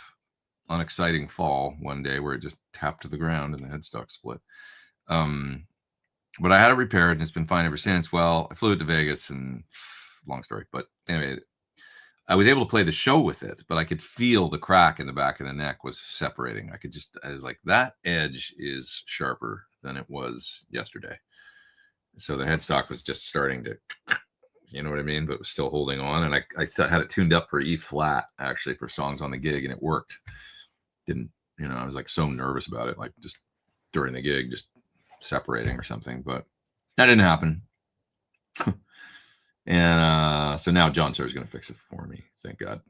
unexciting fall one day where it just tapped to the ground and the headstock split. But I had it repaired and it's been fine ever since. Well, I flew it to Vegas, and long story, but anyway, I was able to play the show with it, but I could feel the crack in the back of the neck was separating. I was like, that edge is sharper than it was yesterday. So the headstock was just starting to, you know what I mean? But it was still holding on. And I had it tuned up for E flat, actually, for songs on the gig, and it worked. I was like so nervous about it, like just during the gig, just separating or something, but that didn't happen. And so now John Sir is going to fix it for me, thank God.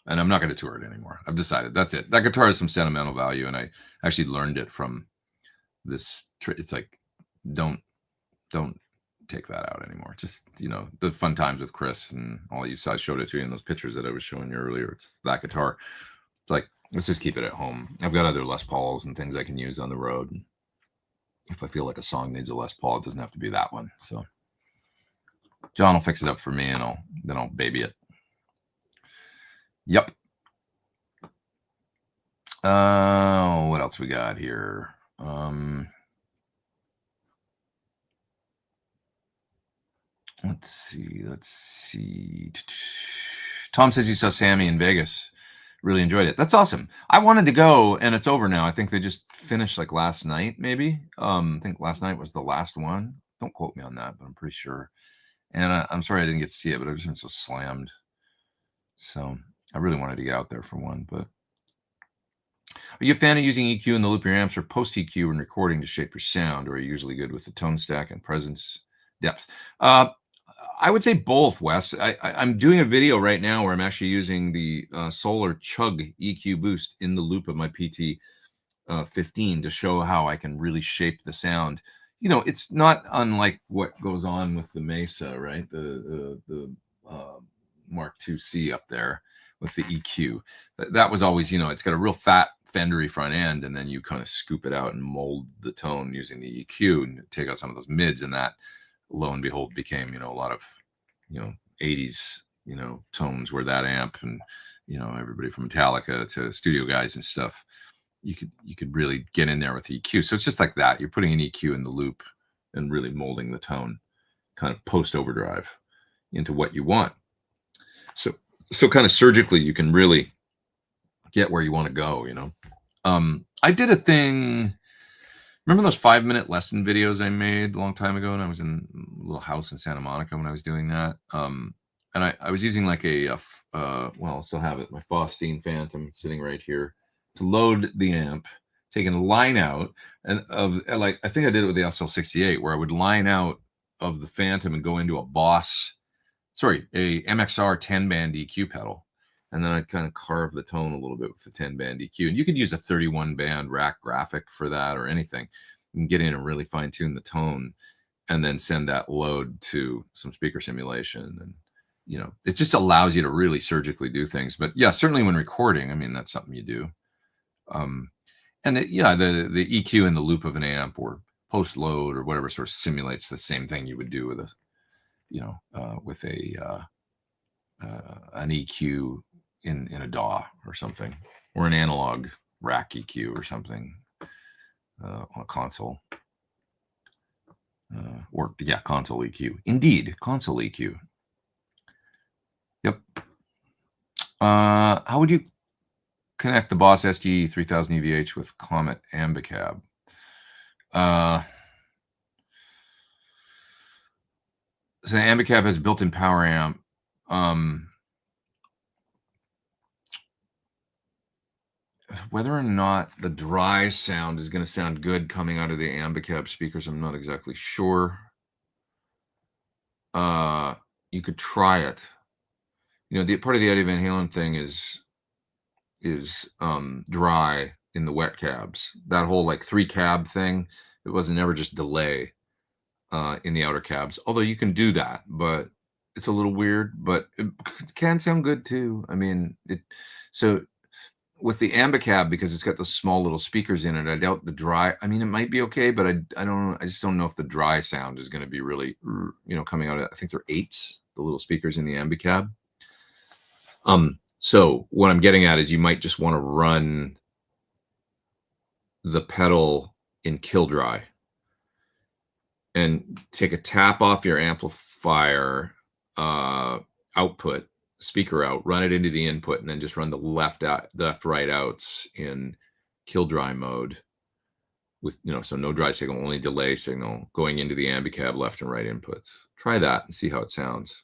And I'm not going to tour it anymore. I've decided that's it. That guitar has some sentimental value, and I actually learned it from this. It's like, don't take that out anymore. Just, the fun times with Chris and all you saw, I showed it to you in those pictures that I was showing you earlier. It's that guitar. It's like, let's just keep it at home. I've got other Les Pauls and things I can use on the road. If I feel like a song needs a Les Paul, it doesn't have to be that one. So John will fix it up for me, and then I'll baby it. Yep. What else we got here? Let's see. Tom says he saw Sammy in Vegas. Really enjoyed it. That's awesome. I wanted to go, and it's over now. I think they just finished like last night, maybe. I think last night was the last one. Don't quote me on that, but I'm pretty sure. And I'm sorry I didn't get to see it, but I've just been so slammed. So I really wanted to get out there for one. But are you a fan of using EQ in the loop of your amps or post EQ when recording to shape your sound, or are you usually good with the tone stack and presence depth? I would say both, Wes. I'm doing a video right now where I'm actually using the Solar Chug EQ boost in the loop of my PT 15 to show how I can really shape the sound. You know, it's not unlike what goes on with the Mesa, right? The Mark IIc up there with the EQ. That was always, you know, it's got a real fat fendery front end, and then you kind of scoop it out and mold the tone using the EQ and take out some of those mids, and that, lo and behold, became, you know, a lot of, you know, 80s, you know, tones where that amp and, you know, everybody from Metallica to studio guys and stuff, you could really get in there with EQ. So it's just like that. You're putting an EQ in the loop and really molding the tone kind of post overdrive into what you want. So kind of surgically, you can really get where you want to go, you know. I did a thing. Remember those 5-minute lesson videos I made a long time ago? And I was in a little house in Santa Monica when I was doing that. And I was using like well, I still have it, my Faustine Phantom sitting right here to load the amp, taking a line out, and of like, I think I did it with the SL68, where I would line out of the Phantom and go into a a MXR 10-band EQ pedal. And then I'd kind of carve the tone a little bit with the 10-band EQ. And you could use a 31-band rack graphic for that or anything. You can get in and really fine-tune the tone and then send that load to some speaker simulation. And, you know, it just allows you to really surgically do things. But yeah, certainly when recording, I mean, that's something you do. And the EQ in the loop of an amp or post-load or whatever sort of simulates the same thing you would do with a, you know, with a an EQ in a DAW or something, or an analog rack EQ or something on a console. Console EQ. Indeed, console EQ. Yep. How would you connect the Boss SG 3000 EVH with Comet Ambicab? So Ambicab has built-in power amp. Whether or not the dry sound is going to sound good coming out of the Ambicab speakers, I'm not exactly sure. You could try it. You know, the part of the Eddie Van Halen thing is dry in the wet cabs. That whole like 3-cab thing, it wasn't ever just delay in the outer cabs. Although you can do that, but it's a little weird. But it can sound good too. I mean, so. With the Ambicab, because it's got those small little speakers in it, I doubt the dry. I mean, it might be okay, but I don't. I just don't know if the dry sound is going to be really, you know, coming out of. I think they're 8s, the little speakers in the Ambicab. So what I'm getting at is you might just want to run the pedal in kill dry and take a tap off your amplifier output. Speaker out, run it into the input, and then just run the left right outs in kill dry mode with, you know, so no dry signal, only delay signal going into the Ambicab left and right inputs. Try that and see how it sounds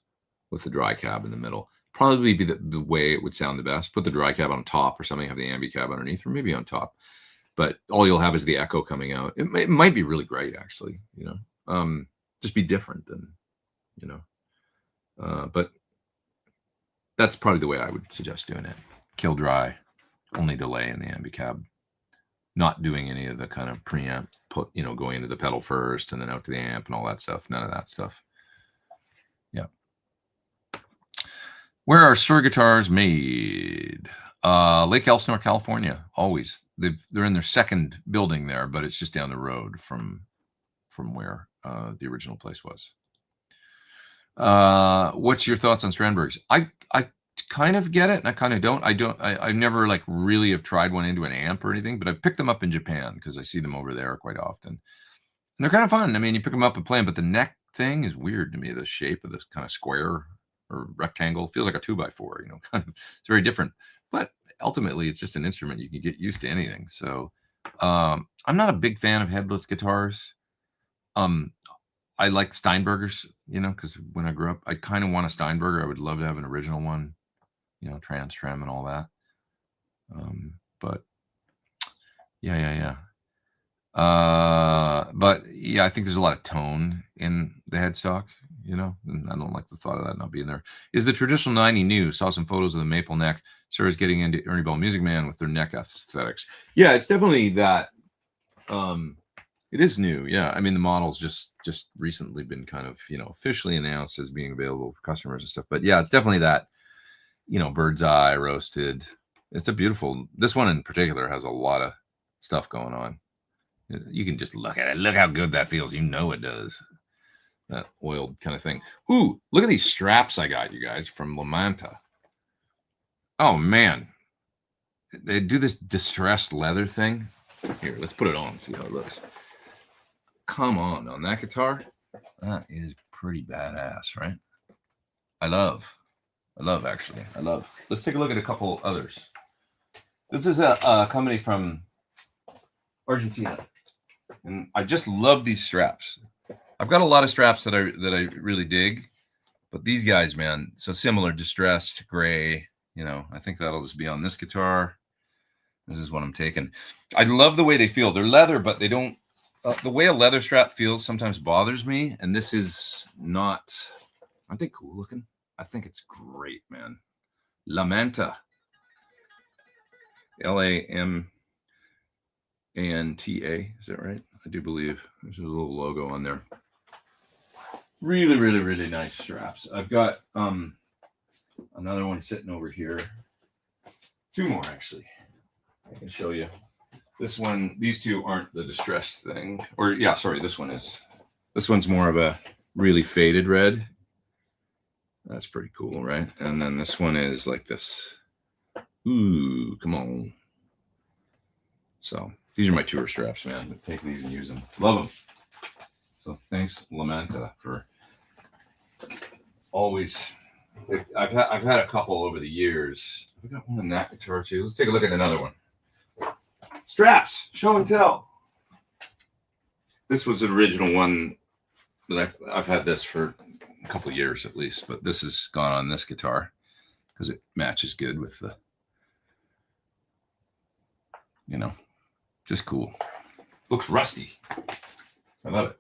with the dry cab in the middle. Probably be the way it would sound the best. Put the dry cab on top or something, have the Ambicab underneath, or maybe on top. But all you'll have is the echo coming out. It might be really great, actually, you know. Just be different than, you know. But that's probably the way I would suggest doing it. Kill dry, only delay in the Ambicab. Not doing any of the kind of preamp, you know, going into the pedal first and then out to the amp and all that stuff. None of that stuff. Yeah. Where are Suhr guitars made? Lake Elsinore, California. Always. They're in their second building there, but it's just down the road from where the original place was. What's your thoughts on Strandbergs? I kind of get it and I kind of don't. I never like really have tried one into an amp or anything, but I picked them up in Japan because I see them over there quite often. And they're kind of fun. I mean, you pick them up and play them, but the neck thing is weird to me. The shape of this kind of square or rectangle feels like a 2x4, you know, kind of, it's very different. But ultimately, it's just an instrument. You can get used to anything. So I'm not a big fan of headless guitars. I like Steinbergers, you know, because when I grew up, I kind of want a Steinberger. I would love to have an original one, you know, trans trem and all that. But yeah. But yeah, I think there's a lot of tone in the headstock, you know, and I don't like the thought of that not being there. Is the traditional 90 new? Saw some photos of the maple neck. Sarah's getting into Ernie Ball Music Man with their neck aesthetics. Yeah, it's definitely that. It is new. Yeah. I mean, the model's just recently been kind of, you know, officially announced as being available for customers and stuff. But yeah, it's definitely that, you know, bird's eye roasted. It's a beautiful, this one in particular has a lot of stuff going on. You can just look at it. Look how good that feels. You know it does. That oiled kind of thing. Ooh, look at these straps I got, you guys, from Lamanta. Oh, man. They do this distressed leather thing. Here, let's put it on and see how it looks. Come on that guitar. That is pretty badass, right? I love, actually. I love. Let's take a look at a couple others. This is a company from Argentina. And I just love these straps. I've got a lot of straps that I really dig, but these guys, man, so similar, distressed, gray, you know, I think that'll just be on this guitar. This is what I'm taking. I love the way they feel. They're leather, but they don't, the way a leather strap feels sometimes bothers me. And this is not, aren't they cool looking? I think it's great, man. Lamanta. Lamanta. Is that right? I do believe there's a little logo on there. Really nice straps. I've got another one sitting over here. Two more, actually. I can show you. This one, these two aren't the distressed thing. Or, yeah, sorry, this one is. This one's more of a really faded red. That's pretty cool, right? And then this one is like this. Ooh, come on. So these are my tour straps, man. Take these and use them. Love them. So thanks, Lamanta, for always. I've had a couple over the years. I got one in that guitar too. Let's take a look at another one. Straps, show and tell. This was the original one that I've had this for a couple of years at least, but this has gone on this guitar because it matches good with the, you know, just cool. Looks rusty. I love it.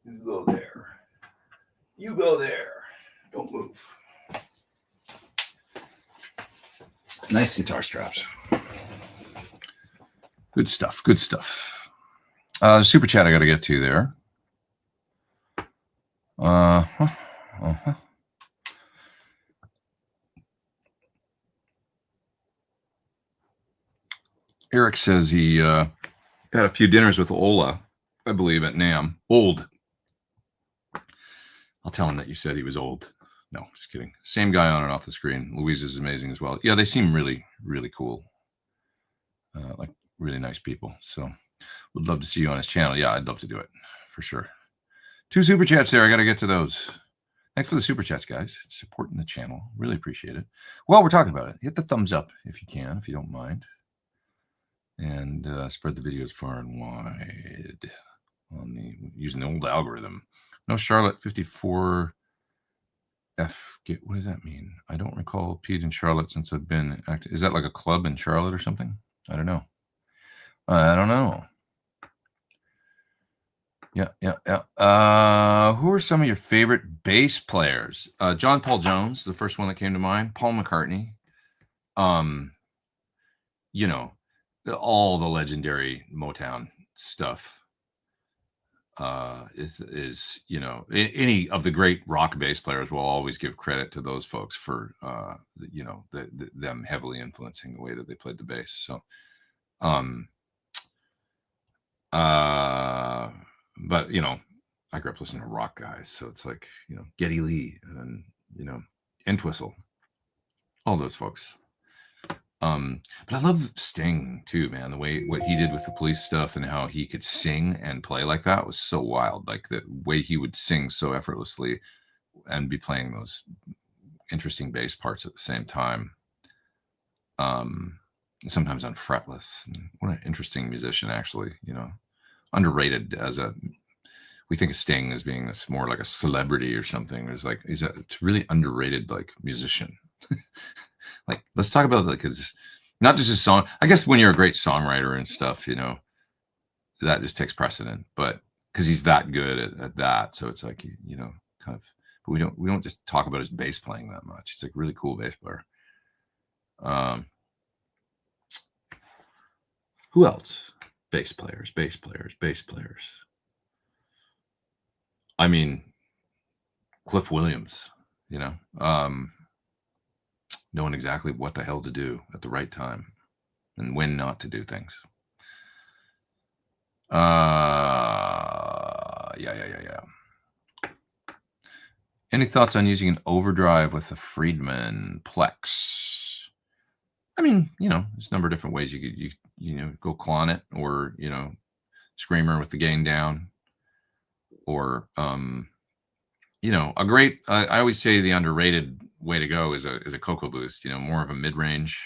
You go there. You go there. Don't move. Nice guitar straps. Good stuff. Good stuff. Super chat I got to get to there. Eric says he had a few dinners with Ola, I believe, at NAMM. Old. I'll tell him that you said he was old. No, just kidding. Same guy on and off the screen. Louise is amazing as well. Yeah, they seem really cool. Like really nice people. So would love to see you on his channel. Yeah, I'd love to do it for sure. 2 super chats there. I got to get to those. Thanks for the super chats, guys. Supporting the channel. Really appreciate it. While we're talking about it, hit the thumbs up if you can, if you don't mind. And spread the videos far and wide on using the old algorithm. No Charlotte 54 F. What does that mean? I don't recall Pete and Charlotte since I've been active. Is that like a club in Charlotte or something? I don't know. Yeah. Who are some of your favorite bass players? John Paul Jones, the first one that came to mind. Paul McCartney. You know, all the legendary Motown stuff. Is you know, any of the great rock bass players will always give credit to those folks for you know, them heavily influencing the way that they played the bass. So but you know, I grew up listening to rock guys, so it's like, Geddy Lee and, Entwistle, all those folks. But I love Sting too, man. The way what he did with the Police stuff and how he could sing and play like that was so wild. Like the way he would sing so effortlessly and be playing those interesting bass parts at the same time. Sometimes on fretless. What an interesting musician, actually. Underrated we think of Sting as being this more like a celebrity or something. There's like he's a really underrated like musician. Like, let's talk about like his, not just his song. I guess when you're a great songwriter and stuff, that just takes precedent. But because he's that good at that, so it's like kind of. But we don't just talk about his bass playing that much. He's like a really cool bass player. Who else? Bass players. I mean, Cliff Williams. Knowing exactly what the hell to do at the right time and when not to do things. Yeah. Any thoughts on using an overdrive with the Friedman Plex? I mean, there's a number of different ways you could go clon it, or screamer with the gain down, or a great. I always say the underrated way to go is a Cocoa Boost. More of a mid range.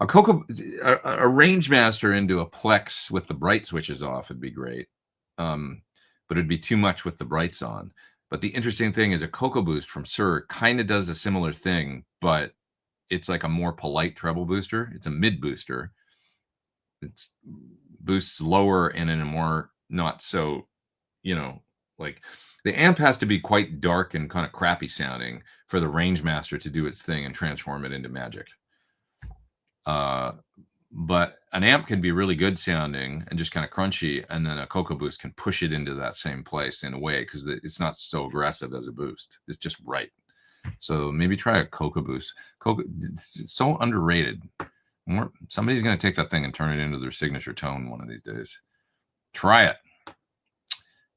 A range master into a Plex with the bright switches off would be great, but it'd be too much with the brights on. But the interesting thing is a Cocoa Boost from Sir kind of does a similar thing, but it's like a more polite treble booster. It's a mid booster. It boosts lower and in a more not so, like the amp has to be quite dark and kind of crappy sounding for the range master to do its thing and transform it into magic. But an amp can be really good sounding and just kind of crunchy, and then a Cocoa Boost can push it into that same place in a way because it's not so aggressive as a boost. It's just right. So maybe try a Cocoa Boost. It's so underrated. Somebody's going to take that thing and turn it into their signature tone one of these days. Try it.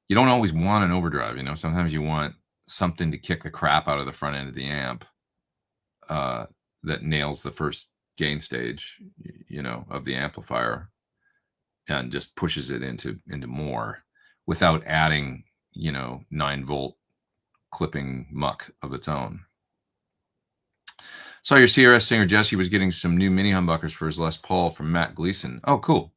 You don't always want an overdrive. Sometimes you want something to kick the crap out of the front end of the amp that nails the first gain stage, of the amplifier and just pushes it into more without adding, 9-volt clipping muck of its own. Saw your CRS singer Jesse was getting some new mini humbuckers for his Les Paul from Matt Gleason. Oh, cool.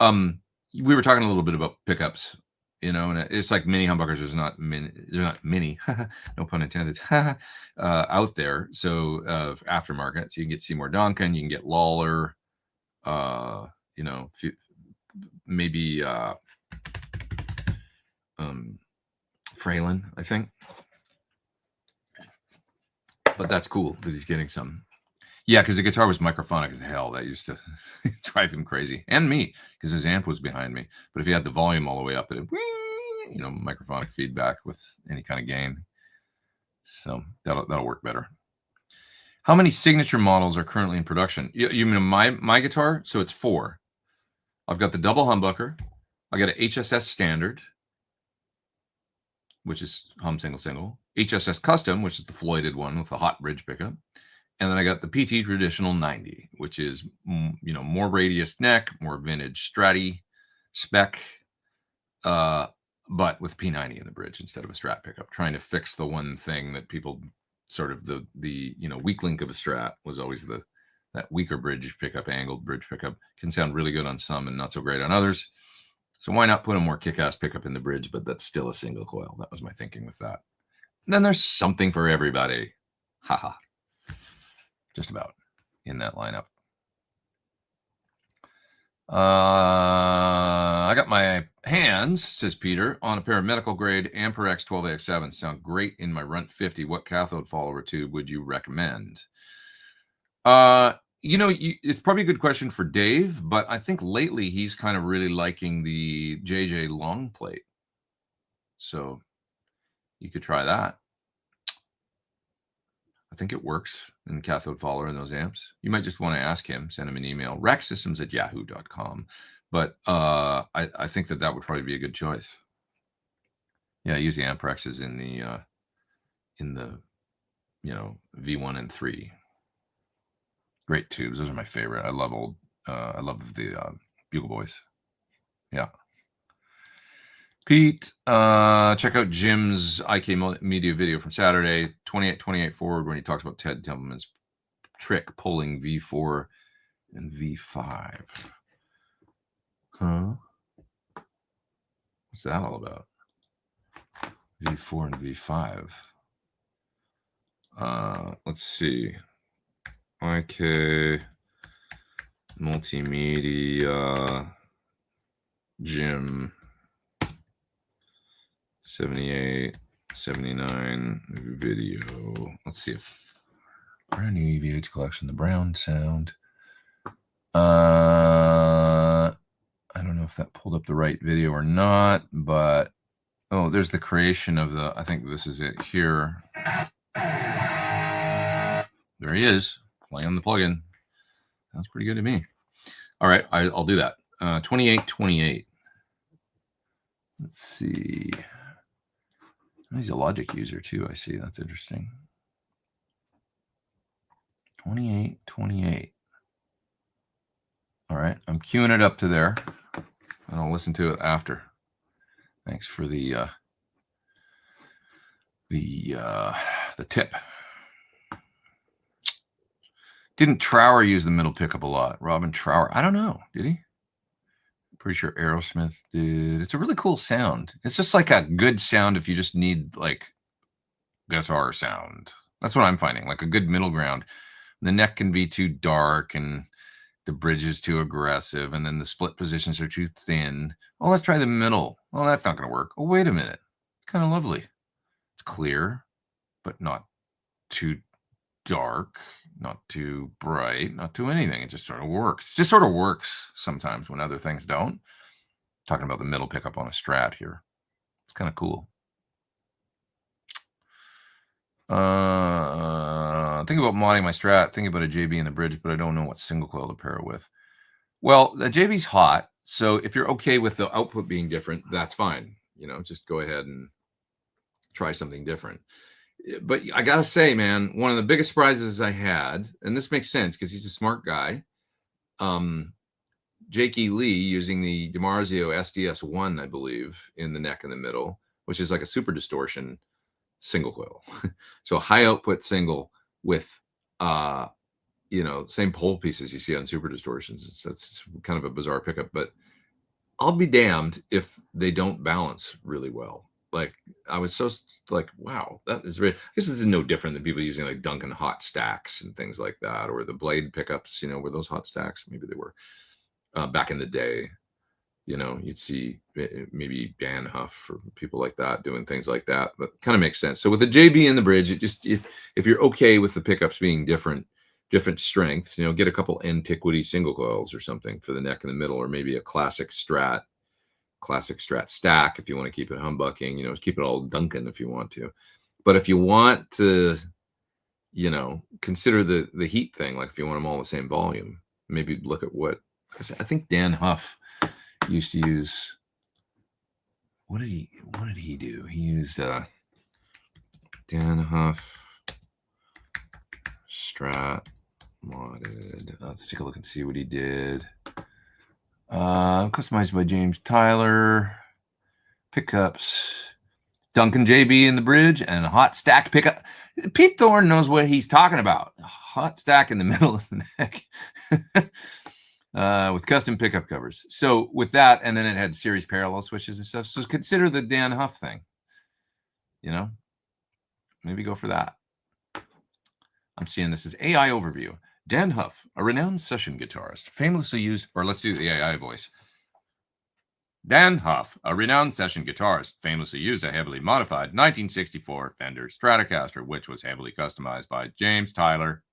We were talking a little bit about pickups, and it's like mini humbuckers is not mini. They're not mini, no pun intended, out there. So aftermarket, so you can get Seymour Duncan, you can get Lawler, maybe Fralin, I think. But that's cool that he's getting some. Yeah, because the guitar was microphonic as hell. That used to drive him crazy, and me, because his amp was behind me. But if you had the volume all the way up, it microphonic feedback with any kind of gain. So that'll work better. How many signature models are currently in production? You mean my guitar? So it's 4. I've got the double humbucker. I got an HSS standard, which is hum single. HSS custom, which is the Floyded one with the hot bridge pickup. And then I got the PT traditional 90, which is, more radius neck, more vintage Stratty spec, but with P90 in the bridge instead of a Strat pickup, trying to fix the one thing that people sort of the weak link of a Strat was always that weaker bridge pickup, angled bridge pickup can sound really good on some and not so great on others. So why not put a more kick-ass pickup in the bridge, but that's still a single coil. That was my thinking with that. And then there's something for everybody. Haha. Just about in that lineup. I got my hands, says Peter, on a pair of medical grade Amperex 12AX7. Sound great in my Runt 50. What cathode follower tube would you recommend? It's probably a good question for Dave, but I think lately he's kind of really liking the JJ long plate. So you could try that. I think it works in the cathode follower in those amps. You might just want to ask him, send him an email, racksystems@yahoo.com. But I think that would probably be a good choice. Yeah, I use the Amprexes in the V1 and 3. Great tubes. Those are my favorite. I love the Bugle Boys. Yeah. Pete, check out Jim's IK Media video from Saturday, 28 forward, when he talks about Ted Templeman's trick pulling V4 and V5. Huh? What's that all about? V4 and V5. Let's see. IK Multimedia Jim 78, 79 video. Let's see if brand new EVH collection, the Brown Sound. I don't know if that pulled up the right video or not, but oh, there's the creation of the, I think this is it here. There he is, playing the plugin. Sounds pretty good to me. All right, I'll do that. 2828. Let's see. He's a Logic user too, I see. That's interesting. 2828. All right, I'm queuing it up to there, and I'll listen to it after. Thanks for the tip. Didn't Trower use the middle pickup a lot? Robin Trower. I don't know. Did he? Pretty sure Aerosmith did. It's a really cool sound. It's just like a good sound if you just need like guitar sound. That's what I'm finding. Like a good middle ground. The neck can be too dark and the bridge is too aggressive, and then the split positions are too thin. Oh, let's try the middle. Oh, that's not going to work. Oh, wait a minute. It's kind of lovely. It's clear, but not too dark, not too bright, not too anything. It just sort of works. It just sort of works sometimes when other things don't. Talking about the middle pickup on a Strat here. It's kind of cool. Think about modding my Strat. Think about a JB in the bridge, but I don't know what single coil to pair it with. Well, the JB's hot, so if you're okay with the output being different, that's fine. You know, just go ahead and try something different. But I gotta say, man, one of the biggest surprises I had, and this makes sense because he's a smart guy. Jake E. Lee using the DiMarzio SDS1, I believe, in the neck in the middle, which is like a super distortion single coil. So a high output single with same pole pieces you see on super distortions. That's kind of a bizarre pickup, but I'll be damned if they don't balance really well. Like I was so like, wow, that is really, I guess this is no different than people using like Duncan hot stacks and things like that, or the Blade pickups, were those hot stacks? Maybe they were back in the day. You'd see maybe Dan Huff or people like that doing things like that, but kind of makes sense. So with the JB in the bridge, it just, if you're okay with the pickups being different strengths, get a couple Antiquity single coils or something for the neck in the middle, or maybe a classic Strat stack if you want to keep it humbucking, keep it all Duncan if you want to. But if you want to, consider the heat thing, like if you want them all the same volume, maybe look at what, I think Dan Huff used to use, what did he do? He used Dan Huff Strat modded. Let's take a look and see what he did. Customized by James Tyler. Pickups. Duncan JB in the bridge and a hot stacked pickup. Pete Thorn knows what he's talking about. A hot stack in the middle of the neck. With custom pickup covers. So with that, and then it had series parallel switches and stuff. So consider the Dan Huff thing. Maybe go for that. I'm seeing this as AI overview. Dan Huff, a renowned session guitarist, famously used, or let's do the AI voice. Dan Huff, a renowned session guitarist, famously used a heavily modified 1964 Fender Stratocaster, which was heavily customized by James Tyler.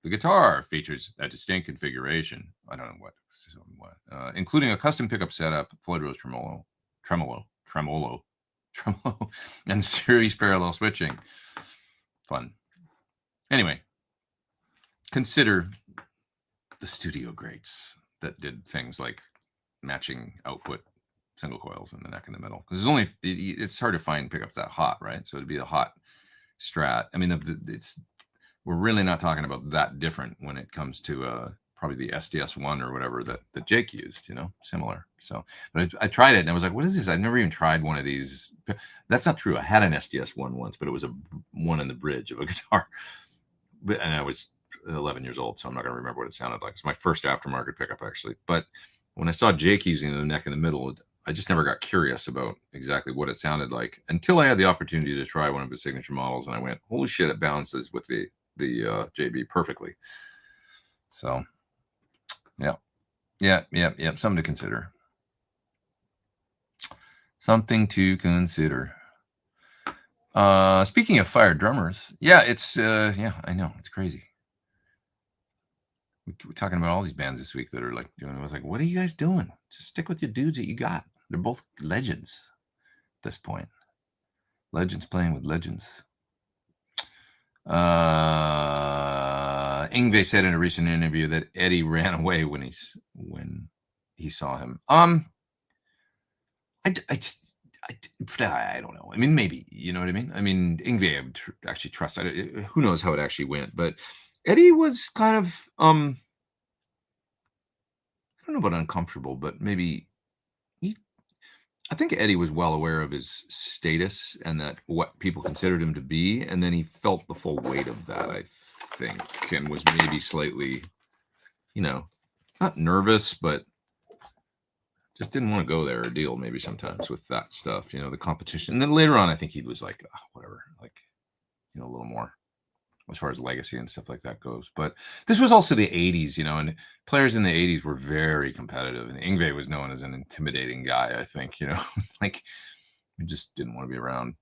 The guitar features a distinct configuration. I don't know what, including a custom pickup setup, Floyd Rose tremolo, and series parallel switching. Fun. Anyway, consider the studio greats that did things like matching output single coils in the neck in the middle, because it's hard to find pickups that hot, right? So it'd be a hot Strat. I mean, we're really not talking about that different when it comes to probably the SDS1 or whatever that Jake used, similar. So, but I tried it and I was like, what is this? I've never even tried one of these. That's not true. I had an SDS1 once, but it was one in the bridge of a guitar. And I was 11 years old, so I'm not going to remember what it sounded like. It's my first aftermarket pickup, actually. But when I saw Jake using the neck in the middle, I just never got curious about exactly what it sounded like until I had the opportunity to try one of his signature models, and I went, holy shit, it balances with the JB perfectly. So yeah, something to consider. Speaking of fired drummers, it's I know, it's crazy. We're talking about all these bands this week that are like doing. I was like, what are you guys doing? Just stick with your dudes that you got. They're both legends at this point. Legends playing with legends. Yngwie said in a recent interview that Eddie ran away when he saw him. I don't know. I mean, maybe, you know what I mean? I mean, Yngwie I would actually trust. Who knows how it actually went? But Eddie was kind of, I don't know about uncomfortable, but maybe I think Eddie was well aware of his status and that what people considered him to be, and then he felt the full weight of that, I think, and was maybe slightly, not nervous, but just didn't want to go there or deal maybe sometimes with that stuff, the competition. And then later on, I think he was like, whatever, like, a little more as far as legacy and stuff like that goes. But this was also the 80s, and players in the 80s were very competitive. And Yngwie was known as an intimidating guy, I think, like we just didn't want to be around,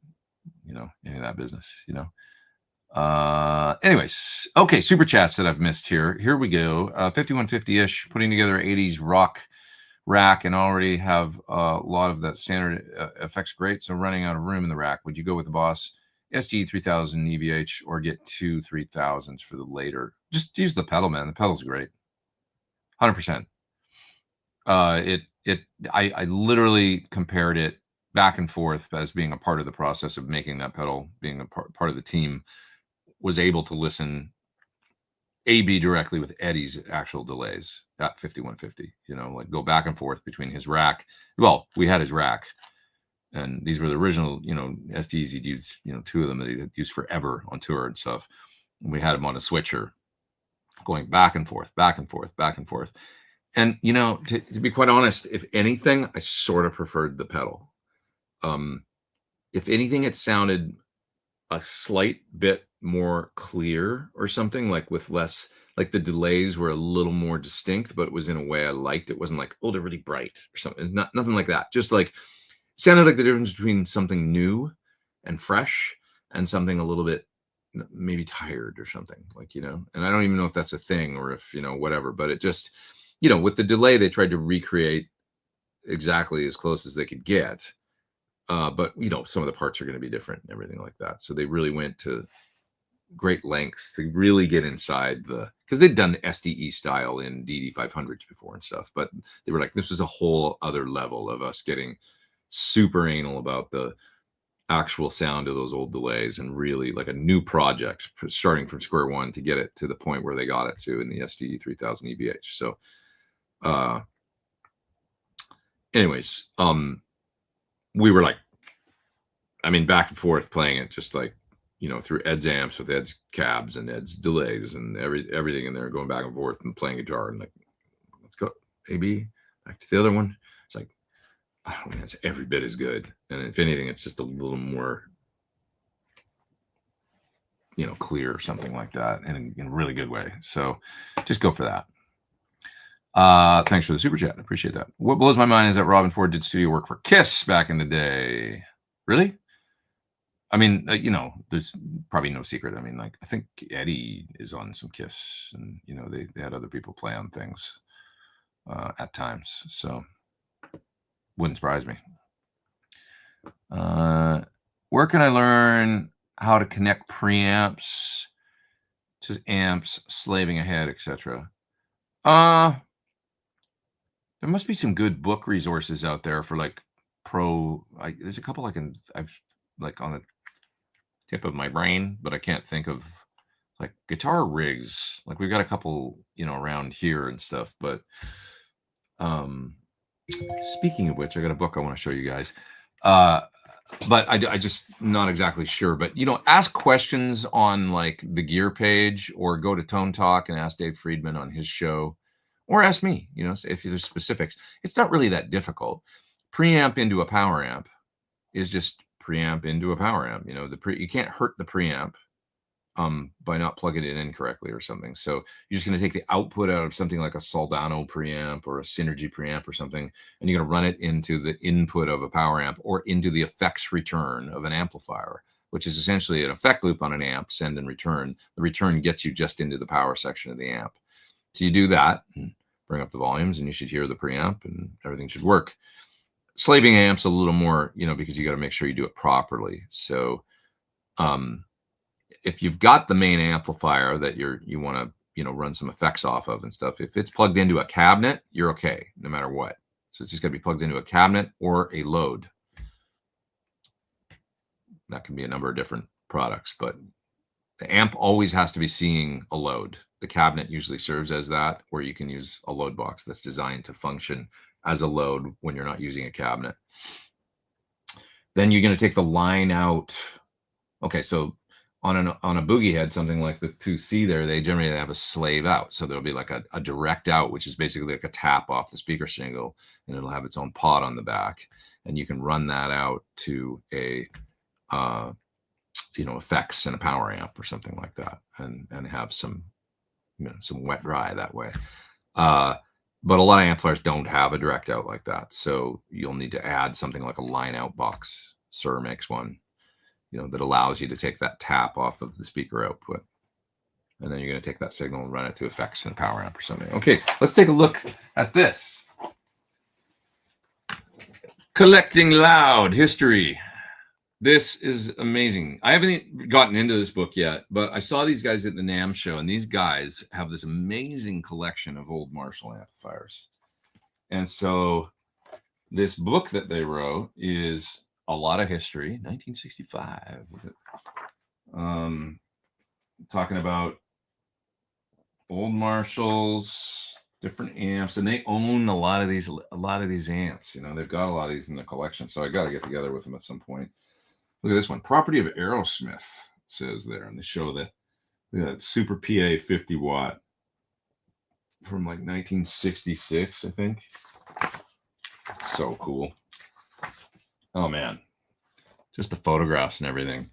any of that business, Anyways, okay, super chats that I've missed here. Here we go. 5150-ish, putting together 80s rock rack and already have a lot of that standard effects great. So running out of room in the rack, would you go with the Boss SG 3000 EVH or get 2 3000s for the later? Just use the pedal, man. The pedal's great. 100%. I literally compared it back and forth as being a part of the process of making that pedal, being a part of the team, was able to listen A/B directly with Eddie's actual delays at 5150, like go back and forth between his rack. Well, we had his rack, and these were the original, SDs he'd used, 2 of them that he'd used forever on tour and stuff. And we had him on a switcher going back and forth, back and forth, back and forth. And, to be quite honest, if anything, I sort of preferred the pedal. If anything, it sounded a slight bit more clear or something, like with less, like the delays were a little more distinct, but it was in a way I liked. It wasn't like, oh, they're really bright or something. Nothing like that. Just like sounded like the difference between something new and fresh and something a little bit maybe tired or something, like, and I don't even know if that's a thing or if, whatever, but it just, with the delay, they tried to recreate exactly as close as they could get. But, some of the parts are going to be different and everything like that. So they really went to great lengths to really get inside because they'd done SDE style in DD500s before and stuff, but they were like, this was a whole other level of us getting super anal about the actual sound of those old delays and really like a new project starting from square one to get it to the point where they got it to in the SDE 3000 EVH. So, anyways, we were like, back and forth playing it just like, through Ed's amps with Ed's cabs and Ed's delays and everything in there, going back and forth and playing guitar and like, let's go AB back to the other one. It's like, oh man, it's every bit as good. And if anything, it's just a little more, clear or something like that in a really good way. So just go for that. Thanks for the super chat. I appreciate that. What blows my mind is that Robin Ford did studio work for Kiss back in the day. Really? There's probably no secret. I think Eddie is on some Kiss, and they had other people play on things at times, so wouldn't surprise me. Where can I learn how to connect preamps to amps, slaving ahead, etc.? There must be some good book resources out there for like pro. There's a couple I've like on the tip of my brain, but I can't think of like guitar rigs. Like we've got a couple, around here and stuff. But speaking of which, I got a book I want to show you guys. But I just not exactly sure. But ask questions on like the gear page, or go to Tone Talk and ask Dave Friedman on his show, or ask me. If there's specifics. It's not really that difficult. Preamp into a power amp is just preamp into a power amp. You can't hurt the preamp by not plugging it in correctly or something. So you're just going to take the output out of something like a Soldano preamp or a Synergy preamp or something, and you're going to run it into the input of a power amp or into the effects return of an amplifier, which is essentially an effect loop on an amp, send and return. The return gets you just into the power section of the amp. So you do that and bring up the volumes, and you should hear the preamp and everything should work. Slaving amps a little more, because you got to make sure you do it properly. So if you've got the main amplifier that you want to run some effects off of and stuff, if it's plugged into a cabinet, you're okay no matter what. So it's just got to be plugged into a cabinet or a load. That can be a number of different products, but the amp always has to be seeing a load. The cabinet usually serves as that, or you can use a load box that's designed to function as a load when you're not using a cabinet. Then you're going to take the line out. Okay, so on a boogie head, something like the 2C there, they generally have a slave out. So there'll be like a direct out, which is basically like a tap off the speaker shingle, and it'll have its own pot on the back. And you can run that out to a, effects and a power amp or something like that, and have some wet dry that way. But a lot of amplifiers don't have a direct out like that. So you'll need to add something like a line out box. Sir makes one, that allows you to take that tap off of the speaker output. And then you're going to take that signal and run it to effects and a power amp or something. Okay, let's take a look at this. Collecting Loud History. This is amazing. I haven't gotten into this book yet, but I saw these guys at the NAMM show, and these guys have this amazing collection of old Marshall amplifiers. And so this book that they wrote is a lot of history, 1965. Talking about old Marshalls, different amps, and they own a lot of these amps. They've got a lot of these in their collection. So I got to get together with them at some point. Look at this one, property of Aerosmith, it says there, and they show that Super PA 50 watt from like 1966, I think. So cool. Oh man, just the photographs and everything.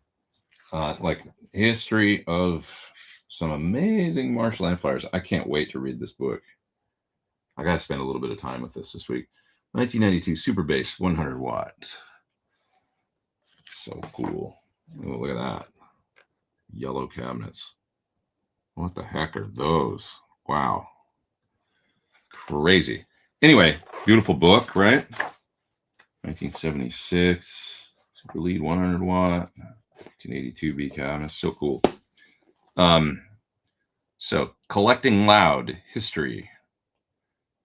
Like history of some amazing Marshall amplifiers. I can't wait to read this book. I got to spend a little bit of time with this week. 1992 Super Bass 100 watt. So cool. Oh, look at that. Yellow cabinets. What the heck are those? Wow. Crazy. Anyway, beautiful book, right? 1976. Super Lead 100 watt. 1982 B cabinets. So cool. So Collecting Loud History.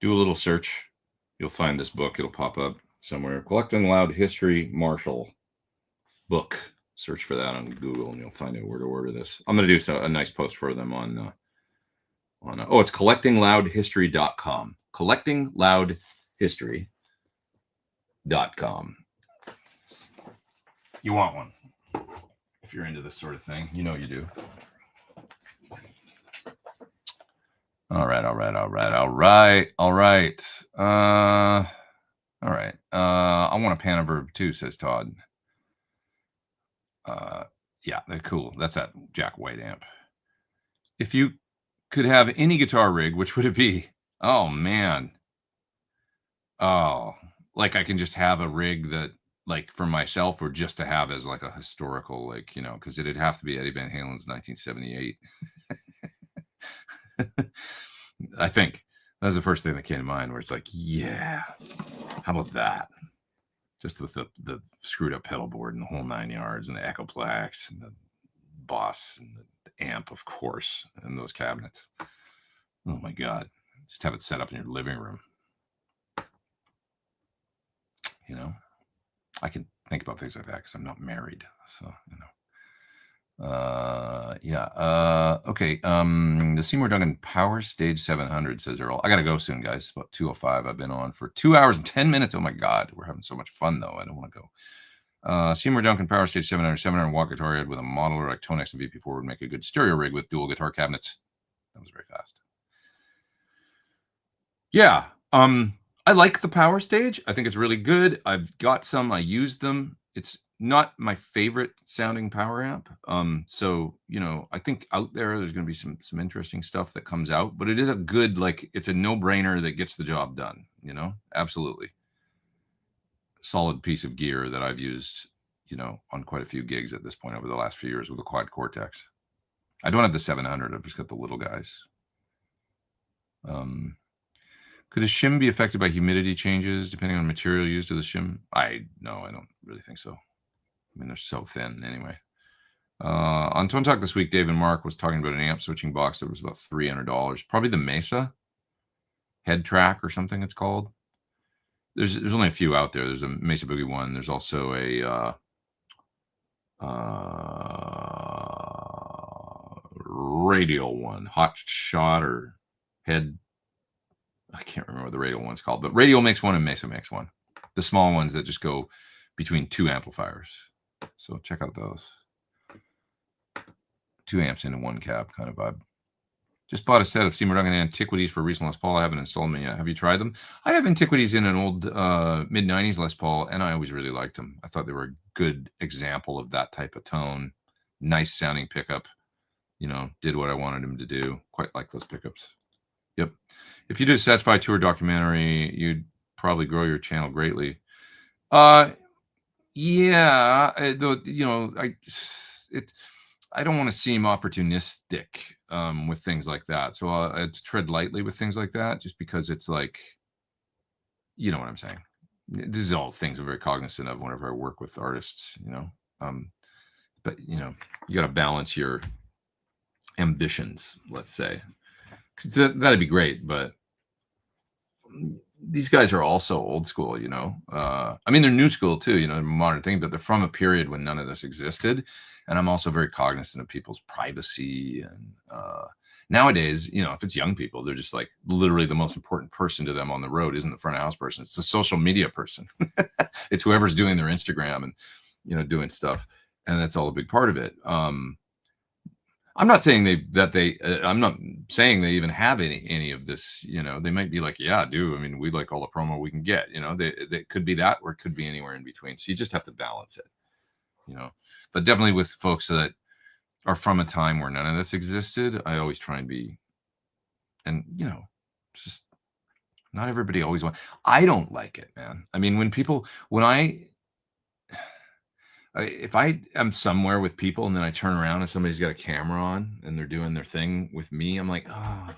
Do a little search. You'll find this book. It'll pop up somewhere. Collecting Loud History Marshall book. Search for that on Google, and you'll find out where to order this. I'm going to do a nice post for them on it's collectingloudhistory.com. Collectingloudhistory.com. You want one if you're into this sort of thing. You do. All right. I want a Panaverb too, says Todd. Yeah, they're cool. That's that Jack White amp. If you could have any guitar rig, which would it be? Oh man. Oh, like I can just have a rig that, like, for myself, or just to have as like a historical, like, because it'd have to be Eddie Van Halen's 1978. I think that was the first thing that came to mind, where it's like, yeah, how about that? Just with the screwed up pedal board and the whole 9 yards, and the Echoplex and the Boss and the amp, of course, and those cabinets. Oh my God. Just have it set up in your living room. I can think about things like that because I'm not married. So, you know. Okay. The Seymour Duncan Power Stage 700 says Earl. I gotta go soon, guys. About 2:05. I've been on for 2 hours and 10 minutes. Oh my God, we're having so much fun though. I don't want to go. Seymour Duncan Power Stage 700, 700 watt guitar head with a modeler like ToneX and VP4 would make a good stereo rig with dual guitar cabinets. That was very fast. Yeah. I like the Power Stage. I think it's really good. I've got some. I used them. It's not my favorite sounding power amp. So, you know, I think out there's going to be some interesting stuff that comes out, but it is a good, like, it's a no-brainer that gets the job done, you know? Absolutely. Solid piece of gear that I've used, you know, on quite a few gigs at this point over the last few years with the Quad Cortex. I don't have the 700. I've just got the little guys. Could a shim be affected by humidity changes depending on material used to the shim? No, I don't really think so. I mean, they're so thin anyway. On Tone Talk this week, Dave and Mark was talking about an amp switching box that was about $300. Probably the Mesa Head Track or something it's called. There's only a few out there. There's a Mesa Boogie one. There's also a radial one, Hot Shot or Head. I can't remember what the radial one's called, but Radial makes one and Mesa makes one. The small ones that just go between two amplifiers. So check out those. 2 amps into 1 cab kind of vibe. Just bought a set of Seymour Duncan Antiquities for a recent Les Paul. I haven't installed them yet. Have you tried them? I have Antiquities in an old mid-90s Les Paul, and I always really liked them. I thought they were a good example of that type of tone. Nice sounding pickup. You know, did what I wanted them to do. Quite like those pickups. Yep. If you did a Satisfy Tour documentary, you'd probably grow your channel greatly. Yeah, though, you know, I don't want to seem opportunistic with things like that. So I tread lightly with things like that just because it's like, you know what I'm saying? These are all things I'm very cognizant of whenever I work with artists, you know. But, you know, you got to balance your ambitions, let's say. That'd be great, but these guys are also old school, you know. I mean, they're new school too, you know, modern thing, but they're from a period when none of this existed. And I'm also very cognizant of people's privacy. And nowadays, you know, if it's young people, they're just like literally the most important person to them on the road isn't the front of house person. It's the social media person. It's whoever's doing their Instagram and, you know, doing stuff. And that's all a big part of it. I'm not saying I'm not saying they even have any of this, you know. They might be like, yeah, dude, I mean, we like all the promo we can get, you know. They could be that, or it could be anywhere in between. So you just have to balance it, you know. But definitely with folks that are from a time where none of this existed, I always try and be, and, you know, just not everybody always wants. I don't like it, man. I mean, if I am somewhere with people and then I turn around and somebody's got a camera on and they're doing their thing with me, I'm like, oh,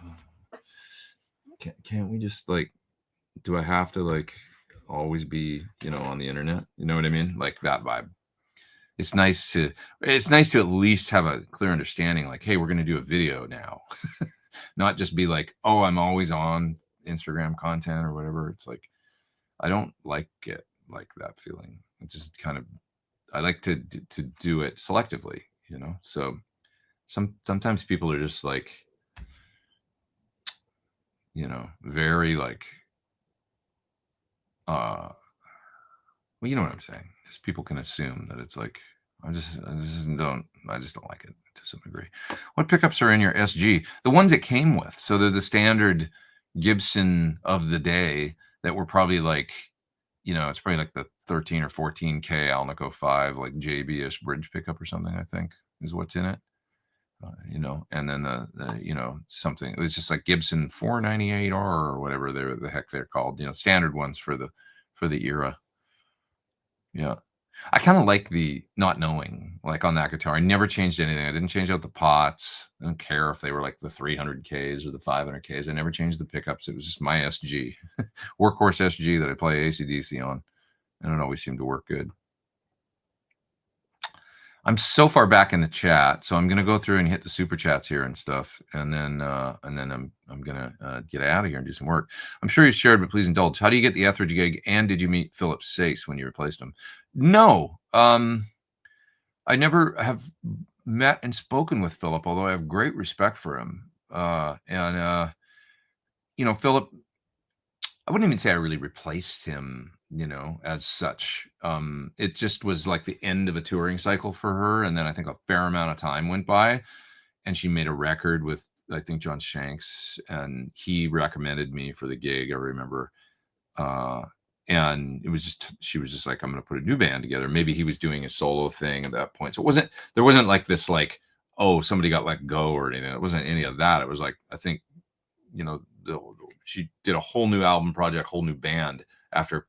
can't we just, like, do I have to, like, always be, you know, on the internet? You know what I mean? Like that vibe. It's nice to at least have a clear understanding, like, hey, we're going to do a video now. Not just be like, oh, I'm always on Instagram content or whatever. It's like, I don't like it, like that feeling. It just kind of, I like to do it selectively, you know. So sometimes people are just like, you know, very like, well, you know what I'm saying. Just people can assume that it's like, I just don't like it to some degree. What pickups are in your SG? The ones it came with. So they're the standard Gibson of the day that were probably like, you know, it's probably like the 13 or 14K Alnico 5, like JB-ish bridge pickup or something, I think is what's in it. You know, and then the you know, something, it was just like Gibson 498R or whatever the heck they're called, you know, standard ones for the era. Yeah. I kind of like the not knowing, like on that guitar. I never changed anything. I didn't change out the pots. I don't care if they were like the 300Ks or the 500Ks. I never changed the pickups. It was just my SG, workhorse SG that I play AC/DC on. And it always seemed to work good. I'm so far back in the chat, so I'm going to go through and hit the super chats here and stuff, and then I'm going to get out of here and do some work. I'm sure you shared, but please indulge. How do you get the Ethridge gig, and did you meet Philip Sace when you replaced him? No, I never have met and spoken with Philip, although I have great respect for him. Philip, I wouldn't even say I really replaced him, as such. It just was like the end of a touring cycle for her, and then I think a fair amount of time went by, and she made a record with, I think, John Shanks, and he recommended me for the gig. I remember. And she was just like, I'm going to put a new band together. Maybe he was doing a solo thing at that point. So there wasn't like this, like, oh, somebody got let go or anything. It wasn't any of that. It was like, I think, she did a whole new album project, whole new band after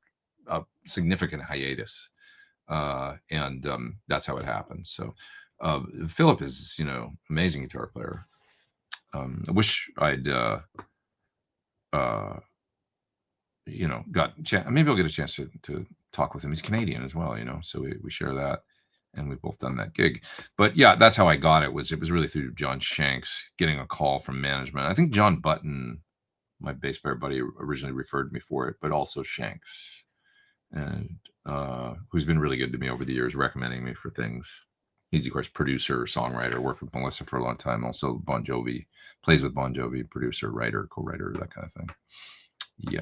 a significant hiatus. And that's how it happened. So Philip is, amazing guitar player. I wish I'd, maybe I'll get a chance to talk with him. He's Canadian as well, so we share that, and we've both done that gig. But yeah, that's how I got it. It was really through John Shanks getting a call from management. I think John Button, my bass player buddy, originally referred me for it, but also Shanks, and who's been really good to me over the years, recommending me for things. He's, of course, producer, songwriter, worked with Melissa for a long time. Also Bon Jovi, plays with Bon Jovi, producer, writer, co-writer, that kind of thing. Yeah.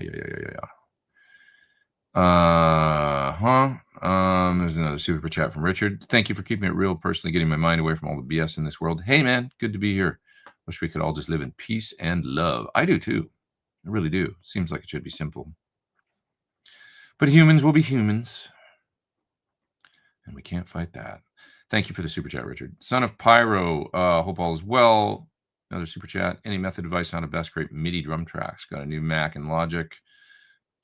There's another super chat from Richard. Thank you for keeping it real, personally getting my mind away from all the BS in this world. Hey, man, good to be here. Wish we could all just live in peace and love. I do, too. I really do. Seems like it should be simple. But humans will be humans, and we can't fight that. Thank you for the super chat, Richard. Son of Pyro, hope all is well. Another super chat. Any method advice on how to best create MIDI drum tracks? Got a new Mac and Logic.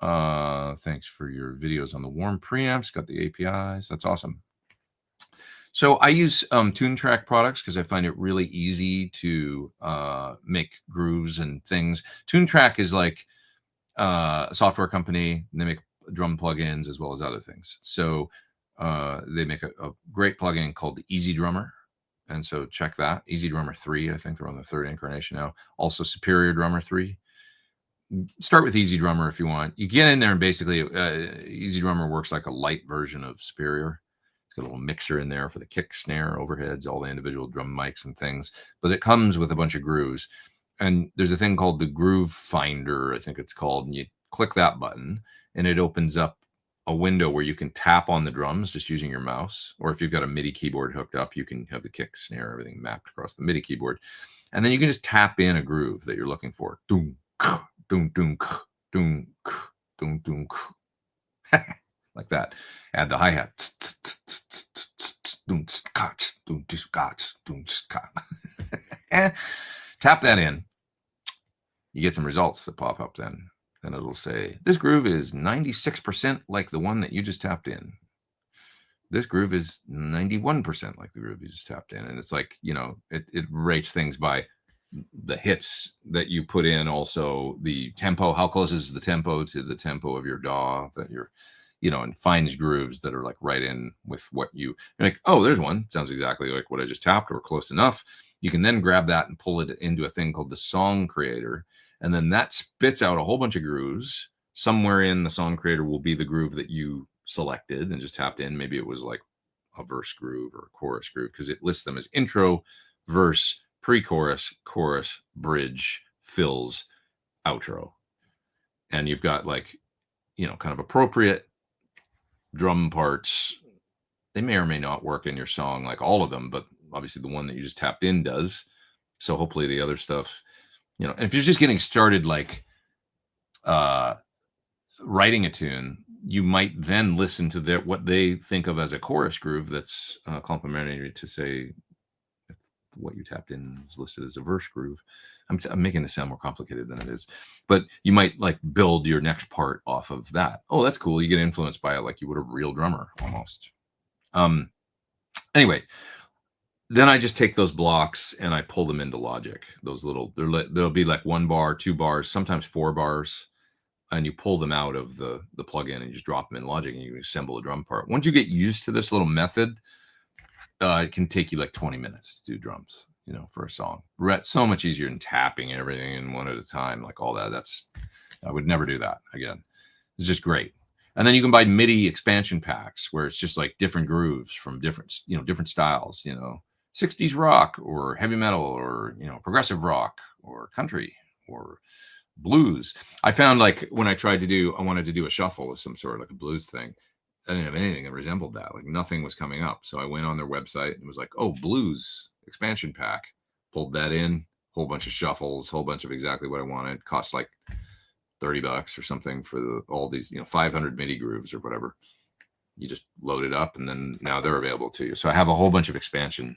Thanks for your videos on the warm preamps. Got the APIs. That's awesome. So I use TuneTrack products because I find it really easy to make grooves and things. TuneTrack is like a software company, and they make drum plugins as well as other things. So they make a great plugin called the Easy Drummer. And so check that. Easy Drummer 3, I think they're on the 3rd incarnation now. Also Superior Drummer 3. Start with Easy Drummer if you want. You get in there and basically Easy Drummer works like a light version of Superior. It's got a little mixer in there for the kick, snare, overheads, all the individual drum mics and things. But it comes with a bunch of grooves. And there's a thing called the Groove Finder, I think it's called. And you click that button and it opens up a window where you can tap on the drums just using your mouse. Or if you've got a MIDI keyboard hooked up, you can have the kick, snare, everything mapped across the MIDI keyboard. And then you can just tap in a groove that you're looking for. Doom, doom, doom, doom, doom, doom, like that. Add the hi-hat. Tap that in. You get some results that pop up then. Then it'll say, this groove is 96% like the one that you just tapped in. This groove is 91% like the groove you just tapped in. And it's like, it rates things by the hits that you put in, also the tempo, how close is the tempo to the tempo of your DAW that you're, and finds grooves that are like right in with what you're like, oh, there's one. Sounds exactly like what I just tapped or close enough. You can then grab that and pull it into a thing called the Song Creator. And then that spits out a whole bunch of grooves. Somewhere in the Song Creator will be the groove that you selected and just tapped in. Maybe it was like a verse groove or a chorus groove, because it lists them as intro, verse, pre-chorus, chorus, bridge, fills, outro. And you've got like, kind of appropriate drum parts. They may or may not work in your song, like all of them, but obviously the one that you just tapped in does. So hopefully the other stuff, and if you're just getting started, like writing a tune, you might then listen to what they think of as a chorus groove that's complementary to, say, if what you tapped in is listed as a verse groove. I'm making this sound more complicated than it is, but you might like build your next part off of that. Oh, that's cool. You get influenced by it like you would a real drummer almost. Anyway, then I just take those blocks and I pull them into Logic. Those there'll be like 1 bar, 2 bars, sometimes 4 bars, and you pull them out of the plugin and you just drop them in Logic and you assemble a drum part. Once you get used to this little method, it can take you like 20 minutes to do drums, for a song. So much easier than tapping and everything in one at a time, like all that. I would never do that again. It's just great. And then you can buy MIDI expansion packs where it's just like different grooves from different, different styles, 60s rock or heavy metal or, progressive rock or country or blues. I found like when I wanted to do a shuffle of some sort, like a blues thing. I didn't have anything that resembled that. Like nothing was coming up. So I went on their website and was like, oh, blues expansion pack. Pulled that in, whole bunch of shuffles, whole bunch of exactly what I wanted. Cost like $30 or something for all these, 500 MIDI grooves or whatever. You just load it up and then now they're available to you. So I have a whole bunch of expansion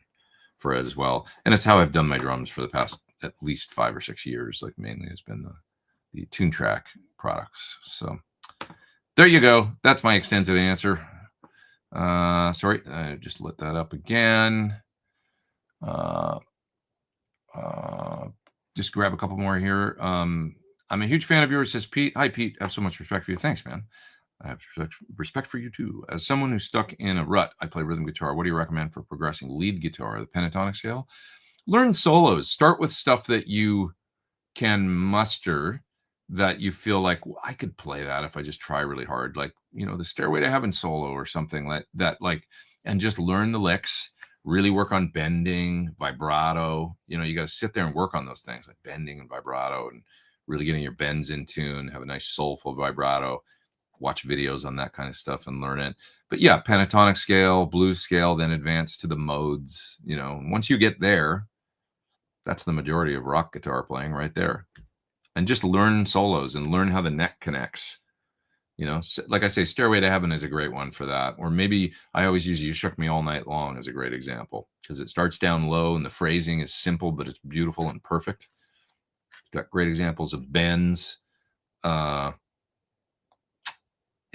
for it as well. And it's how I've done my drums for the past at least 5 or 6 years. Like mainly it's been the TuneTrack products. So there you go. That's my extensive answer. Sorry, I just lit that up again. Just grab a couple more here. I'm a huge fan of yours, says Pete. Hi, Pete. I have so much respect for you. Thanks, man. I have respect for you, too. As someone who's stuck in a rut, I play rhythm guitar. What do you recommend for progressing lead guitar, the pentatonic scale? Learn solos. Start with stuff that you can muster, that you feel like, well, I could play that if I just try really hard. Like, the Stairway to Heaven solo or something like that. And just learn the licks. Really work on bending, vibrato. You got to sit there and work on those things like bending and vibrato and really getting your bends in tune, have a nice soulful vibrato, watch videos on that kind of stuff and learn it. But yeah, pentatonic scale, blues scale, then advance to the modes. Once you get there, that's the majority of rock guitar playing right there. And just learn solos and learn how the neck connects. Like I say, Stairway to Heaven is a great one for that. Or maybe I always use You Shook Me All Night Long as a great example because it starts down low and the phrasing is simple, but it's beautiful and perfect. It's got great examples of bends. It's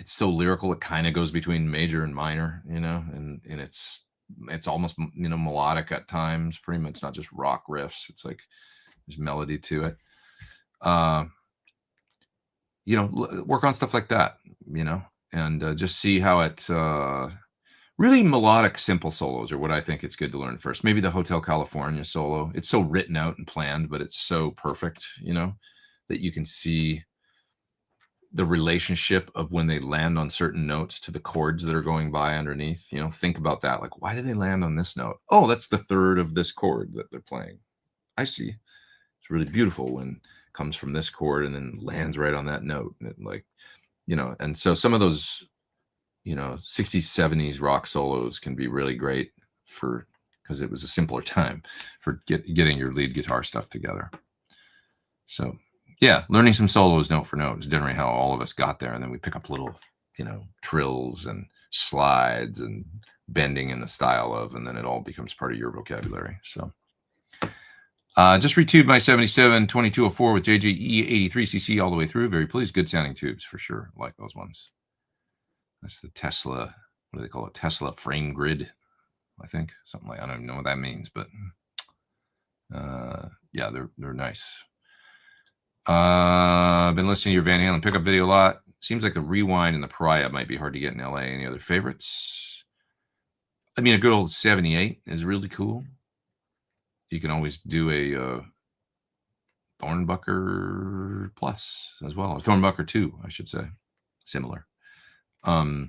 so lyrical. It kind of goes between major and minor, and it's almost, melodic at times. Pretty much not just rock riffs. It's like there's melody to it. Work on stuff like that, and just see how it really melodic, simple solos are what I think it's good to learn first. Maybe the Hotel California solo. It's so written out and planned, but it's so perfect, that you can see the relationship of when they land on certain notes to the chords that are going by underneath. Think about that. Like, why did they land on this note? Oh, that's the third of this chord that they're playing. I see. It's really beautiful when it comes from this chord and then lands right on that note. And and so some of those, 60s, 70s rock solos can be really great because it was a simpler time for getting your lead guitar stuff together. So yeah, learning some solos note for note is generally how all of us got there. And then we pick up little, trills and slides and bending in the style of, and then it all becomes part of your vocabulary. So just retuned my 77 2204 with JJE 83cc all the way through. Very pleased. Good sounding tubes for sure. Like those ones. That's the Tesla. What do they call it? Tesla frame grid, I think. Something like, I don't even know what that means, but yeah, they're nice. I've been listening to your Van Halen pickup video a lot. Seems like the Rewind and the Pariah might be hard to get in LA. Any other favorites? I mean, a good old 78 is really cool. You can always do a Thornbucker Plus as well. A Thornbucker 2, I should say. Similar. But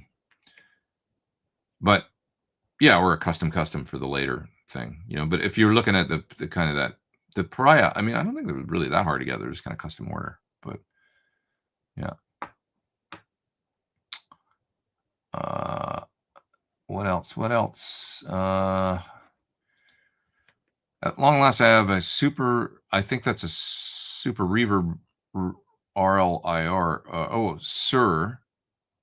yeah, or a custom for the later thing, but if you're looking at the kind of that, the Pariah, I mean, I don't think they're really that hard to get. They're just kind of custom order, but yeah. What else? At long last, I have a I think that's a super reverb RLIR. Sir,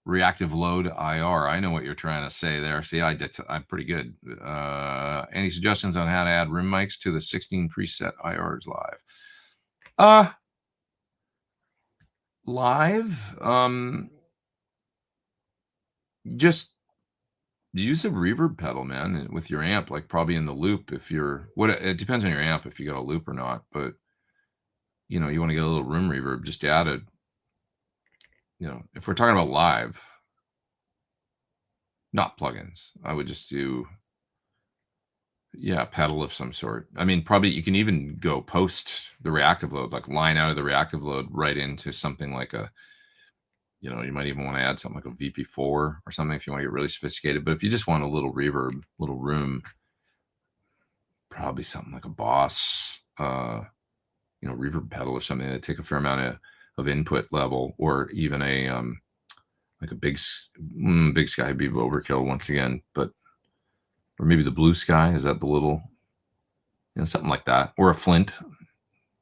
reactive load IR. I know what you're trying to say there. See, I'm pretty good. Any suggestions on how to add rim mics to the 16 preset IRs live? Just use a reverb pedal, man, with your amp, like probably in the loop. It depends on your amp if you got a loop or not, but you want to get a little room reverb, just add it. If we're talking about live, not plugins, I would just do, pedal of some sort. I mean, probably you can even go post the reactive load, like line out of the reactive load right into something like You know, you might even want to add something like a VP4 or something if you want to get really sophisticated. But if you just want a little reverb, little room, probably something like a Boss, reverb pedal or something that take a fair amount of input level, or even a like a big sky would be overkill once again, but or maybe the Blue Sky, is that the little, something like that, or a Flint.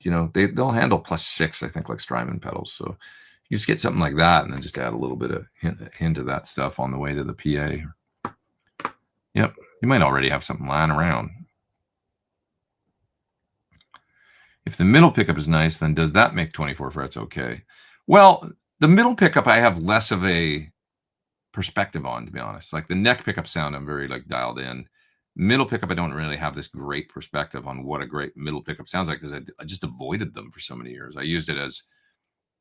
They'll handle +6, I think, like Strymon pedals. So you just get something like that, and then just add a little bit of hint of that stuff on the way to the PA. Yep, you might already have something lying around. If the middle pickup is nice, then does that make 24 frets okay? Well, the middle pickup I have less of a perspective on, to be honest. Like the neck pickup sound, I'm very like dialed in. Middle pickup, I don't really have this great perspective on what a great middle pickup sounds like, because I just avoided them for so many years. I used it as,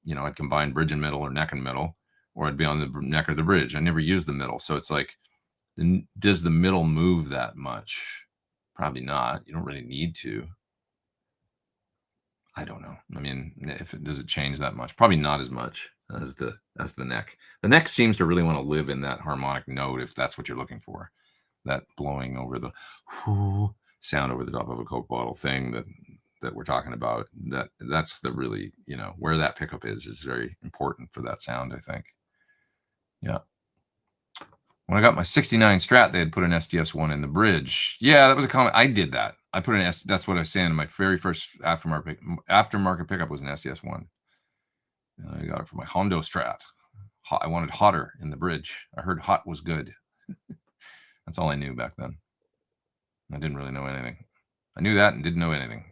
I'd combine bridge and middle or neck and middle, or I'd be on the neck or the bridge. I never used the middle. So it's like, does the middle move that much? Probably not. You don't really need to. I don't know. I mean, does it change that much? Probably not as much as the neck. The neck seems to really want to live in that harmonic note, if that's what you're looking for. That blowing over the sound over the top of a Coke bottle thing that we're talking about. That's the really, where that pickup is very important for that sound, I think. Yeah. When I got my 69 Strat, they had put an SDS1 in the bridge. Yeah, that was a comment. I did that. I put that's what I was saying. My very first aftermarket pickup was an SDS1. I got it for my Hondo Strat. I wanted hotter in the bridge. I heard hot was good. That's all I knew back then. I didn't really know anything. I knew that and didn't know anything.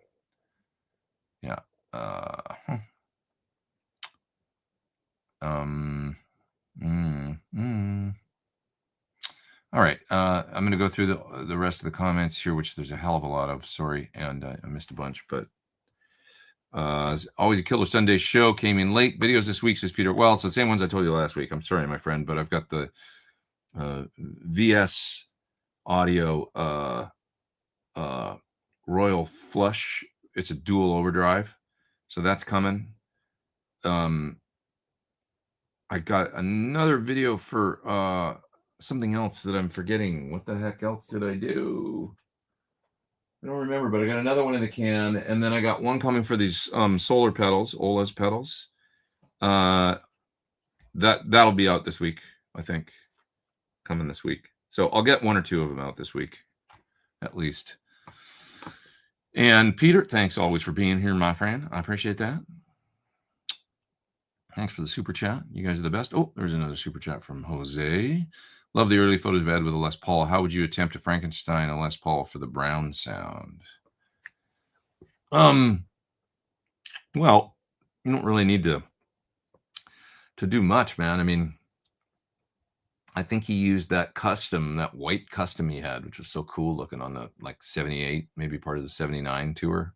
Yeah. All right. I'm going to go through the rest of the comments here, which there's a hell of a lot of. Sorry, and I missed a bunch, but always a killer Sunday show. Came in late. Videos this week, says Peter. Well, it's the same ones I told you last week. I'm sorry, my friend, but I've got the VS Audio Royal Flush. It's a dual overdrive, so that's coming. I got another video for something else that I'm forgetting. What the heck else did I do? I don't remember, but I got another one in the can, and then I got one coming for these solar pedals, Ola's pedals. That'll be out this week, I think. Coming this week. So I'll get one or two of them out this week, at least. And Peter, thanks always for being here, my friend. I appreciate that. Thanks for the super chat. You guys are the best. Oh, there's another super chat from Jose. Love the early photos of Ed with a Les Paul. How would you attempt to Frankenstein a Les Paul for the brown sound? Well, you don't really need to do much, man. I mean, I think he used that white custom he had, which was so cool looking on the 78, maybe part of the 79 tour.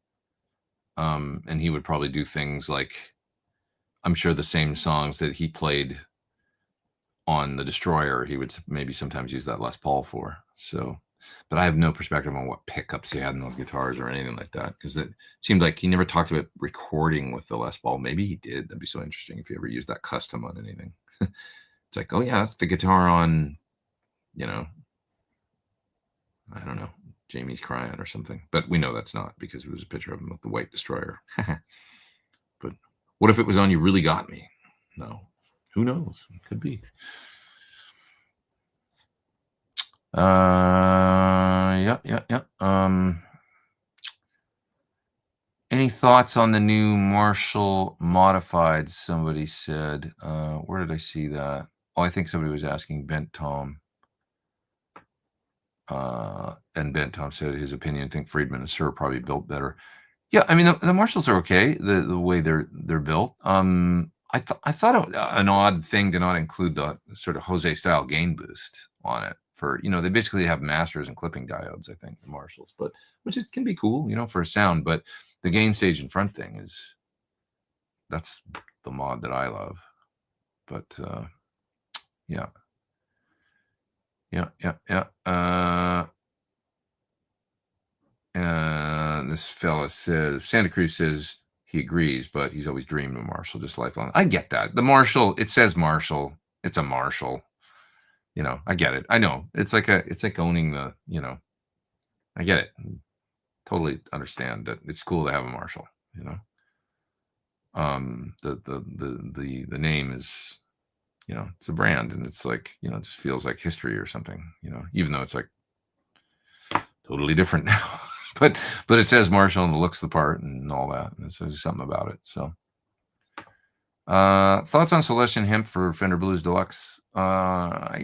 And he would probably do things like, I'm sure the same songs that he played on the Destroyer, he would maybe sometimes use that Les Paul for. So, but I have no perspective on what pickups he had in those guitars or anything like that, because it seemed like he never talked about recording with the Les Paul. Maybe he did. That'd be so interesting if he ever used that custom on anything. It's like, oh yeah, that's the guitar on, I don't know, Jamie's Crying or something. But we know that's not, because it was a picture of him with the white Destroyer. But what if it was on You Really Got Me? No. Who knows? It could be. Yeah. Any thoughts on the new Marshall Modified? Somebody said. Where did I see that? Oh, I think somebody was asking Bent Tom. And Bent Tom said his opinion. I think Friedman and Sir probably built better. Yeah, I mean the Marshalls are okay. The way they're built. I thought an odd thing to not include the sort of Jose style gain boost on it. For they basically have masters and clipping diodes, I think, the Marshalls, but which can be cool, for a sound. But the gain stage in front thing that's the mod that I love. But yeah. This fella says, Santa Cruz says, he agrees, but he's always dreamed of a Marshall, just lifelong. I get that. The Marshall, it says Marshall. It's a Marshall. You know, I get it. I know. It's like owning the, you know, I get it. Totally understand that it's cool to have a Marshall, you know. The name is, you know, it's a brand, and it's like, you know, it just feels like history or something, you know, even though it's like totally different now. but it says Marshall and it looks the part and all that, and it says something about it. So thoughts on Celestion Hemp for Fender Blues Deluxe? I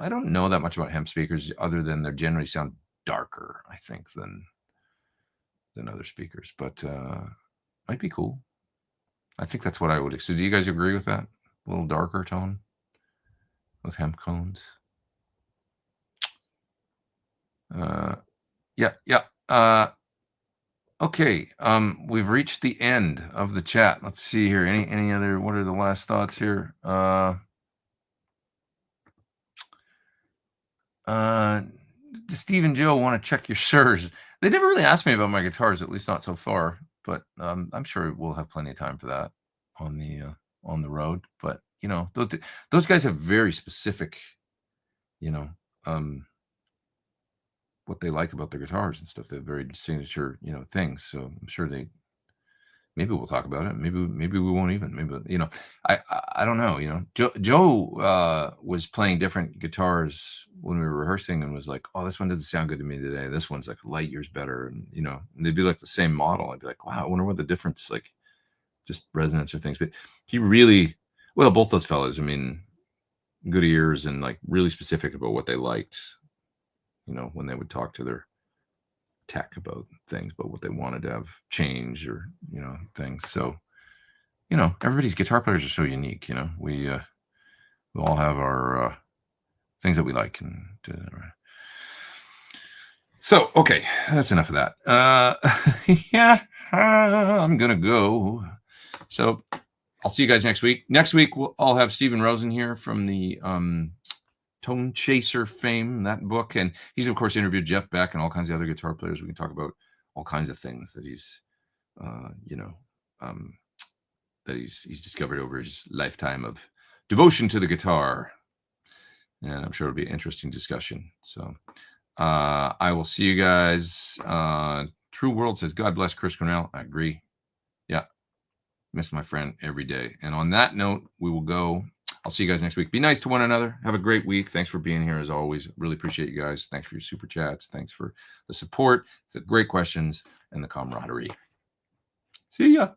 don't know that much about hemp speakers other than they generally sound darker, I think, than other speakers, but might be cool. I think that's what I would. So do you guys agree with that? A little darker tone with hemp cones? Yeah. Okay. We've reached the end of the chat. Let's see here. Any other? What are the last thoughts here? Steve and Joe want to check your Sures. They never really asked me about my guitars, at least not so far. But I'm sure we'll have plenty of time for that on the road. But you know, those guys have very specific, you know, what they like about their guitars and stuff. They're very signature, you know, things. So I'm sure maybe we'll talk about it. Maybe we won't even. Maybe, you know, I don't know. You know, Joe was playing different guitars when we were rehearsing and was like, "Oh, this one doesn't sound good to me today. This one's like light years better." And you know, and they'd be like the same model. I'd be like, "Wow, I wonder what the difference, like, just resonance or things." But he really, well, both those fellas. I mean, good ears and like really specific about what they liked. You know, when they would talk to their tech about things, but what they wanted to have change or, you know, things. So, you know, everybody's guitar players are so unique. You know, we all have our things that we like. And so, okay, that's enough of that. Yeah, I'm gonna go. So I'll see you guys next week. Next week I'll have Stephen Rosen here from the Tone Chaser fame, that book. And he's, of course, interviewed Jeff Beck and all kinds of other guitar players. We can talk about all kinds of things that he's, you know, that he's discovered over his lifetime of devotion to the guitar. And I'm sure it'll be an interesting discussion. So I will see you guys. True World says, God bless Chris Cornell. I agree. Yeah. Miss my friend every day. And on that note, we will go. I'll see you guys next week. Be nice to one another. Have a great week. Thanks for being here as always. Really appreciate you guys. Thanks for your super chats. Thanks for the support, the great questions, and the camaraderie. See ya.